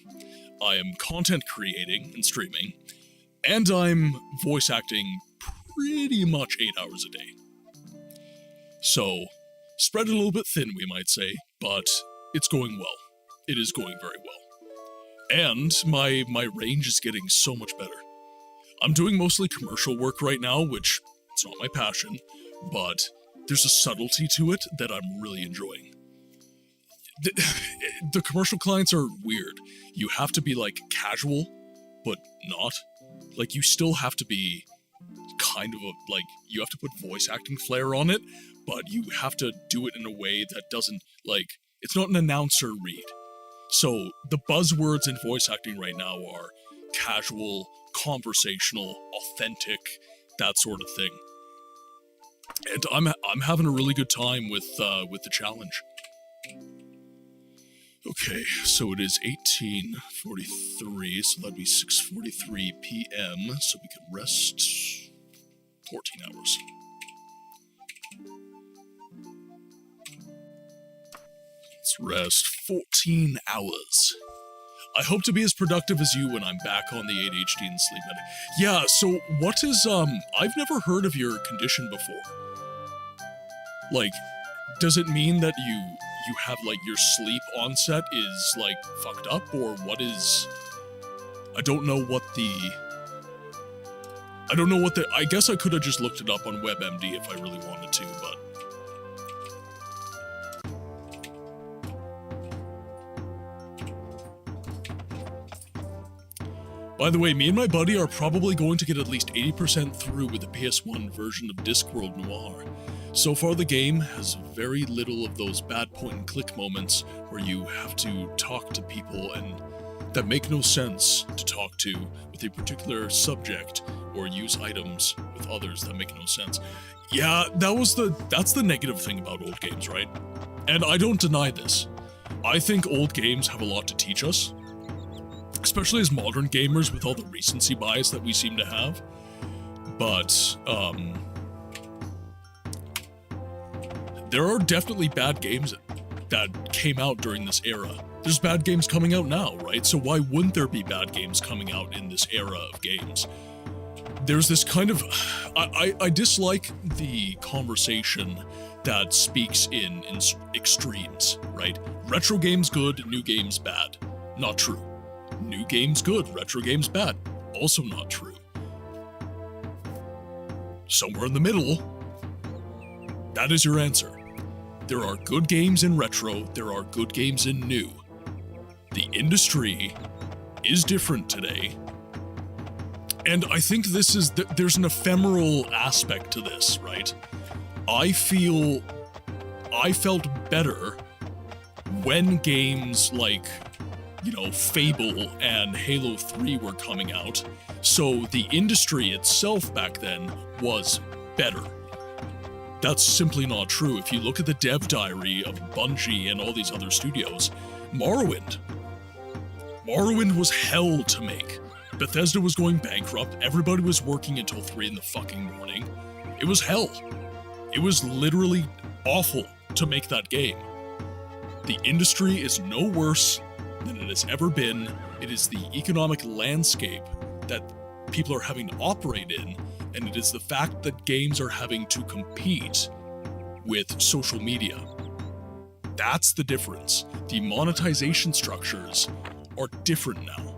I am content creating and streaming, and I'm voice acting pretty much 8 hours a day. So, spread it a little bit thin, we might say, but it's going well. It is going very well. And my range is getting so much better. I'm doing mostly commercial work right now, which it's not my passion, but there's a subtlety to it that I'm really enjoying. The commercial clients are weird. You have to be like casual, but not. Like you still have to be kind of you have to put voice acting flair on it, but you have to do it in a way that doesn't, it's not an announcer read. So the buzzwords in voice acting right now are casual, conversational, authentic, that sort of thing. And I'm having a really good time with the challenge. Okay, so it is 18:43, so that'd be 6:43 p.m. So we can rest 14 hours. Let's rest 14 hours. I hope to be as productive as you when I'm back on the ADHD and sleep medic. Yeah, so what is, I've never heard of your condition before. Does it mean that you have, your sleep onset is, fucked up, or what is... I don't know what the... I guess I could have just looked it up on WebMD if I really wanted to, but... By the way, me and my buddy are probably going to get at least 80% through with the PS1 version of Discworld Noir. So far the game has very little of those bad point-and-click moments where you have to talk to people and that make no sense to talk to with a particular subject or use items with others that make no sense. Yeah, that's the negative thing about old games, right? And I don't deny this. I think old games have a lot to teach us, especially as modern gamers with all the recency bias that we seem to have. But, there are definitely bad games that came out during this era. There's bad games coming out now, right? So why wouldn't there be bad games coming out in this era of games? There's this kind of... I dislike the conversation that speaks in extremes, right? Retro games good, new games bad. Not true. New games good, retro games bad. Also not true. Somewhere in the middle, that is your answer. There are good games in retro, there are good games in new. The industry is different today. And I think this is, there's an ephemeral aspect to this, right? I felt better when games like, Fable and Halo 3 were coming out. So the industry itself back then was better. That's simply not true. If you look at the dev diary of Bungie and all these other studios, Morrowind was hell to make. Bethesda was going bankrupt. Everybody was working until 3 in the fucking morning. It was hell. It was literally awful to make that game. The industry is no worse than it has ever been. It is the economic landscape that people are having to operate in, and it is the fact that games are having to compete with social media. That's the difference. The monetization structures are different now.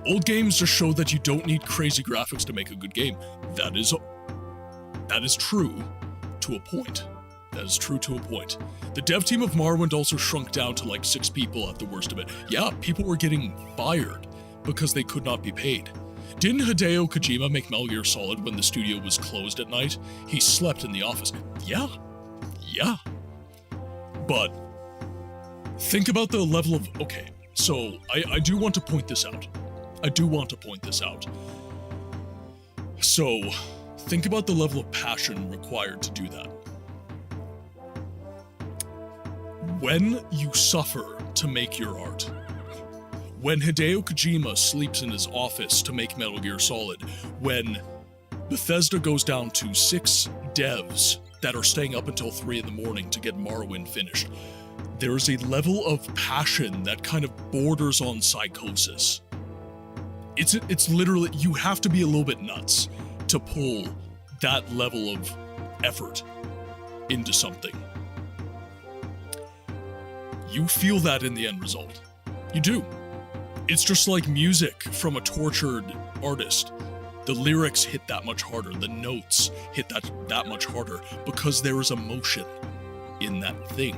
Old games just show that you don't need crazy graphics to make a good game. That is true to a point. That is true to a point. The dev team of Morrowind also shrunk down to like 6 people at the worst of it. Yeah, people were getting fired because they could not be paid. Didn't Hideo Kojima make Metal Gear Solid when the studio was closed at night? He slept in the office. Yeah. But think about the level of... Okay, so I do want to point this out. So, think about the level of passion required to do that. When you suffer to make your art, when Hideo Kojima sleeps in his office to make Metal Gear Solid, when Bethesda goes down to 6 devs that are staying up until 3 in the morning to get Morrowind finished, there is a level of passion that kind of borders on psychosis. It's literally, you have to be a little bit nuts to pull that level of effort into something. You feel that in the end result. You do. It's just like music from a tortured artist. The lyrics hit that much harder, the notes hit that much harder, because there is emotion in that thing.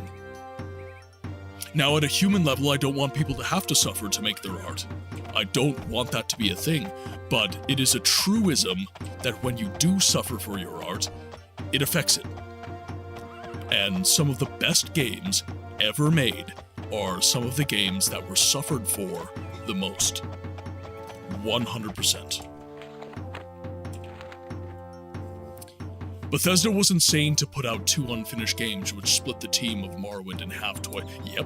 Now, at a human level, I don't want people to have to suffer to make their art. I don't want that to be a thing, but it is a truism that when you do suffer for your art, it affects it. And some of the best games ever made are some of the games that were suffered for the most. 100%. Bethesda was insane to put out 2 unfinished games which split the team of Morrowind in half twice. Yep.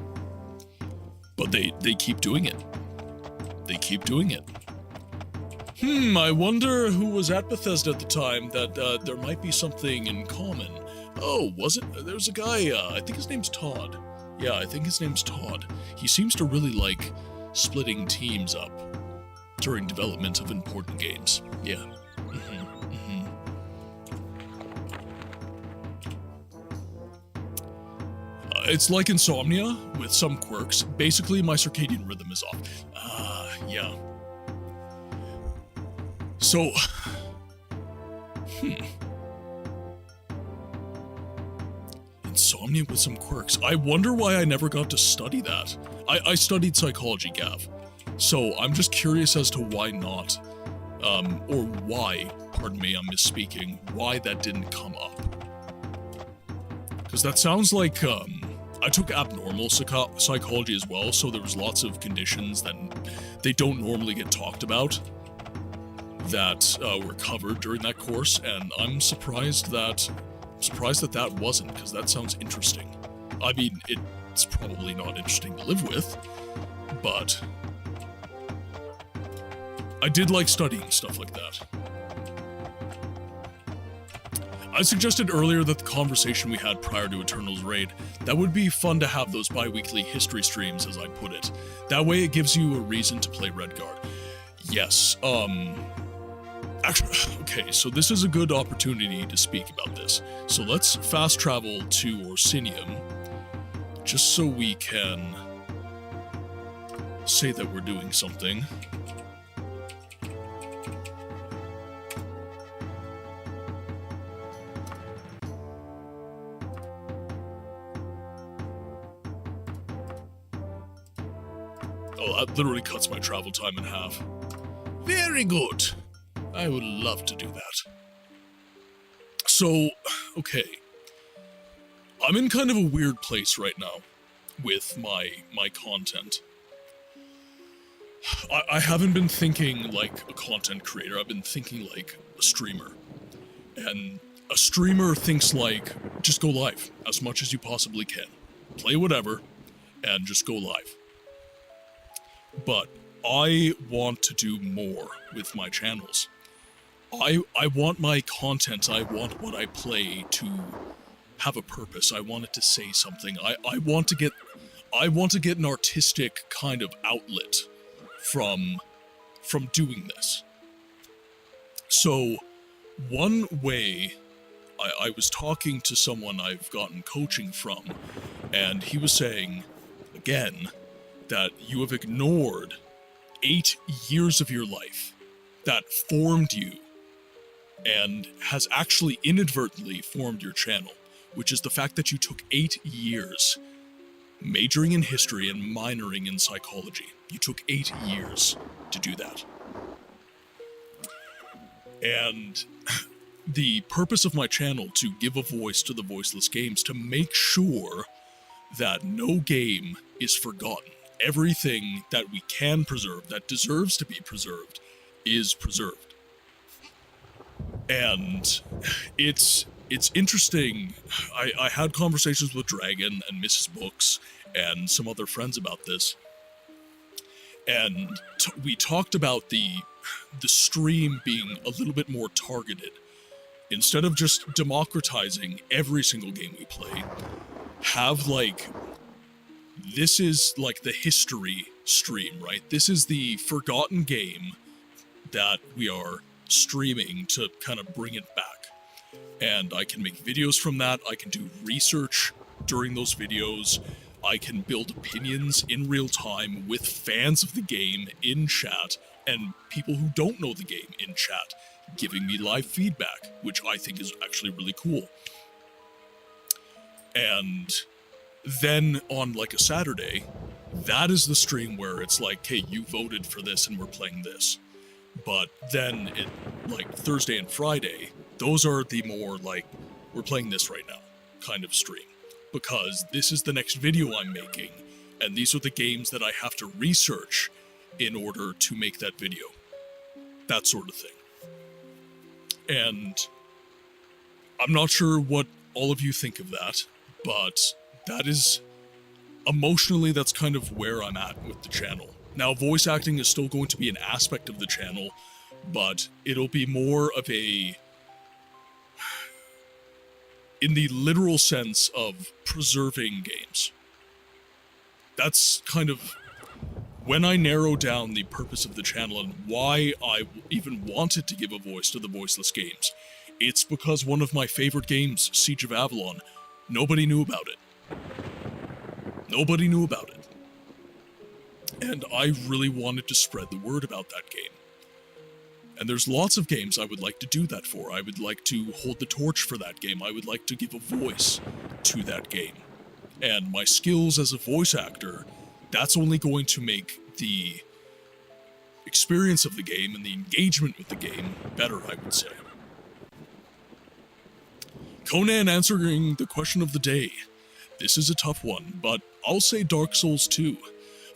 But they keep doing it. They keep doing it. I wonder who was at Bethesda at the time that there might be something in common. Oh, was it? There's a guy, I think his name's Todd. Yeah, I think his name's Todd. He seems to really like splitting teams up during development of important games. Yeah. It's like Insomnia, with some quirks. Basically, my circadian rhythm is off. Yeah. So... Insomnia with some quirks. I wonder why I never got to study that. I studied psychology, Gav. So I'm just curious as to why not. Or why, pardon me, I'm misspeaking, why that didn't come up. Because that sounds like, I took abnormal psychology as well, so there was lots of conditions that they don't normally get talked about that were covered during that course, and I'm surprised that that wasn't, because that sounds interesting. I mean, it's probably not interesting to live with, but I did like studying stuff like that. I suggested earlier that the conversation we had prior to Eternal's raid, that would be fun to have those bi-weekly history streams, as I put it. That way it gives you a reason to play Redguard. Yes, actually, okay, so this is a good opportunity to speak about this. So let's fast travel to Orsinium, just so we can say that we're doing something. Oh, that literally cuts my travel time in half. Very good. I would love to do that. So, okay. I'm in kind of a weird place right now with my content. I haven't been thinking like a content creator, I've been thinking like a streamer. And a streamer thinks like, just go live as much as you possibly can. Play whatever, and just go live. but I want to do more with my channels. I want my content, I want what I play to have a purpose. I want it to say something. I want to get an artistic kind of outlet from doing this. So one way, I was talking to someone I've gotten coaching from, and he was saying, again, that you have ignored 8 years of your life that formed you and has actually inadvertently formed your channel, which is the fact that you took 8 years majoring in history and minoring in psychology. You took 8 years to do that. And the purpose of my channel, to give a voice to the voiceless games, to make sure that no game is forgotten. Everything that we can preserve, that deserves to be preserved, is preserved. And it's interesting. I had conversations with Dragon and Mrs. Books and some other friends about this, and we talked about the stream being a little bit more targeted. Instead of just democratizing every single game we play, have this is like the history stream, right? This is the forgotten game that we are streaming to kind of bring it back. And I can make videos from that. I can do research during those videos. I can build opinions in real time with fans of the game in chat and people who don't know the game in chat, giving me live feedback, which I think is actually really cool. And then on like a Saturday, that is the stream where it's like, hey, you voted for this and we're playing this. But then like Thursday and Friday, those are the more like, we're playing this right now kind of stream. Because this is the next video I'm making, and these are the games that I have to research in order to make that video. That sort of thing. And I'm not sure what all of you think of that, but that is, emotionally, that's kind of where I'm at with the channel. Now, voice acting is still going to be an aspect of the channel, but it'll be more of a, in the literal sense of preserving games. That's kind of, when I narrow down the purpose of the channel and why I even wanted to give a voice to the voiceless games, it's because one of my favorite games, Siege of Avalon, nobody knew about it. Nobody knew about it. And I really wanted to spread the word about that game. And there's lots of games I would like to do that for. I would like to hold the torch for that game. I would like to give a voice to that game. And my skills as a voice actor, that's only going to make the experience of the game and the engagement with the game better, I would say. Conan answering the question of the day. This is a tough one, but I'll say Dark Souls 2.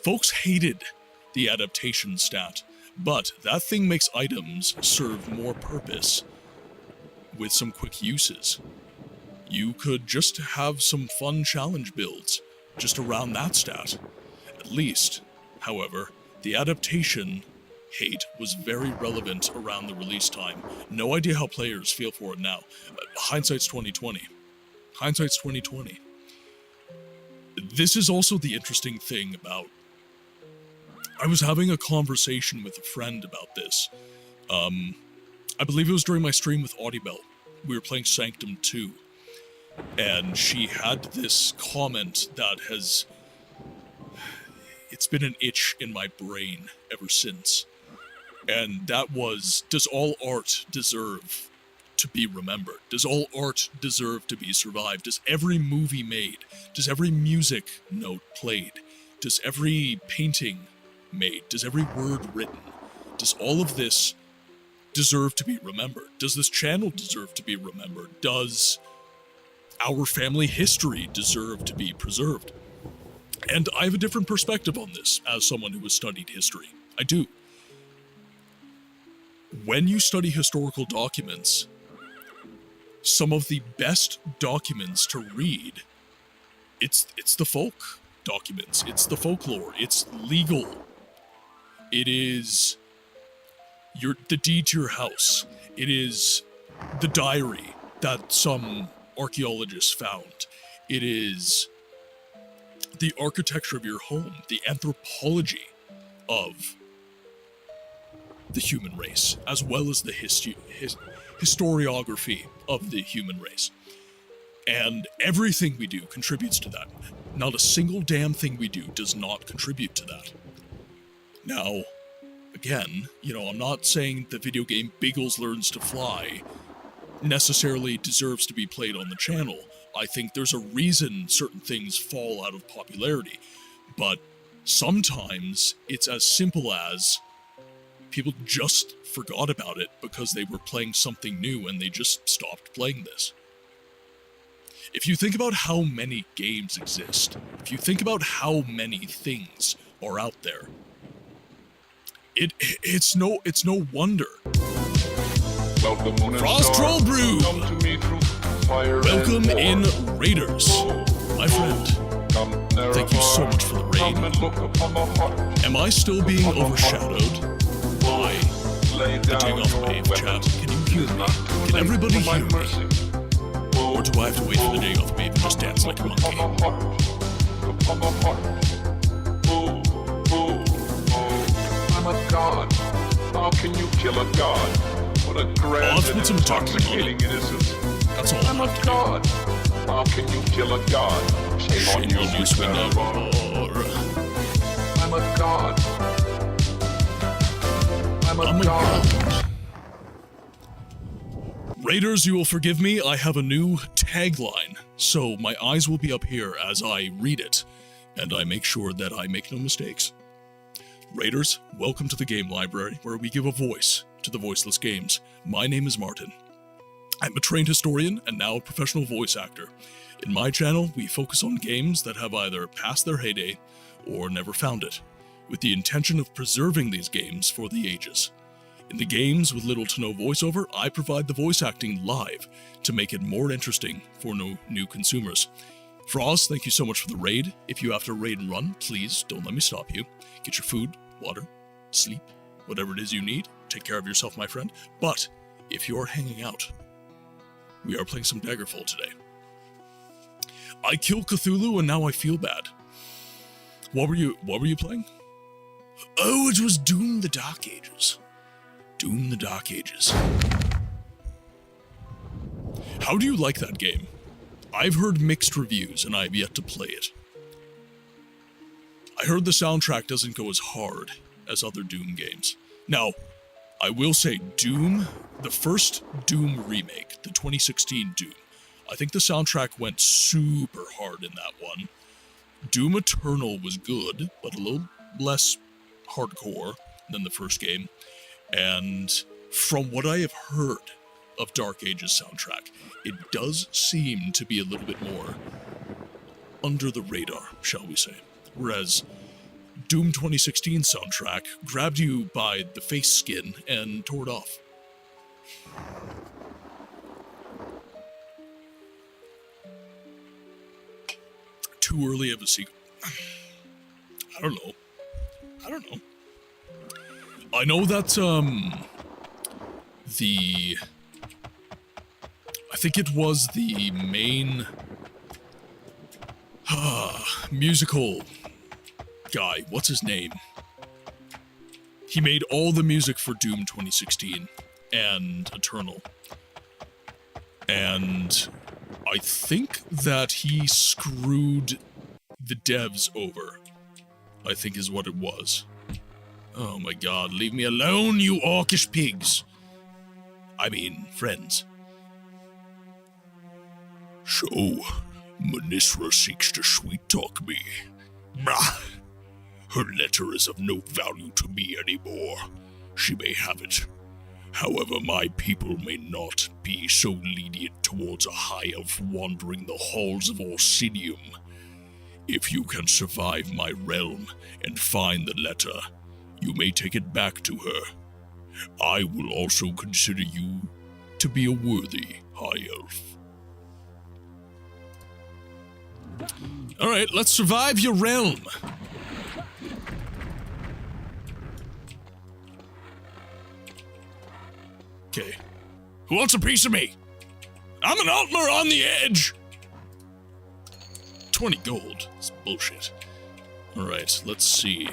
Folks hated the adaptation stat, but that thing makes items serve more purpose with some quick uses. You could just have some fun challenge builds just around that stat. At least, however, the adaptation hate was very relevant around the release time. No idea how players feel for it now. Hindsight's 2020. Hindsight's 2020. This is also the interesting thing about, I was having a conversation with a friend about this. I believe it was during my stream with Audibel. We were playing Sanctum 2. And she had this comment that has, it's been an itch in my brain ever since. And that was, does all art deserve to be remembered? Does all art deserve to be survived? Does every movie made, does every music note played, does every painting made, does every word written, does all of this deserve to be remembered? Does this channel deserve to be remembered? Does our family history deserve to be preserved? And I have a different perspective on this as someone who has studied history. I do. When you study historical documents, some of the best documents to read, it's the folk documents, it's the folklore, it's legal It is the deed to your house. It is the diary that some archaeologists found. It is the architecture of your home, the anthropology of the human race, as well as the historiography of the human race. And everything we do contributes to that. Not a single damn thing we do does not contribute to that. Now, again, I'm not saying the video game Biggles Learns to Fly necessarily deserves to be played on the channel. I think there's a reason certain things fall out of popularity. But sometimes it's as simple as people just forgot about it because they were playing something new and they just stopped playing this. If you think about how many games exist, if you think about how many things are out there, it's no wonder. Frost Troll Brew! Welcome in, Raiders, my friend. Thank you so much for the raid. Am I still being overshadowed by the Dig Off Wave chat? Can you hear me? Can everybody hear me? Or do I have to wait for the Dig Off Wave and just dance like a monkey? I'm a god. How can you kill a god? What a grand and intoxicating innocence. That's all I'm a god. How can you kill a god? Shame on you, sweet I'm a god. I'm a god. Raiders, you will forgive me, I have a new tagline, so my eyes will be up here as I read it, and I make sure that I make no mistakes. Raiders, welcome to the game library, where we give a voice to the voiceless games. My name is Martin. I'm a trained historian and now a professional voice actor. In my channel, we focus on games that have either passed their heyday or never found it, with the intention of preserving these games for the ages. In the games with little to no voiceover, I provide the voice acting live to make it more interesting for new consumers. Frost, thank you so much for the raid. If you have to raid and run, please don't let me stop you. Get your food, water, sleep, whatever it is you need. Take care of yourself, my friend. But if you're hanging out, we are playing some Daggerfall today. I killed Cthulhu and now I feel bad. What were you playing? Oh, it was Doom the Dark Ages. Doom the Dark Ages. How do you like that game? I've heard mixed reviews and I've yet to play it. I heard the soundtrack doesn't go as hard as other Doom games. Now, I will say Doom, the first Doom remake, the 2016 Doom, I think the soundtrack went super hard in that one. Doom Eternal was good, but a little less hardcore than the first game. And from what I have heard of Dark Ages soundtrack, it does seem to be a little bit more under the radar, shall we say. Whereas Doom 2016 soundtrack grabbed you by the face skin and tore it off. Too early of a sequel. I don't know. I know that, I think it was the main musical guy. What's his name? He made all the music for Doom 2016 and Eternal. And I think that he screwed the devs over, I think is what it was. Oh my god, leave me alone, you orcish pigs! I mean, friends. So, Manisra seeks to sweet-talk me. Bah! Her letter is of no value to me anymore. She may have it. However, my people may not be so lenient towards a high elf wandering the halls of Orsinium. If you can survive my realm and find the letter, you may take it back to her. I will also consider you to be a worthy high elf. Alright, let's survive your realm. Who wants a piece of me? I'm an Altmer on the edge! 20 gold. It's bullshit. Alright, let's see.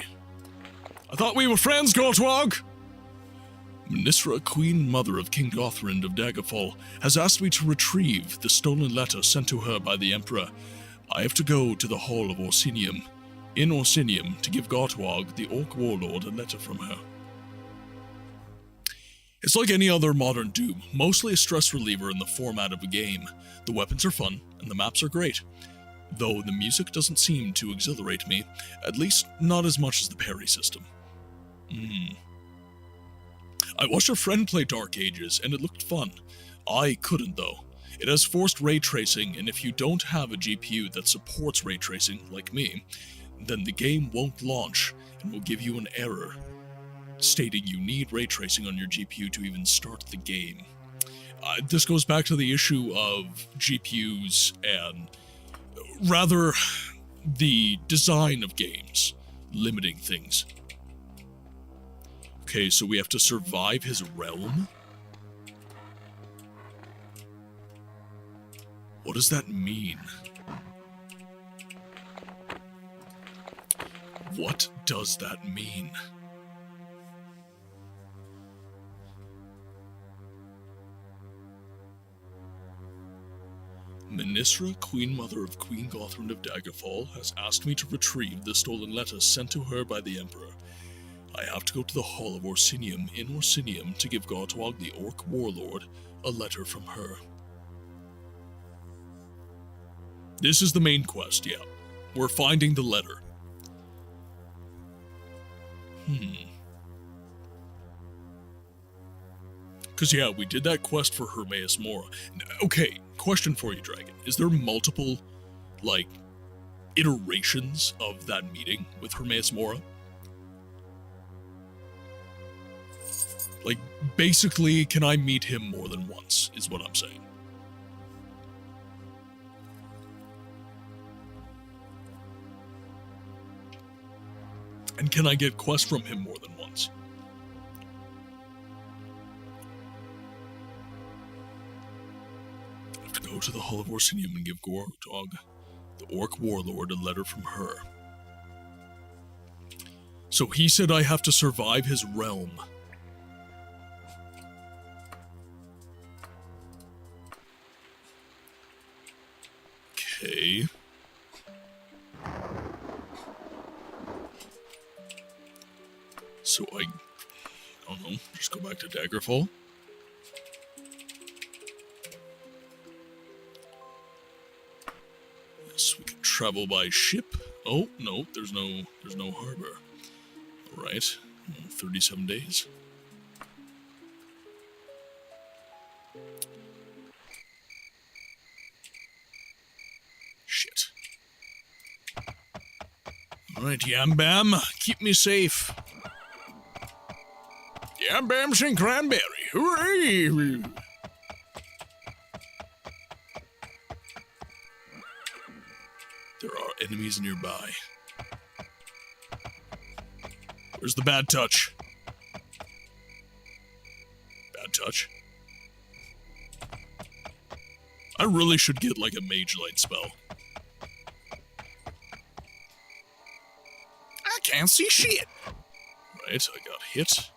I thought we were friends, Gortwog! Mnisra, Queen Mother of King Gothrend of Daggerfall, has asked me to retrieve the stolen letter sent to her by the Emperor. I have to go to the Hall of Orsinium, in Orsinium, to give Gortwog, the Orc Warlord, a letter from her. It's like any other modern Doom, mostly a stress reliever in the format of a game. The weapons are fun, and the maps are great. Though the music doesn't seem to exhilarate me, at least not as much as the parry system. I watched a friend play Dark Ages, and it looked fun. I couldn't, though. It has forced ray tracing, and if you don't have a GPU that supports ray tracing, like me, then the game won't launch and will give you an error, stating you need ray tracing on your GPU to even start the game. This goes back to the issue of GPUs and, rather, the design of games limiting things. Okay, so we have to survive his realm? What does that mean? What does that mean? Mnisra, Queen Mother of Queen Gothrend of Daggerfall, has asked me to retrieve the stolen letter sent to her by the Emperor. I have to go to the Hall of Orsinium in Orsinium to give Gortwog, the Orc Warlord, a letter from her. This is the main quest, yeah. We're finding the letter. Because, yeah, we did that quest for Hermaeus Mora. Okay, question for you, Dragon. Is there multiple, like, iterations of that meeting with Hermaeus Mora? Like, basically, can I meet him more than once, is what I'm saying. And can I get quests from him more than once? I have to go to the Hall of Orsinium and give Gortwog, the Orc Warlord, a letter from her. So he said I have to survive his realm. Okay. So I don't know, just go back to Daggerfall. Yes, we can travel by ship. Oh, no, there's no harbor. All right, 37 days. Shit. All right, Yam Bam, keep me safe. Yam Bams and Cranberry, hooray! There are enemies nearby. Where's the bad touch? Bad touch? I really should get like a Mage Light spell. I can't see shit! Right, I got hit.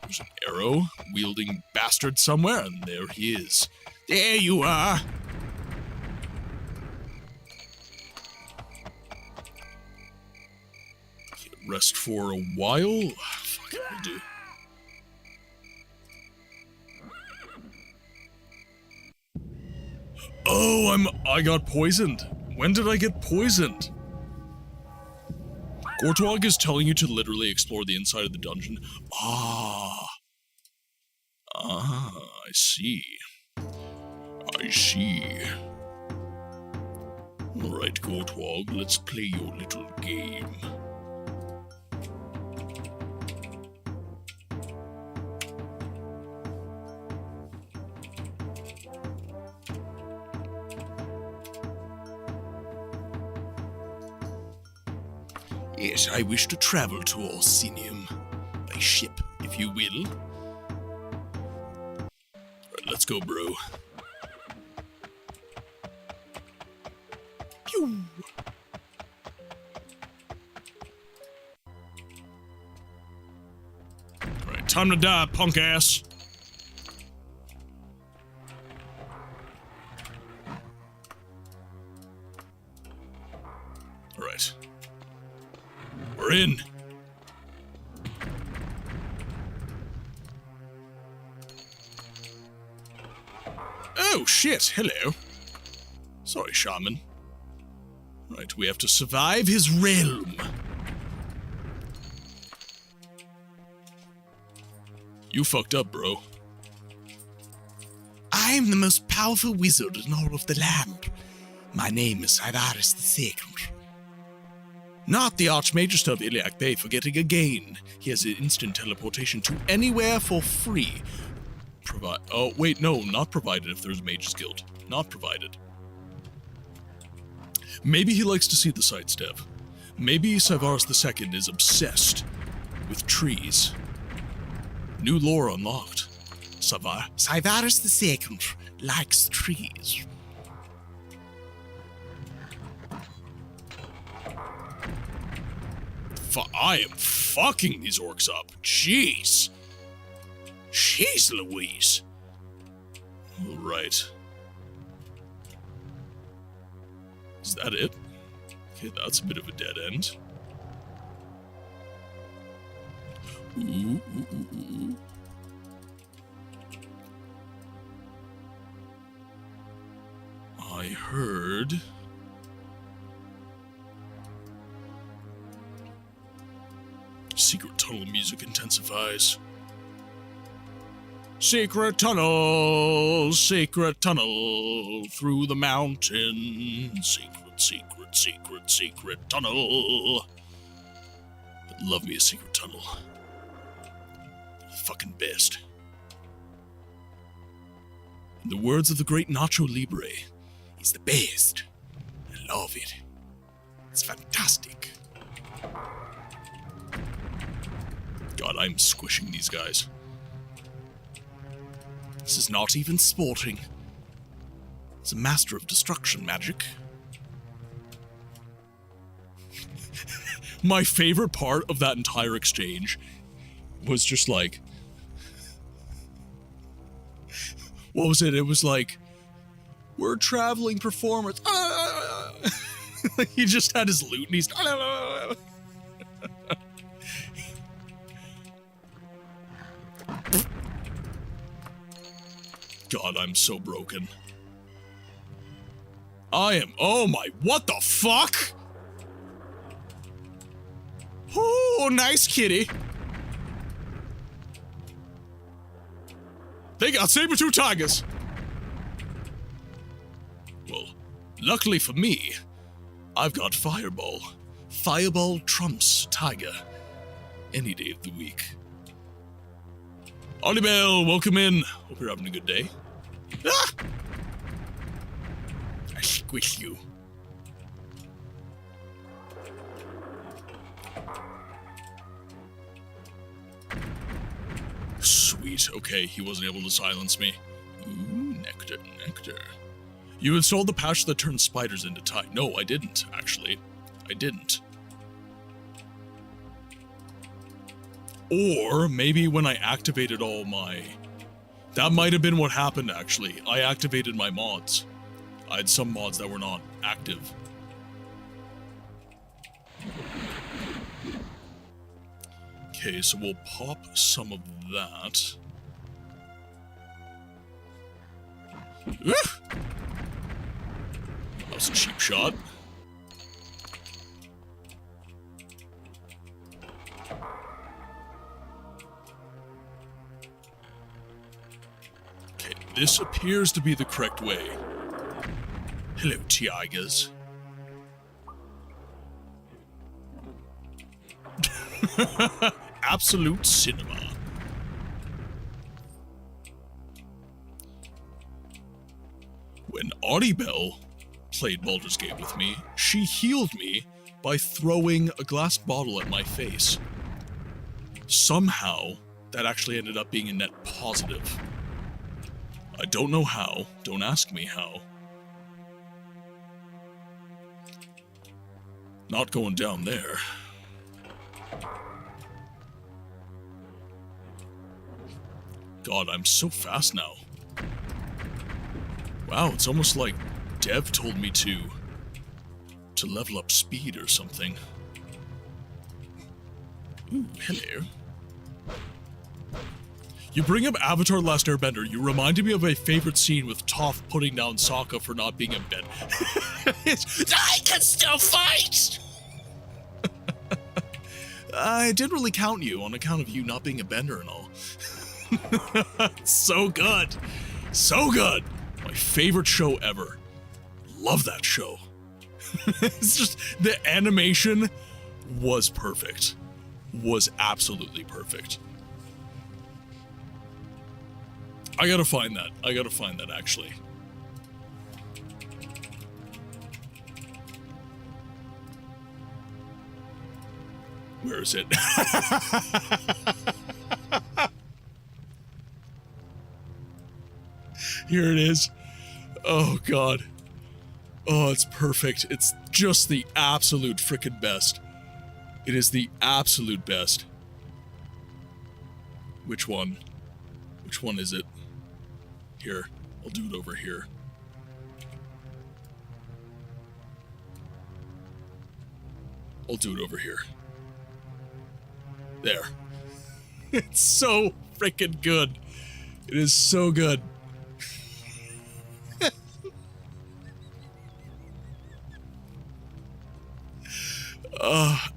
There's an arrow-wielding bastard somewhere, and there he is. There you are! Rest for a while? Fuck it, we'll do. Oh, I got poisoned. When did I get poisoned? Gortwog is telling you to literally explore the inside of the dungeon. I see. I see. Alright, Gortwog, let's play your little game. Yes, I wish to travel to Orsinium. By ship, if you will. Let's go, bro. Pew! Alright, time to die, punk ass. Alright. We're in. Oh, shit. Hello. Sorry, shaman. Right, we have to survive his realm. You fucked up, bro. I'm the most powerful wizard in all of the land. My name is T.E.S the Second. Not the Archmagus of Iliac Bay, forgetting again. He has instant teleportation to anywhere for free. Oh, wait, no, not provided if there's a Mage's Guild. Not provided. Maybe he likes to see the sidestep. Maybe T.E.S II is obsessed with trees. New lore unlocked. T.E.S II likes trees. I am fucking these orcs up. Jeez. Jeez Louise. Alright. Is that it? Okay, that's a bit of a dead end. Ooh. I heard... Secret tunnel music intensifies. Secret tunnel through the mountain. Secret tunnel. Love me a secret tunnel. Fucking best. In the words of the great Nacho Libre, it's the best. I love it. It's fantastic. God, I'm squishing these guys. This is not even sporting. It's a master of destruction magic. My favorite part of that entire exchange was just like... What was it? It was like, we're traveling performers. He just had his loot and he's... God, I'm so broken. I am... Oh my... What the fuck? Oh, nice kitty. They got saber-tooth tigers. Well, luckily for me, I've got Fireball. Fireball trumps Tiger. Any day of the week. Olibel, welcome in. Hope you're having a good day. Ah! I squish you. Sweet. Okay, he wasn't able to silence me. Ooh, nectar. You installed the patch that turns spiders into tide. No, I didn't, actually. I didn't. Or maybe when I activated all my... That might have been what happened, actually. I activated my mods. I had some mods that were not active. Okay, so we'll pop some of that. That was a cheap shot. Okay, this appears to be the correct way. Hello, tigers. Absolute cinema. When Audibel played Baldur's Gate with me, she healed me by throwing a glass bottle at my face. Somehow, that actually ended up being a net positive. I don't know how. Don't ask me how. Not going down there. God, I'm so fast now. Wow, it's almost like Dev told me to level up speed or something. Ooh, hello. You bring up Avatar: The Last Airbender, you reminded me of my favorite scene with Toph putting down Sokka for not being in bed. I can still fight! I didn't really count you on account of you not being a bender and all. So good. So good. My favorite show ever. Love that show. It's just, the animation was perfect. Was absolutely perfect. I gotta find that. I gotta find that, actually. Where is it? Here it is. Oh, God. Oh, it's perfect. It's just the absolute frickin' best. It is the absolute best. Which one? Which one is it? Here. I'll do it over here. I'll do it over here. There. It's so freaking good. It is so good.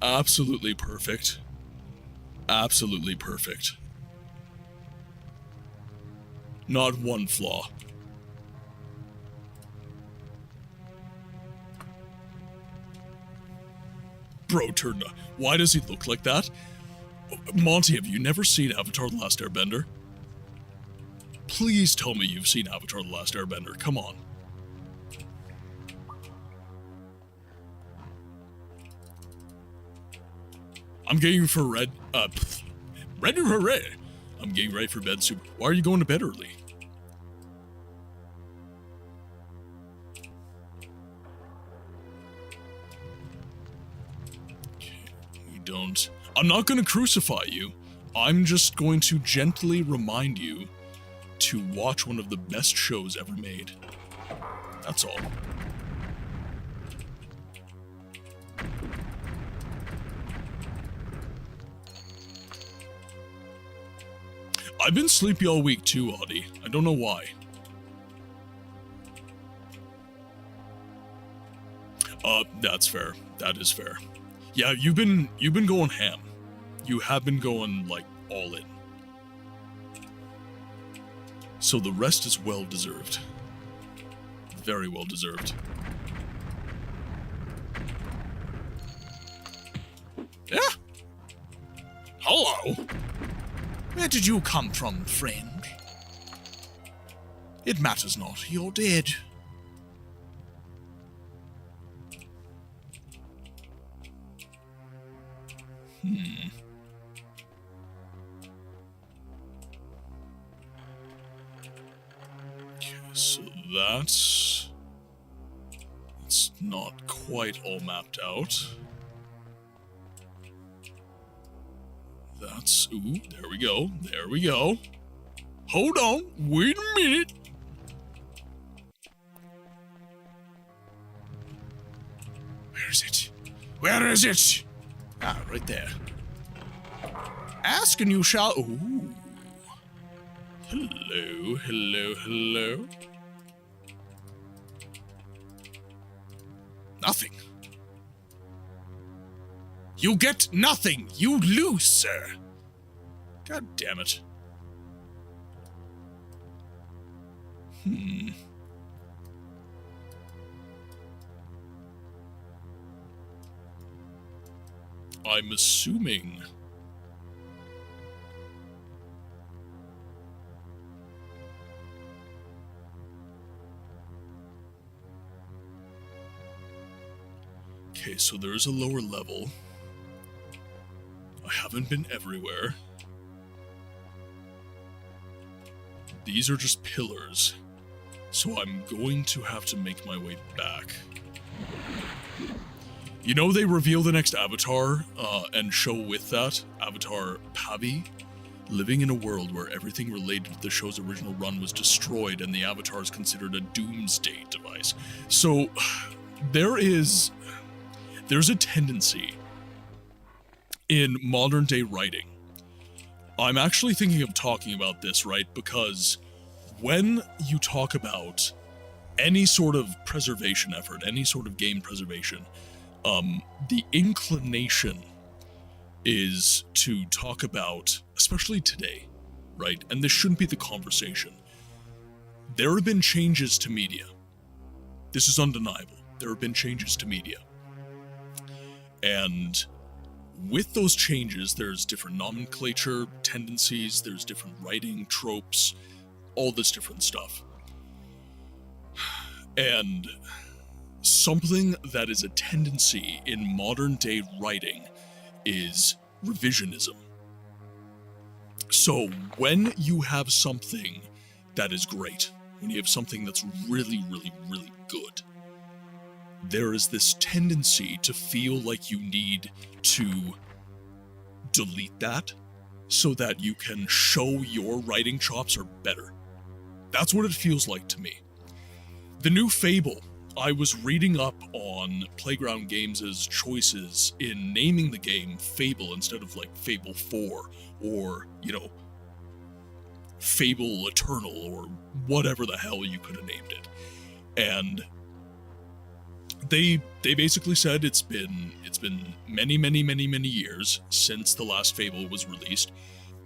Absolutely perfect. Absolutely perfect. Not one flaw. Bro, Turna, why does he look like that? Monty, have you never seen Avatar: The Last Airbender? Please tell me you've seen Avatar: The Last Airbender. Come on. I'm getting for red. Hooray! I'm getting ready for bed soon. Why are you going to bed early? Okay, we don't. I'm not going to crucify you. I'm just going to gently remind you to watch one of the best shows ever made. That's all. I've been sleepy all week too, Audie. I don't know why. That's fair. That is fair. Yeah, you've been going ham. You have been going, like, all in. So the rest is well deserved. Very well deserved. Yeah. Hello. Where did you come from, friend? It matters not. You're dead. Okay, so that's not quite all mapped out. That's, ooh, there we go, there we go. Hold on, wait a minute. Where is it? Where is it? Ah, right there. Ask and you shall, ooh. Hello, hello, hello. Nothing. You get nothing. You lose, sir. God damn it. I'm assuming. Okay, so there's a lower level. I haven't been everywhere. these are just pillars. So I'm going to have to make my way back. You know, they reveal the next avatar and show with that Avatar Pavi, living in a world where everything related to the show's original run was destroyed and the avatar is considered a doomsday device. So there's a tendency in modern day writing. I'm actually thinking of talking about this, right? Because when you talk about any sort of preservation effort, any sort of game preservation, the inclination is to talk about, especially today, right? And this shouldn't be the conversation. There have been changes to media. This is undeniable. There have been changes to media. And with those changes, there's different nomenclature tendencies, there's different writing tropes, all this different stuff. And something that is a tendency in modern day writing is revisionism. So when you have something that is great, when you have something that's really, really, really good, there is this tendency to feel like you need to delete that so that you can show your writing chops are better. That's what it feels like to me. The new Fable, I was reading up on Playground Games' choices in naming the game Fable instead of like Fable 4 or, you know, Fable Eternal or whatever the hell you could have named it. And they basically said it's been many years since the last Fable was released,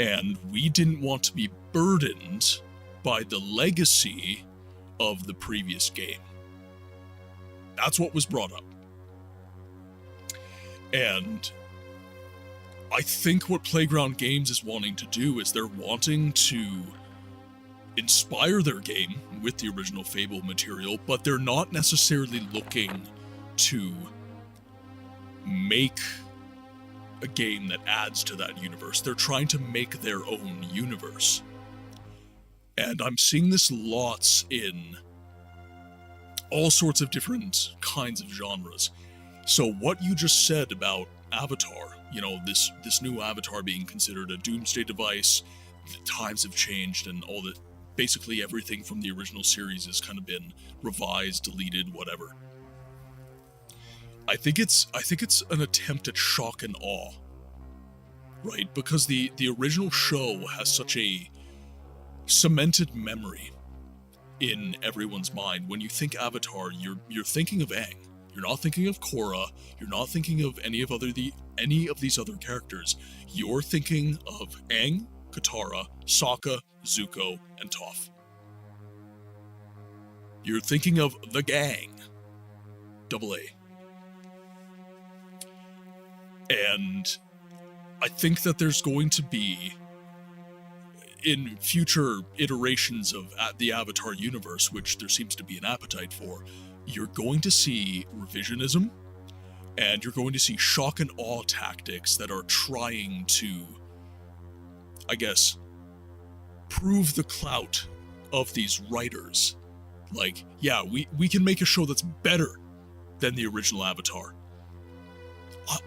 and we didn't want to be burdened by the legacy of the previous game. That's what was brought up. And I think what Playground Games is wanting to do is they're wanting to inspire their game with the original Fable material, but they're not necessarily looking to make a game that adds to that universe. They're trying to make their own universe. And I'm seeing this lots in all sorts of different kinds of genres. So what you just said about Avatar, you know, this new Avatar being considered a doomsday device, the times have changed and all that, basically everything from the original series has kind of been revised, deleted, whatever. I think it's an attempt at shock and awe, right? Because the original show has such a cemented memory in everyone's mind. When you think Avatar, you're thinking of Aang. You're not thinking of Korra. You're not thinking of any of these other characters. You're thinking of Aang, Katara, Sokka, Zuko, and Toph. You're thinking of the gang. AA. And I think that there's going to be, in future iterations of the Avatar universe, which there seems to be an appetite for, you're going to see revisionism, and you're going to see shock and awe tactics that are trying to, I guess, prove the clout of these writers. Like, yeah, we can make a show that's better than the original Avatar.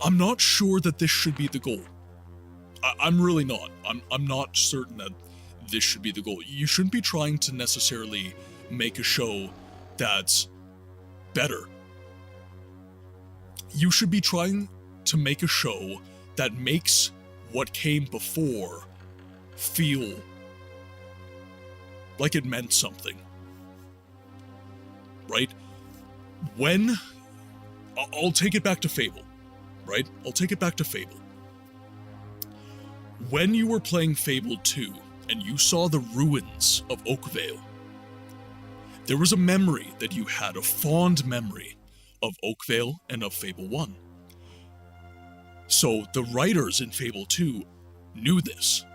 I'm not sure that this should be the goal. I'm really not. I'm not certain that this should be the goal. You shouldn't be trying to necessarily make a show that's better. You should be trying to make a show that makes what came before feel like it meant something. Right? I'll take it back to Fable. Right? I'll take it back to Fable. When you were playing Fable 2 and you saw the ruins of Oakvale, there was a memory that you had, a fond memory of Oakvale and of Fable 1. So the writers in Fable 2 knew this.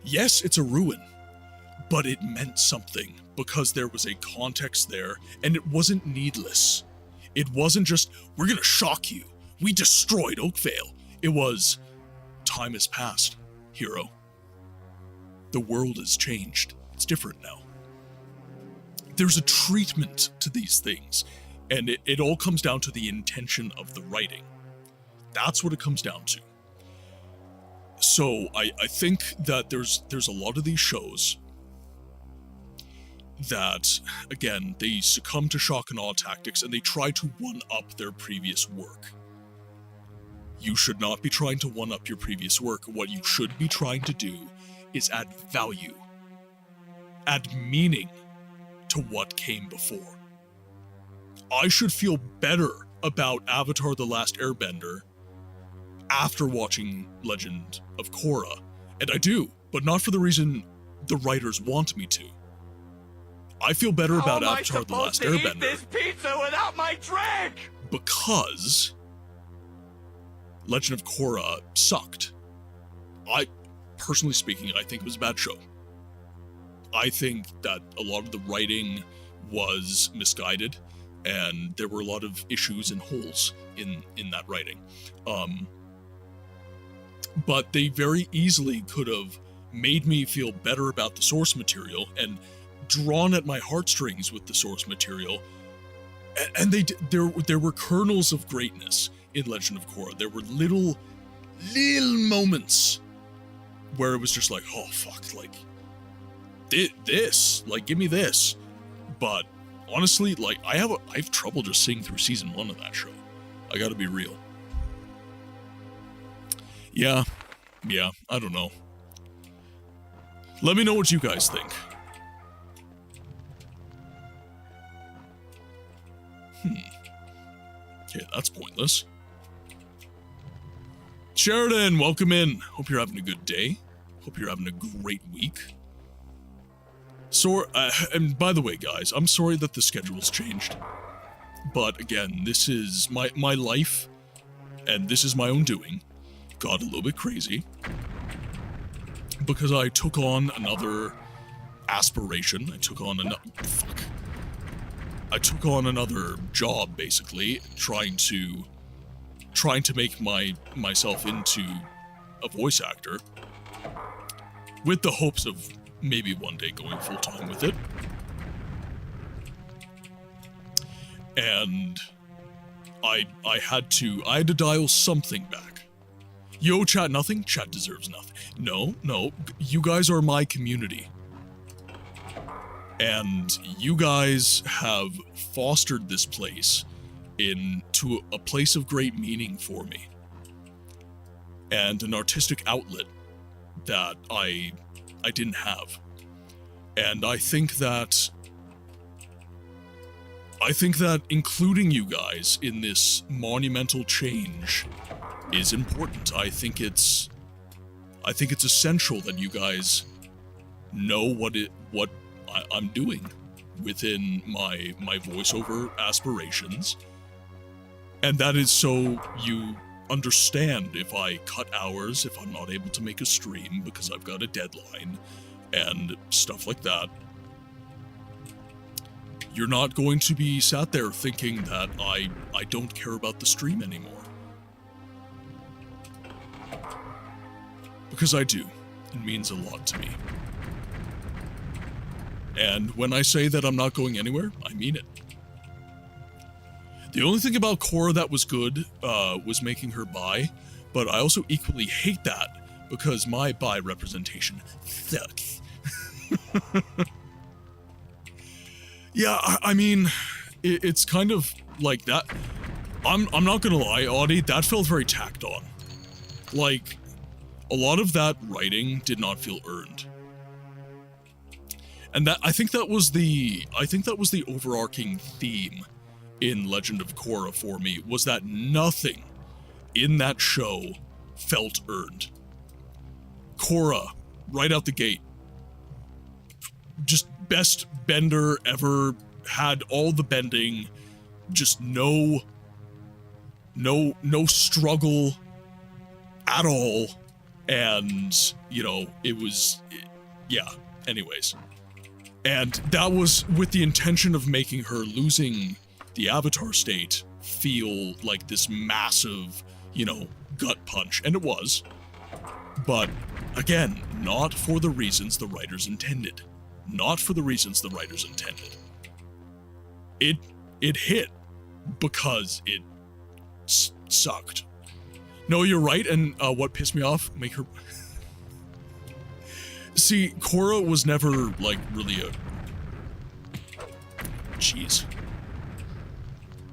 Yes, it's a ruin, but it meant something because there was a context there and it wasn't needless. It wasn't just, we're gonna shock you. We destroyed Oakvale. It was, time has passed, hero. The world has changed. It's different now. There's a treatment to these things, and it all comes down to the intention of the writing. That's what it comes down to. So I think that there's a lot of these shows that, again, they succumb to shock and awe tactics and they try to one-up their previous work. You should not be trying to one-up your previous work. What you should be trying to do is add value, add meaning to what came before. I should feel better about Avatar: The Last Airbender after watching Legend of Korra, and I do, but not for the reason the writers want me to. I feel better about Avatar: The Last Airbender this pizza without my drink? Because Legend of Korra sucked. Personally speaking, I think it was a bad show. I think that a lot of the writing was misguided, and there were a lot of issues and holes in that writing. But they very easily could have made me feel better about the source material and drawn at my heartstrings with the source material. And there were kernels of greatness in Legend of Korra. There were little moments where it was just like, oh fuck, like this, like give me this. But honestly, like I have trouble just seeing through season 1 of that show. I gotta be real. Yeah, I don't know. Let me know what you guys think. Okay, that's pointless. Sheridan, welcome in. Hope you're having a good day. Hope you're having a great week. So, and by the way, guys, I'm sorry that the schedule's changed. But again, this is my life, and this is my own doing. Got a little bit crazy because I took on another aspiration. I took on another job, basically, trying to make myself into a voice actor with the hopes of maybe one day going full-time with it. And I had to dial something back. Yo, chat, nothing? Chat deserves nothing. No, you guys are my community. And you guys have fostered this place into a place of great meaning for me. And an artistic outlet that I didn't have. And I think that including you guys in this monumental change is important. I think it's essential that you guys know what I'm doing within my voiceover aspirations, and that is so you understand if I cut hours, if I'm not able to make a stream because I've got a deadline and stuff like that. You're not going to be sat there thinking that I don't care about the stream anymore. Because I do. It means a lot to me. And when I say that I'm not going anywhere, I mean it. The only thing about Korra that was good was making her bi, but I also equally hate that because my bi representation sucks. Yeah, I mean, it's kind of like that. I'm not gonna lie, Audie, that felt very tacked on. Like, a lot of that writing did not feel earned. And I think that was the overarching theme in Legend of Korra for me, was that nothing in that show felt earned. Korra, right out the gate, just best bender ever, had all the bending, just no struggle at all, and, you know, yeah, anyways. And that was with the intention of making her losing the Avatar state feel like this massive, you know, gut punch, and it was. But, again, not for the reasons the writers intended. not for the reasons the writers intended. It hit because it sucked. No, you're right, and what pissed me off, make her... See, Korra was never, like, really a... Jeez.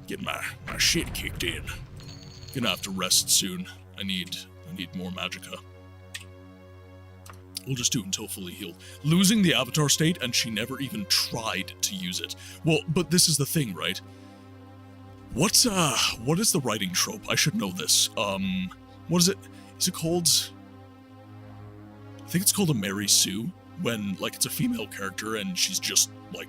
Getting my shit kicked in. Gonna have to rest soon. I need more magicka. We'll just do it until fully healed. Losing the avatar state, and she never even tried to use it. Well, but this is the thing, right? What is the writing trope? I should know this. What is it? Is it called... I think it's called a Mary Sue, when, like, it's a female character and she's just, like,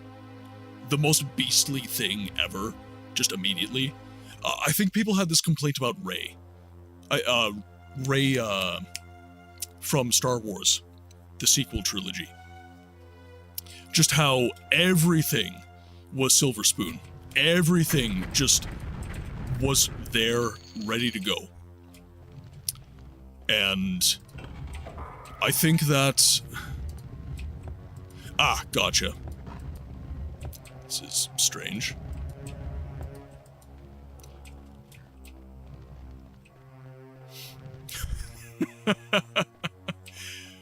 the most beastly thing ever, just immediately. I think people had this complaint about Rey. Rey, from Star Wars, the sequel trilogy. Just how everything was Silver Spoon. Everything just was there, ready to go. And I think that... Ah, gotcha. This is strange.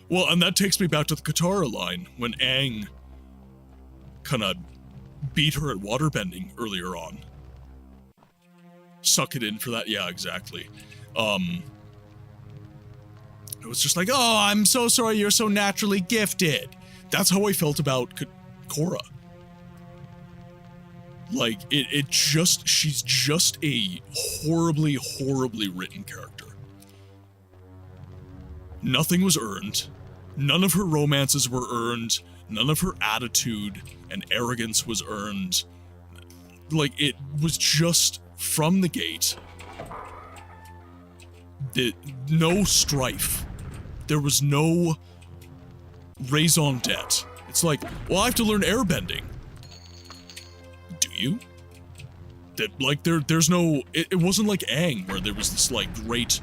Well, and that takes me back to the Katara line, when Aang kinda beat her at waterbending earlier on. Suck it in for that, yeah, exactly. It was just like, oh, I'm so sorry you're so naturally gifted. That's how I felt about Korra. Like, she's just a horribly, horribly written character. Nothing was earned. None of her romances were earned. None of her attitude and arrogance was earned. Like, it was just, from the gate, no strife. There was no raison d'etre. It's like, well, I have to learn airbending. Do you? There's no... It wasn't like Aang, where there was this, like, great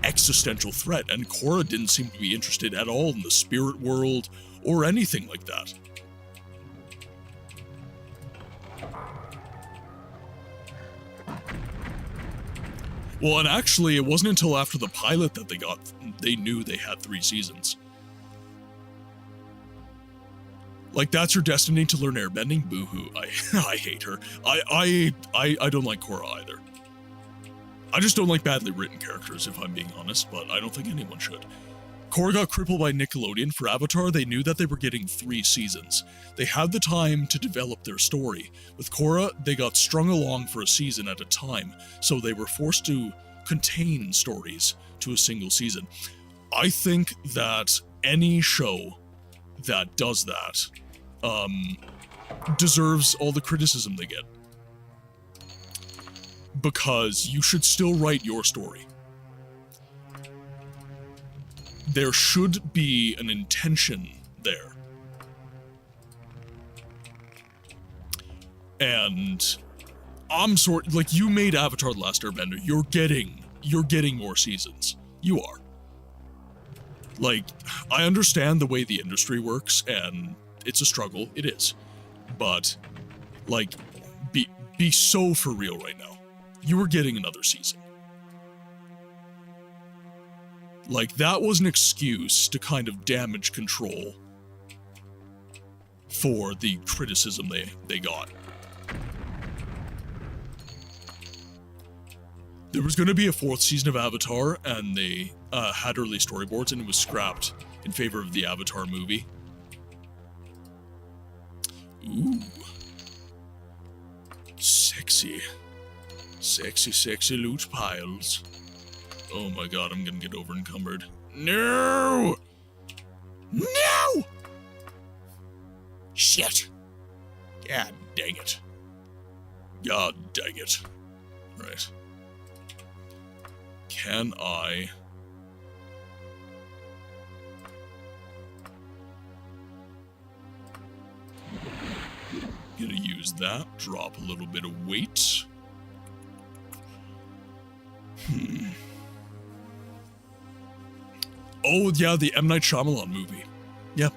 existential threat, and Korra didn't seem to be interested at all in the spirit world or anything like that. Well, and actually, it wasn't until after the pilot that they knew they had 3 seasons. Like, that's your destiny to learn airbending? Boo-hoo. I hate her. I don't like Korra either. I just don't like badly written characters, if I'm being honest, but I don't think anyone should. Korra got crippled by Nickelodeon for Avatar. They knew that they were getting 3 seasons. They had the time to develop their story. With Korra, they got strung along for a season at a time, so they were forced to contain stories to a single season. I think that any show that does that deserves all the criticism they get. Because you should still write your story. There should be an intention there. And I'm like, you made Avatar The Last Airbender. You're getting more seasons. You are. Like, I understand the way the industry works, and it's a struggle. It is. But, like, be so for real right now. You were getting another season. Like, that was an excuse to kind of damage control for the criticism they got. There was going to be a 4th season of Avatar, and they had early storyboards, and it was scrapped in favor of the Avatar movie. Ooh. Sexy. Sexy, sexy loot piles. Oh my god, I'm gonna get over encumbered. No! No! Shit. God dang it. God dang it. Right. Can I... Gonna use that, drop a little bit of weight. Oh, yeah, the M. Night Shyamalan movie. Yeah.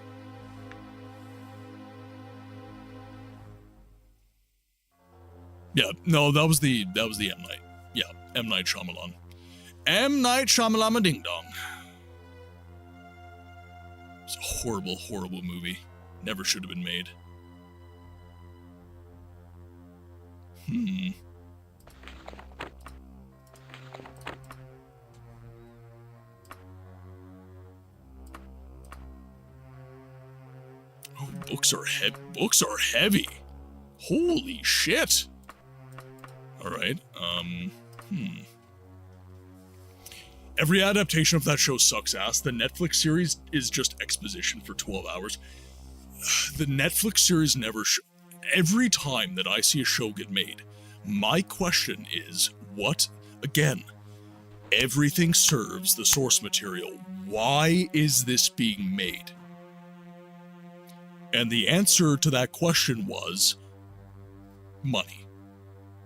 Yeah, no, that was the M. Night. Yeah, M. Night Shyamalan. M. Night Shyamalan Ding Dong. It's a horrible, horrible movie. Never should have been made. Oh, books are heavy. Holy shit. All right. Every adaptation of that show sucks ass. The Netflix series is just exposition for 12 hours. The Netflix series never every time that I see a show get made, my question is, what, again, everything serves the source material. Why is this being made? And the answer to that question was money.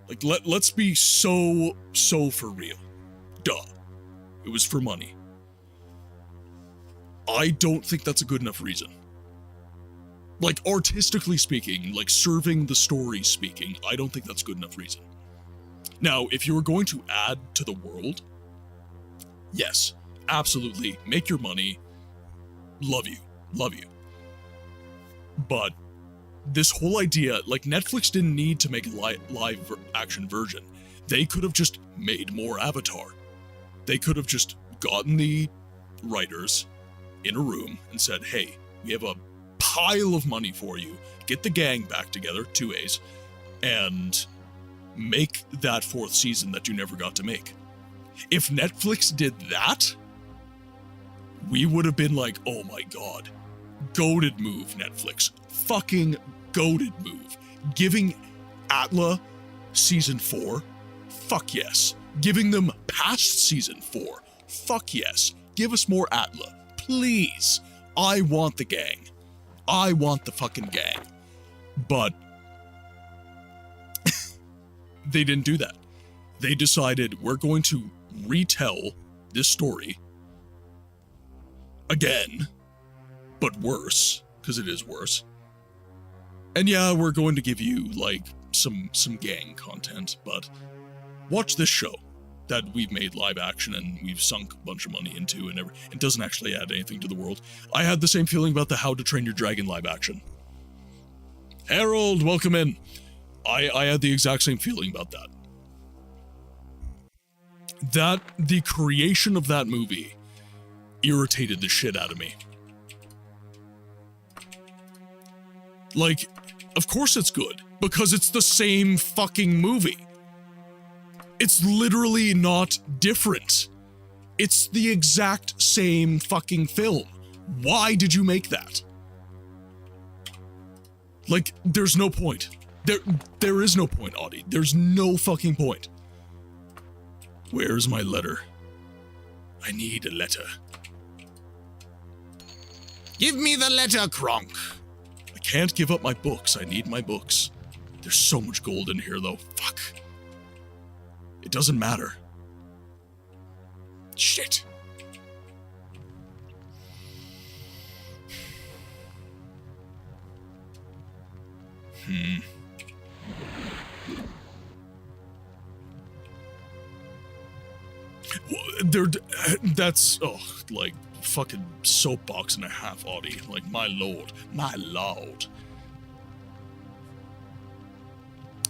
Like, let's be so for real. Duh. It was for money. I don't think that's a good enough reason. Like, artistically speaking, like serving the story speaking, I don't think that's a good enough reason. Now, if you were going to add to the world, yes, absolutely, make your money, love you. But this whole idea, like, Netflix didn't need to make a live action version. They could have just made more Avatar. They could have just gotten the writers in a room and said, hey, we have a pile of money for you. Get the gang back together, 2As, and make that 4th season that you never got to make. If Netflix did that, we would have been like, oh my god, goated move, Netflix. Fucking goated move. Giving Atla season 4, fuck yes. Giving them past season 4, fuck yes. Give us more Atla, please. I want the gang. I want the fucking gang. But they didn't do that. They decided, we're going to retell this story again, but worse, because it is worse. And yeah, we're going to give you like some gang content, but watch this show that we've made live action and we've sunk a bunch of money into, and it doesn't actually add anything to the world. I had the same feeling about the How to Train Your Dragon live action. Harold, welcome in. I had the exact same feeling about that. The creation of that movie irritated the shit out of me. Like, of course it's good, because it's the same fucking movie. It's literally not different. It's the exact same fucking film. Why did you make that? Like, there's no point. There is no point, Audie. There's no fucking point. Where's my letter? I need a letter. Give me the letter, Kronk. I can't give up my books. I need my books. There's so much gold in here, though. Fuck. It doesn't matter. Shit. That's, like, fucking soapbox and a half, Audie. Like, my lord. My lord.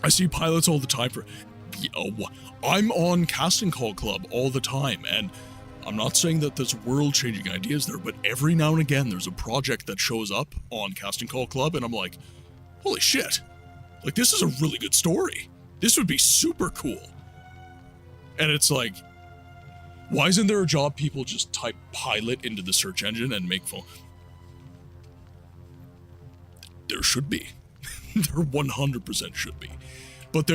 I see pilots all the time for... I'm on Casting Call Club all the time, and I'm not saying that there's world-changing ideas there, but every now and again there's a project that shows up on Casting Call Club, and I'm like, holy shit. Like, this is a really good story. This would be super cool. And it's like, why isn't there a job people just type pilot into the search engine and make phone? There should be. There 100% should be. But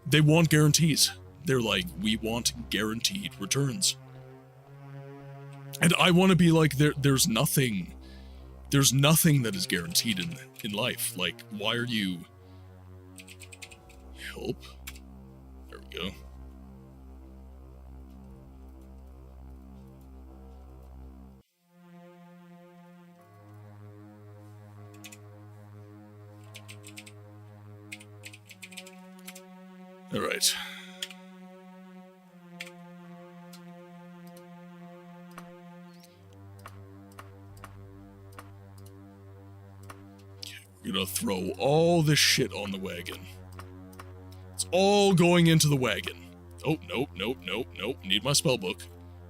they want guarantees. They're like, we want guaranteed returns. And I want to be like, there's nothing that is guaranteed in life. Like, why are you... Help. There we go. All right. We're gonna throw all this shit on the wagon. It's all going into the wagon. Oh, nope. Need my spell book.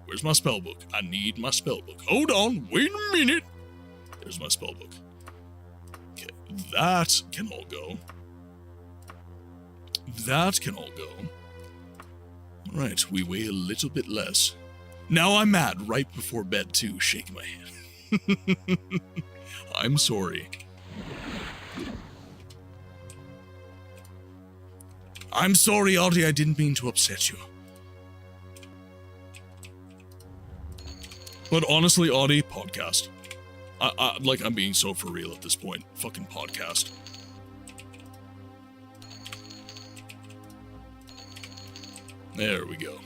Where's my spell book? I need my spell book. Hold on, wait a minute. There's my spell book. Okay, that can all go. That can all go. Alright, we weigh a little bit less. Now I'm mad right before bed too, shake my head. I'm sorry. I'm sorry, Audie, I didn't mean to upset you. But honestly, Audie, podcast. I'm being so for real at this point. Fucking podcast. There we go.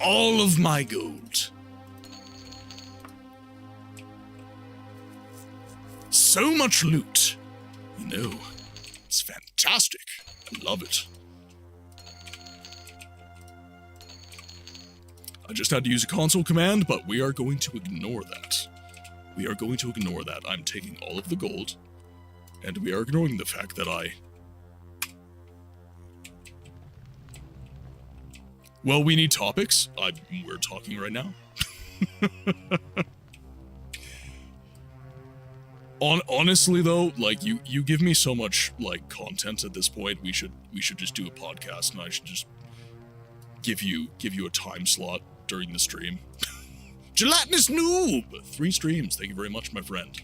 All of my gold. So much loot. I know. It's fantastic. I love it. I just had to use a console command, but we are going to ignore that. We are going to ignore that. I'm taking all of the gold, and we are ignoring the fact that Well, we need topics. We're talking right now. Honestly, though, like you give me so much like content at this point. We should just do a podcast, and I should just give you a time slot during the stream. Gelatinous noob! 3 streams. Thank you very much, my friend.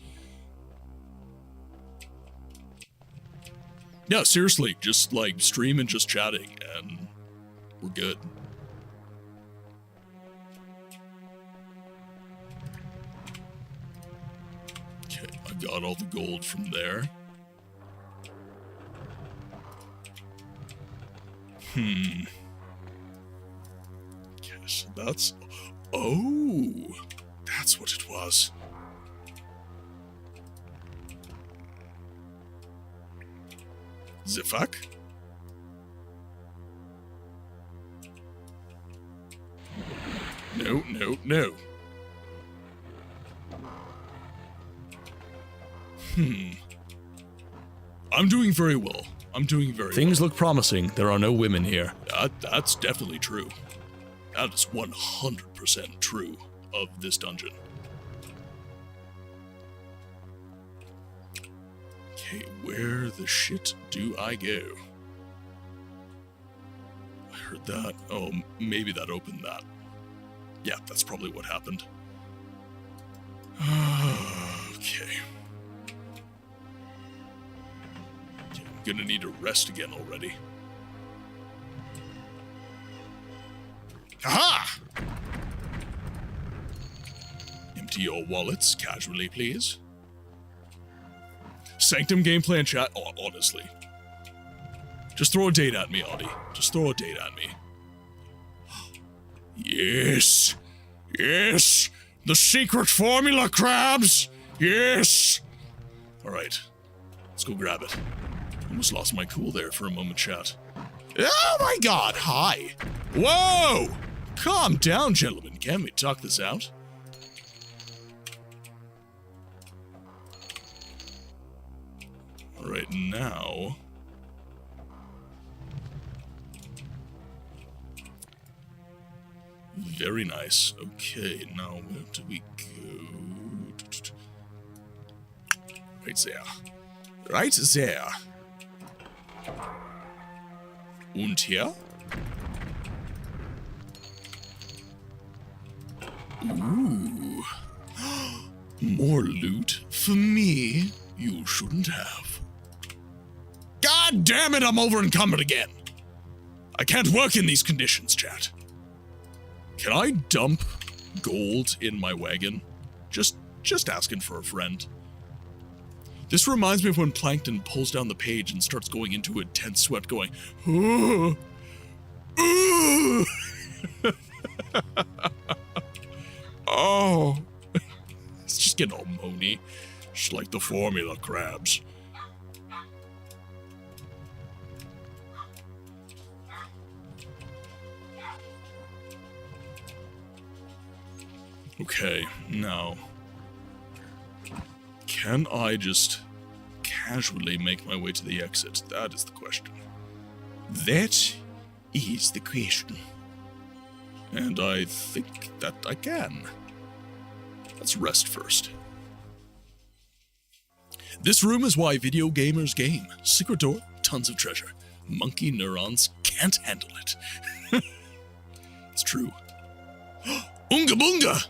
Yeah, seriously, just like stream and just chatting, and we're good. Okay, I got all the gold from there. Okay, so that's... Oh, that's what it was. The fuck? No. I'm doing very well. Things look promising. There are no women here. That's definitely true. That is 100% true of this dungeon. Okay, where the shit do I go? I heard that. Oh, maybe that opened that. Yeah, that's probably what happened. Okay. I'm gonna need to rest again already. Aha! Empty your wallets casually, please. Sanctum gameplay and chat. Oh, honestly. Just throw a date at me, Audie. Just throw a date at me. Yes! Yes! The secret formula, crabs! Yes! Alright. Let's go grab it. Almost lost my cool there for a moment, chat. Oh my god, hi! Whoa! Calm down, gentlemen. Can we talk this out? Alright, now... Very nice. Okay, now where do we go? Right there. Right there. Und hier? Ooh. More loot for me you shouldn't have. God damn it, I'm over encumbered again. I can't work in these conditions, chat. Can I dump gold in my wagon? Just asking for a friend. This reminds me of when Plankton pulls down the page and starts going into intense sweat going, ooh, ooh. Oh. It's just getting all moany. Just like the formula crabs. Okay, now, can I just casually make my way to the exit? That is the question. That is the question. And I think that I can. Let's rest first. This room is why video gamers game. Secret door, tons of treasure. Monkey neurons can't handle it. It's true. Oonga boonga!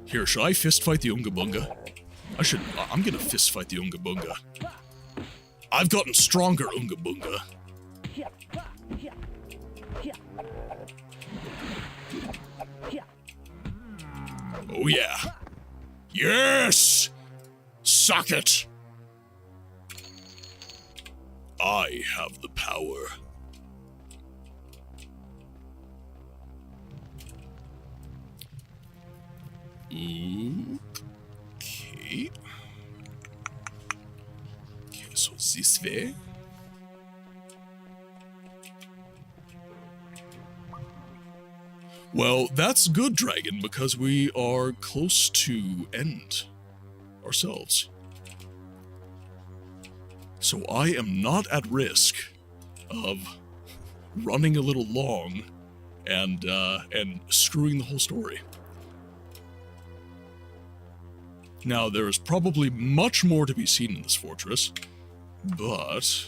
Here, should I fist fight the Oonga boonga? I'm gonna fist fight the Oonga boonga. I've gotten stronger, Oonga boonga. Oh yeah. Yes! Suck it! I have the power. Okay. Okay, so this way. Well, that's good, Dragon, because we are close to end ourselves. So I am not at risk of running a little long and screwing the whole story. Now, there is probably much more to be seen in this fortress, but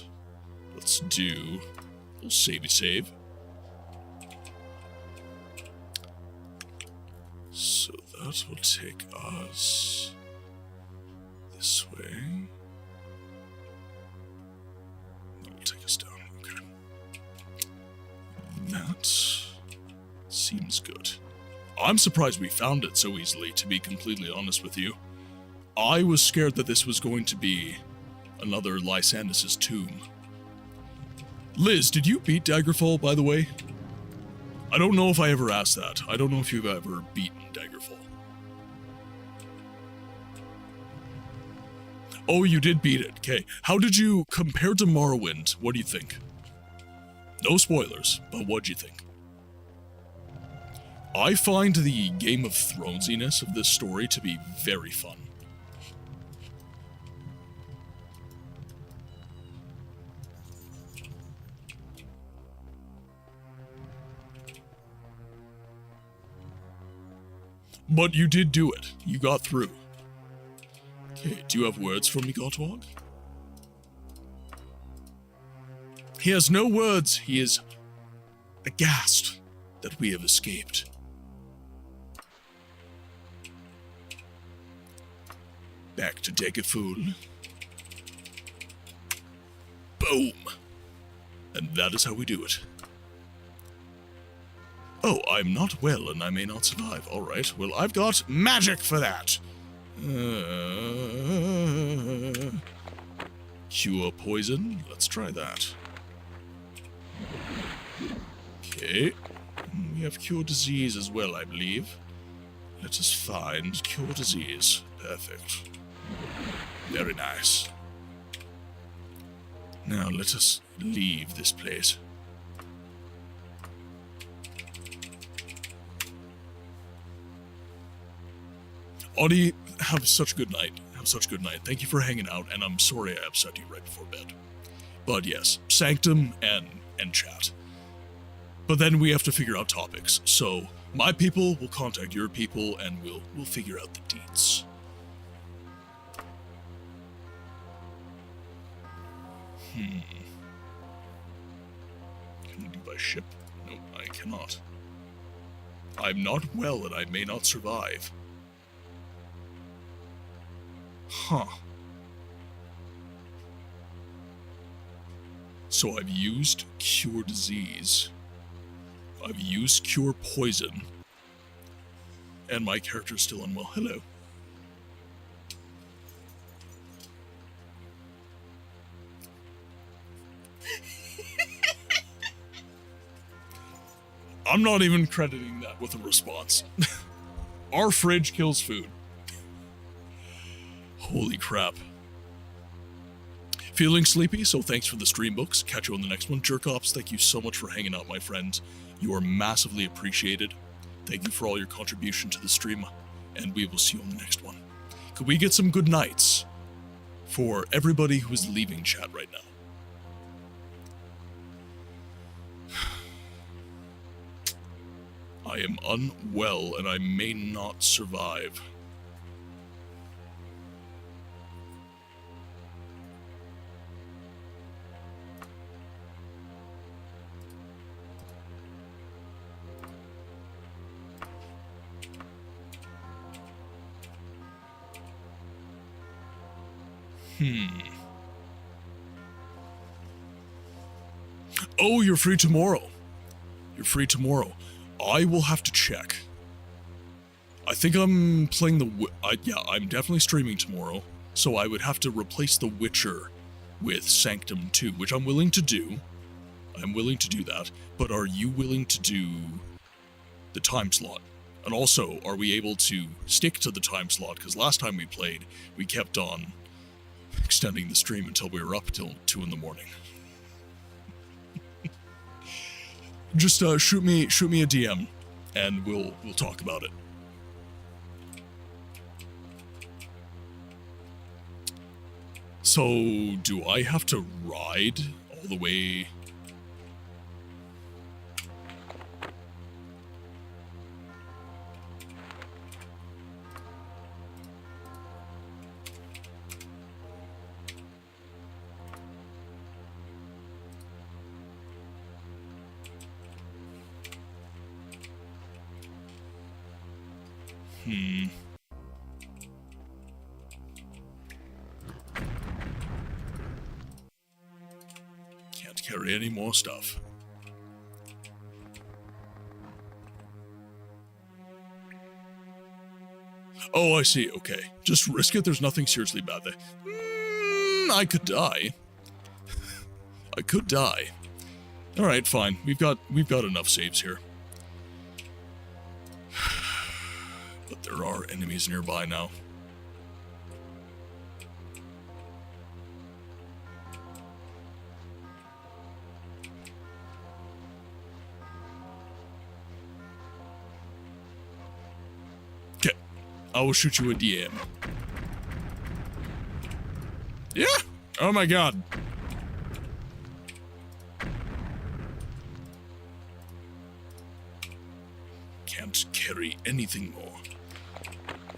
let's do a little savey save. So that will take us this way. That will take us down. Okay. That seems good. I'm surprised we found it so easily, to be completely honest with you. I was scared that this was going to be another Lysandus' tomb. Liz, did you beat Daggerfall, by the way? I don't know if I ever asked that. I don't know if you've ever beaten Daggerfall. Oh, you did beat it. Okay. How did you compare to Morrowind? What do you think? No spoilers, but what'd you think? I find the Game of Thronesiness of this story to be very fun. But you did do it. You got through. Okay, do you have words for me, Gotwog? He has no words. He is aghast that we have escaped. Back to Daggerfall. Boom! And that is how we do it. Oh, I'm not well and I may not survive. Alright, well, I've got magic for that. Cure poison. Let's try that. Okay. We have cure disease as well, I believe. Let us find cure disease. Perfect. Very nice. Now let us leave this place. Audie, have such a good night. Have such a good night. Thank you for hanging out, and I'm sorry I upset you right before bed. But yes, Sanctum and chat. But then we have to figure out topics. So my people will contact your people, and we'll figure out the deets. Can I do by ship? No, I cannot. I'm not well, and I may not survive. Huh. So I've used cure disease. I've used cure poison. And my character's still unwell. Hello. I'm not even crediting that with a response. Our fridge kills food. Holy crap. Feeling sleepy, so thanks for the stream books. Catch you on the next one. Jerkops, thank you so much for hanging out, my friend. You are massively appreciated. Thank you for all your contribution to the stream, and we will see you on the next one. Could we get some good nights for everybody who is leaving chat right now? I am unwell and I may not survive. Oh, you're free tomorrow. You're free tomorrow. I will have to check. I think I'm playing yeah, I'm definitely streaming tomorrow. So I would have to replace The Witcher with Sanctum 2, which I'm willing to do. I'm willing to do that. But are you willing to do the time slot? And also, are we able to stick to the time slot? Because last time we played, we kept on extending the stream until we were up till 2 in the morning. Just shoot me a DM, and we'll talk about it. So, do I have to ride all the way? Can't carry any more stuff. Oh, I see. Okay. Just risk it. There's nothing seriously bad there. I could die. I could die. All right, fine. We've got enough saves here. But there are enemies nearby now. Okay, I will shoot you a DM. Yeah? Oh my god. Can't carry anything more.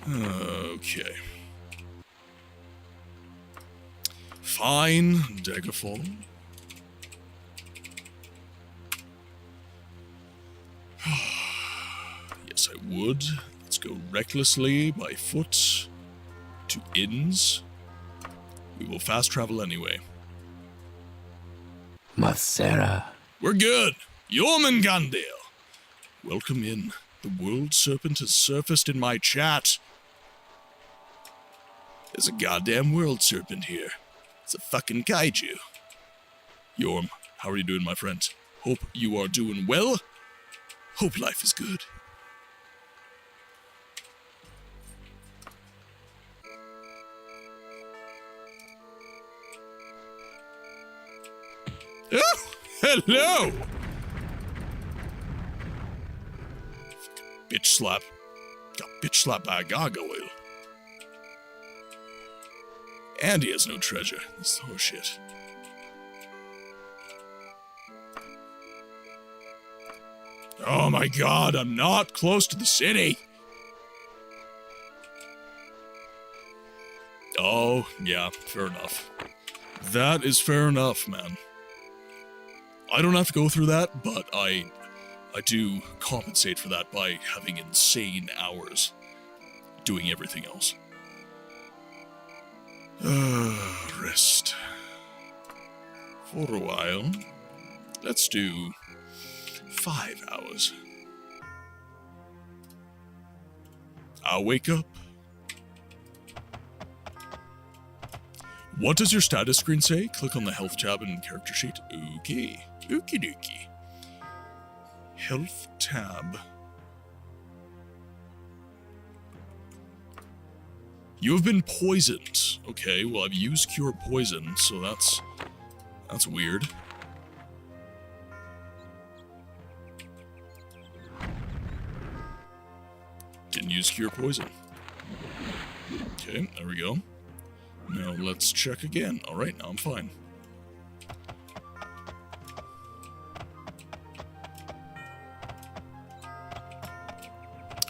Okay. Fine, Daggerfall. Yes, I would. Let's go recklessly by foot to inns. We will fast travel anyway. Masera. We're good. Jormungandr. Welcome in. The world serpent has surfaced in my chat. There's a goddamn world serpent here. It's a fucking kaiju. Yorm, how are you doing, my friend? Hope you are doing well. Hope life is good. Oh, hello! Bitch slap. Got bitch slapped by a gargoyle. And he has no treasure. This is horseshit. Oh my god, I'm not close to the city! Oh, yeah, fair enough. That is fair enough, man. I don't have to go through that, but I do compensate for that by having insane hours doing everything else. Rest. For a while. Let's do 5 hours. I'll wake up. What does your status screen say? Click on the health tab in character sheet. Okay. Okie dokie. Health tab. You have been poisoned. Okay, well, I've used Cure Poison, so that's weird. Didn't use Cure Poison. Okay, there we go. Now let's check again. Alright, now I'm fine.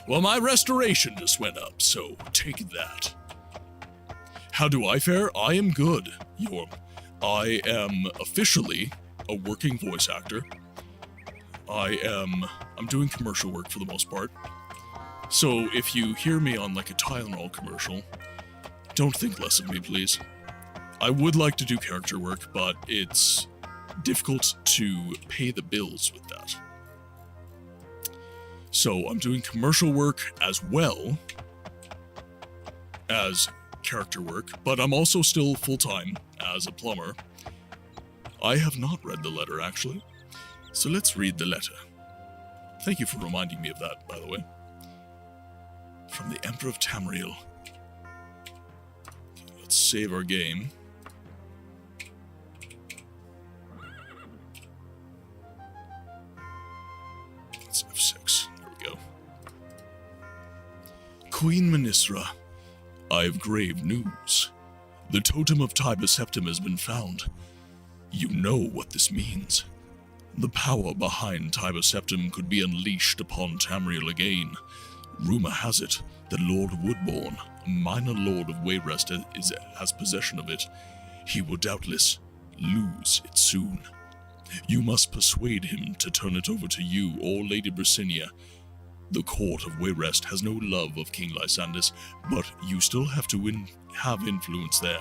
Well, my restoration just went up, so take that. How do I fare? I am good, Yorm. I am officially a working voice actor. I'm doing commercial work for the most part. So if you hear me on like a Tylenol commercial, don't think less of me, please. I would like to do character work, but it's difficult to pay the bills with that. So I'm doing commercial work as well as character work, but I'm also still full-time as a plumber. I have not read the letter, actually. So let's read the letter. Thank you for reminding me of that, by the way. From the Emperor of Tamriel. Let's save our game. Let's F6. There we go. Queen Menisra, I have grave news. The totem of Tiber Septim has been found. You know what this means. The power behind Tiber Septim could be unleashed upon Tamriel again. Rumor has it that Lord Woodbourne, a minor lord of Wayrest, has possession of it. He will doubtless lose it soon. You must persuade him to turn it over to you or Lady Brasinia. The court of Wayrest has no love of King Lysandus, but you still have to have influence there.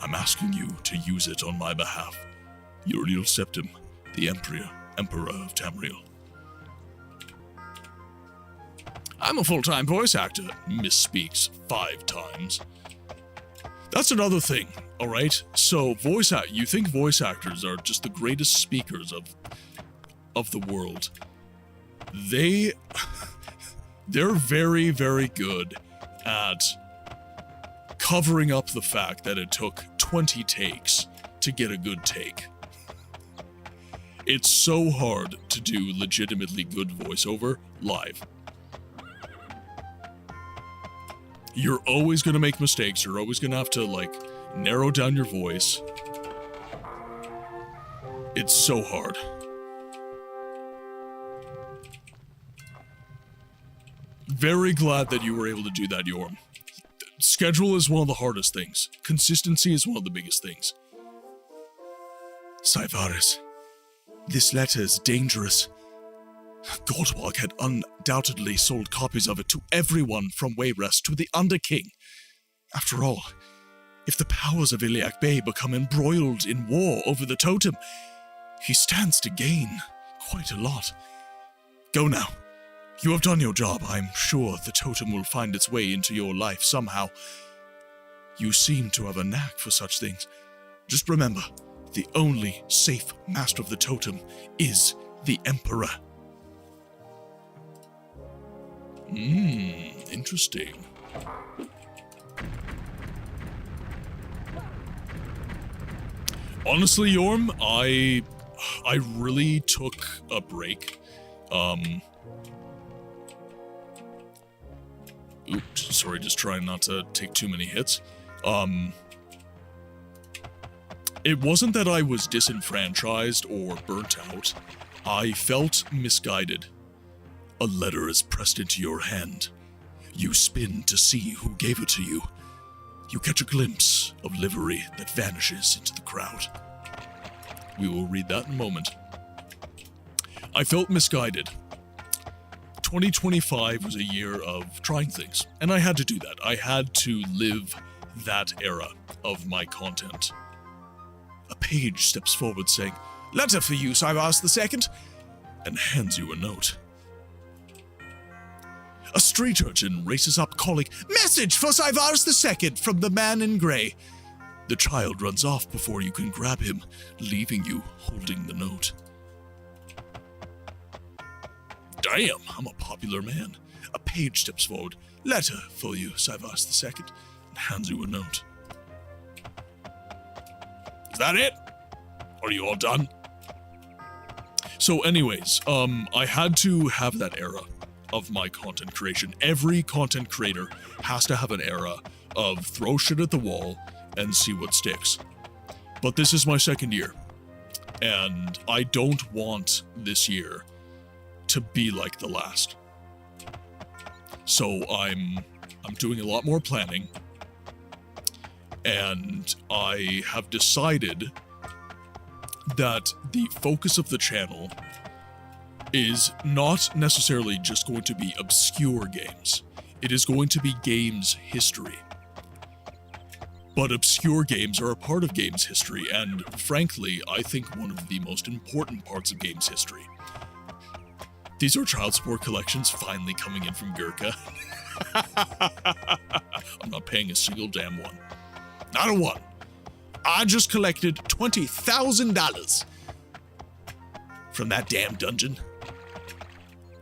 I'm asking you to use it on my behalf. Uriel Septim, the Emperor of Tamriel. I'm a full-time voice actor, misspeaks 5 times. That's another thing, alright? So, you think voice actors are just the greatest speakers of the world. They're very, very good at covering up the fact that it took 20 takes to get a good take. It's so hard to do legitimately good voiceover live. You're always going to make mistakes. You're always going to have to, like, narrow down your voice. It's so hard. Very glad that you were able to do that, Yorm. Schedule is one of the hardest things. Consistency is one of the biggest things. Saivaris, this letter is dangerous. Godwalk had undoubtedly sold copies of it to everyone from Wayrest to the Underking. After all, if the powers of Iliac Bay become embroiled in war over the totem, he stands to gain quite a lot. Go now. You have done your job. I'm sure the totem will find its way into your life somehow. You seem to have a knack for such things. Just remember, the only safe master of the totem is the Emperor. Interesting. Honestly, Yorm, I really took a break. Oops, sorry, just trying not to take too many hits. It wasn't that I was disenfranchised or burnt out. I felt misguided. A letter is pressed into your hand. You spin to see who gave it to you. You catch a glimpse of livery that vanishes into the crowd. We will read that in a moment. I felt misguided. 2025 was a year of trying things, and I had to do that. I had to live that era of my content. A page steps forward saying, "Letter for you, Saivaris II," and hands you a note. A street urchin races up calling, "Message for Saivaris II from the man in grey." The child runs off before you can grab him, leaving you holding the note. Damn, I'm a popular man. A page steps forward. Letter for you, Sivas II, and hands you a note. Is that it? Are you all done? So anyways, I had to have that era of my content creation. Every content creator has to have an era of throw shit at the wall and see what sticks. But this is my second year, and I don't want this year to be like the last. So I'm doing a lot more planning, and I have decided that the focus of the channel is not necessarily just going to be obscure games. It is going to be games history. But obscure games are a part of games history, and frankly, I think one of the most important parts of games history. These are child support collections finally coming in from Gurkha. I'm not paying a single damn one. Not a one. I just collected $20,000 from that damn dungeon.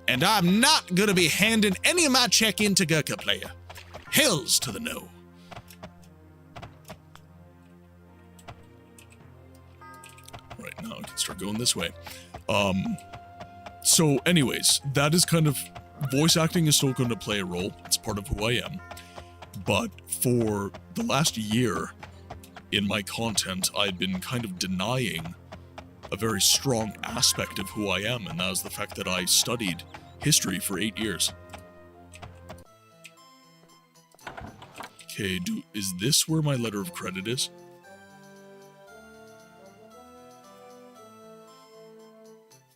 And I'm not gonna be handing any of my check in to Gurkha player. Hells to the no. Right, now I can start going this way. So anyways, that is kind of, voice acting is still going to play a role. It's part of who I am. But for the last year in my content, I've been kind of denying a very strong aspect of who I am, and that is the fact that I studied history for 8 years. Okay, is this where my letter of credit is?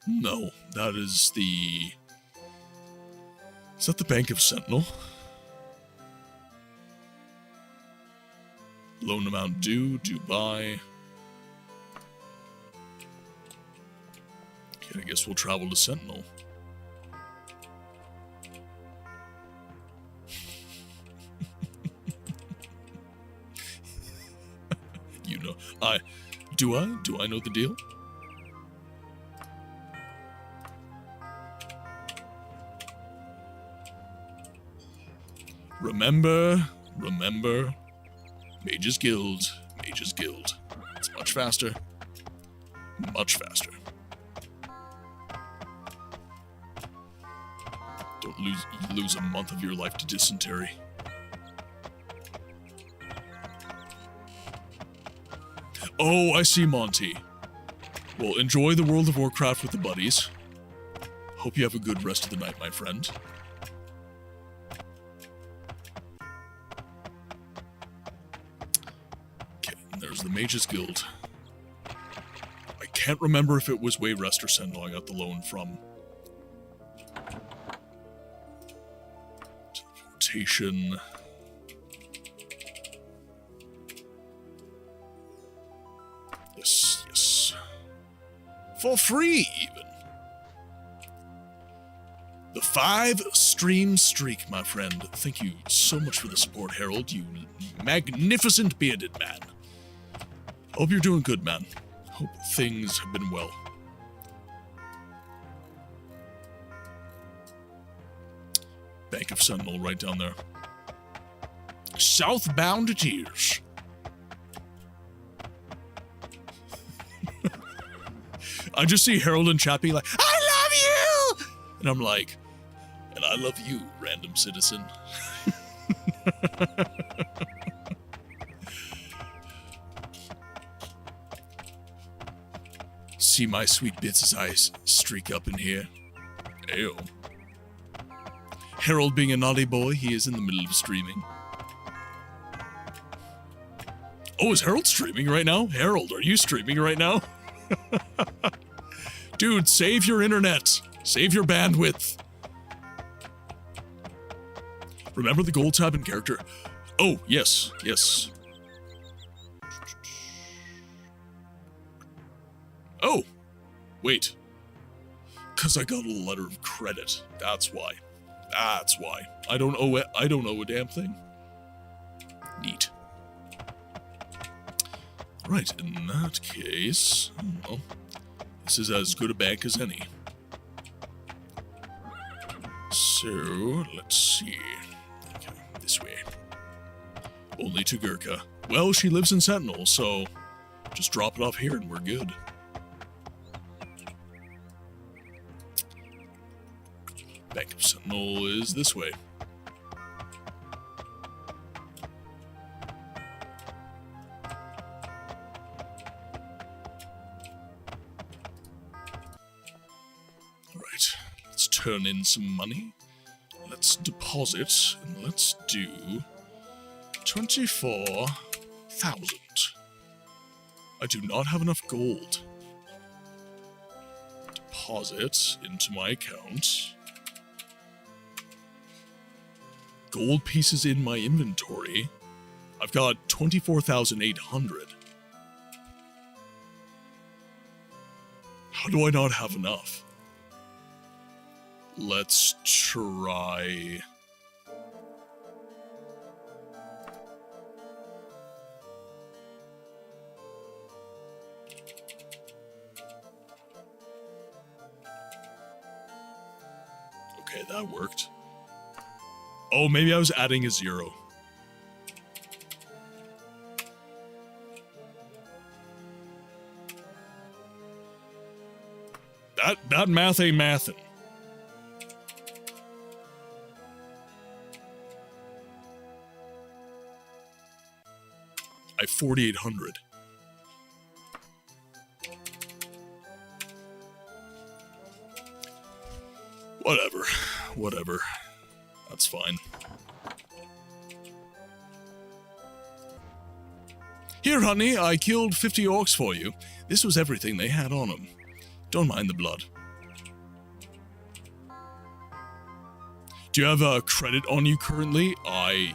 No, that is the... Is that the Bank of Sentinel? Loan amount due, Dubai. Okay, I guess we'll travel to Sentinel. You know, do I know the deal? Remember, Mage's Guild, Mage's Guild. It's much faster, much faster. Don't lose a month of your life to dysentery. Oh, I see, Monty. Well, enjoy the World of Warcraft with the buddies. Hope you have a good rest of the night, my friend. The Mage's Guild. I can't remember if it was Wayrest or Sentinel I got the loan from. Teleportation. Yes. For free, even. The 5-stream streak, my friend. Thank you so much for the support, Harold, you magnificent bearded man. Hope you're doing good, man. Hope things have been well. Bank of Sentinel right down there. Southbound to Tears. I just see Harold and chat being like, I love you! And I'm like, and I love you, random citizen. See my sweet bits as I streak up in here. Ew. Harold being a naughty boy, he is in the middle of streaming. Oh, is Harold streaming right now? Harold, are you streaming right now? Dude, save your internet. Save your bandwidth. Remember the gold tab in character? Oh, yes. Oh, wait. Because I got a letter of credit. That's why. I don't owe a damn thing. Neat. Right, in that case, well, this is as good a bank as any. So, let's see. Okay, this way. Only to Gurkha. Well, she lives in Sentinel, so just drop it off here and we're good. Bank of Sentinel is this way. Alright, let's turn in some money. Let's deposit, and let's do 24,000. I do not have enough gold. Deposit into my account. Gold pieces in my inventory. I've got 24,800. How do I not have enough? Let's try... Okay, that worked. Oh, maybe I was adding a 0. That math ain't mathin'. I have 4,800. Whatever. That's fine. Here, honey, I killed 50 orcs for you. This was everything they had on them. Don't mind the blood. Do you have a credit on you currently? I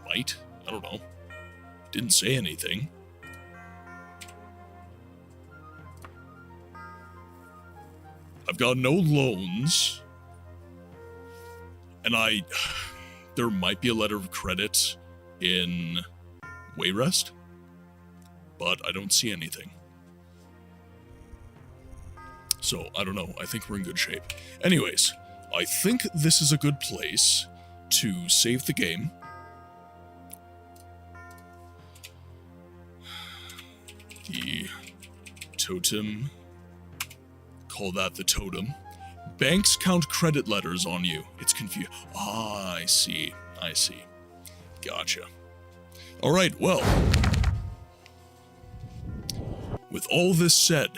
might. I don't know. Didn't say anything. I've got no loans. And there might be a letter of credit in Wayrest, but I don't see anything. So, I don't know. I think we're in good shape. Anyways, I think this is a good place to save the game. The totem. Call that the totem. Banks count credit letters on you. It's confused. Ah, I see. Gotcha. Alright, well. With all this said,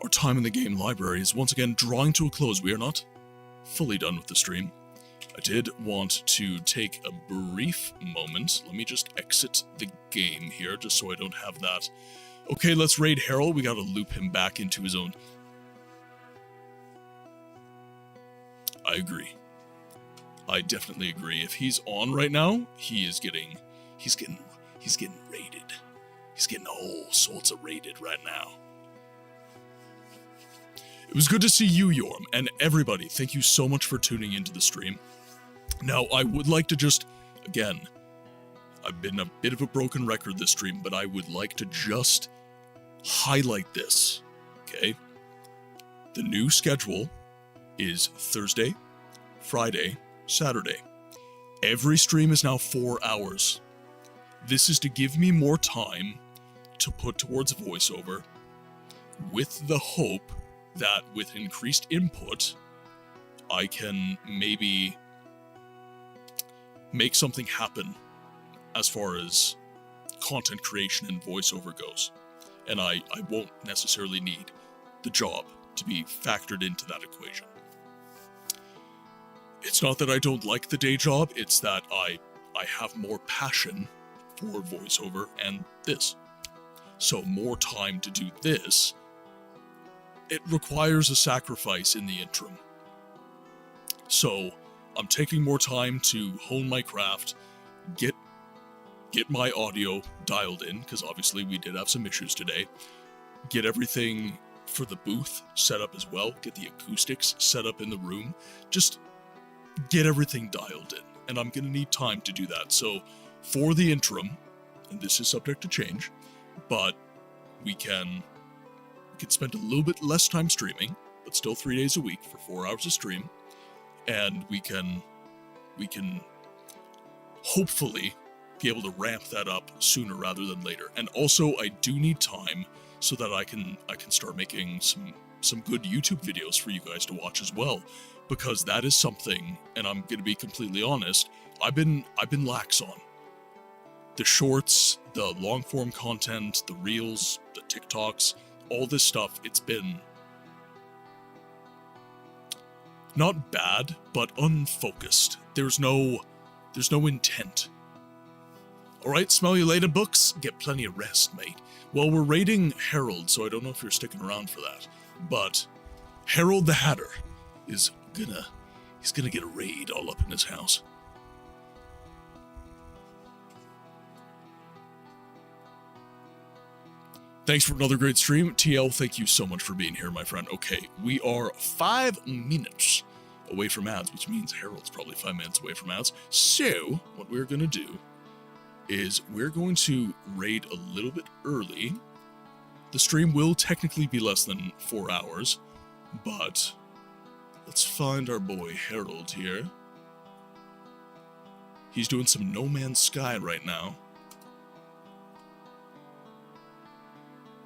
our time in the game library is once again drawing to a close. We are not fully done with the stream. I did want to take a brief moment. Let me just exit the game here, just so I don't have that. Okay, let's raid Harold. We gotta loop him back into his own... I agree. I definitely agree. If he's on right now, he's getting raided. He's getting all sorts of raided right now. It was good to see you, Yorm, and everybody. Thank you so much for tuning into the stream. Now, I would like to just, again, I've been a bit of a broken record this stream, but I would like to just highlight this, okay? The new schedule is Thursday, Friday, Saturday. Every stream is now 4 hours. This is to give me more time to put towards voiceover, with the hope that with increased input, I can maybe make something happen as far as content creation and voiceover goes. And I won't necessarily need the job to be factored into that equation. It's not that I don't like the day job, it's that I have more passion for voiceover and this. So more time to do this, it requires a sacrifice in the interim. So I'm taking more time to hone my craft, get my audio dialed in, because obviously we did have some issues today, get everything for the booth set up as well, get the acoustics set up in the room, just get everything dialed in, and I'm going to need time to do that. So for the interim, and this is subject to change, but we can spend a little bit less time streaming, but still 3 days a week for 4 hours of stream, and we can hopefully be able to ramp that up sooner rather than later. And also, I do need time so that I can start making some good YouTube videos for you guys to watch as well, because that is something, and I'm going to be completely honest, I've been lax on. The shorts, the long form content, the reels, the TikToks, all this stuff, it's been not bad, but unfocused. There's no intent. Alright, smell you later, books. Get plenty of rest, mate. Well, we're raiding Harold, so I don't know if you're sticking around for that. But Harold the Hatter is he's gonna get a raid all up in his house. Thanks for another great stream. TL, thank you so much for being here, my friend. Okay, we are 5 minutes away from ads, which means Harold's probably 5 minutes away from ads. So, what we're going to do is we're going to raid a little bit early. The stream will technically be less than 4 hours, but let's find our boy Harold here. He's doing some No Man's Sky right now.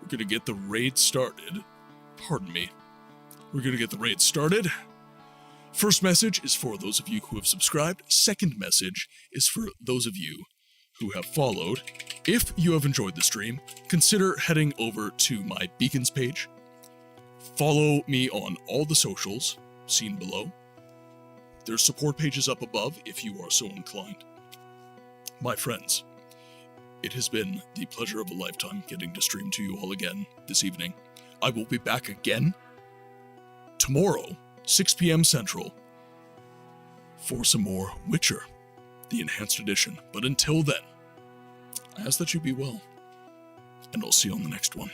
We're going to get the raid started. Pardon me. We're going to get the raid started. First message is for those of you who have subscribed. Second message is for those of you who have followed. If you have enjoyed the stream, consider heading over to my Beacons page. Follow me on all the socials seen below. There's support pages up above if you are so inclined. My friends, it has been the pleasure of a lifetime getting to stream to you all again this evening. I will be back again tomorrow, 6 p.m. Central, for some more Witcher, the Enhanced Edition. But until then, I ask that you be well, and I'll see you on the next one.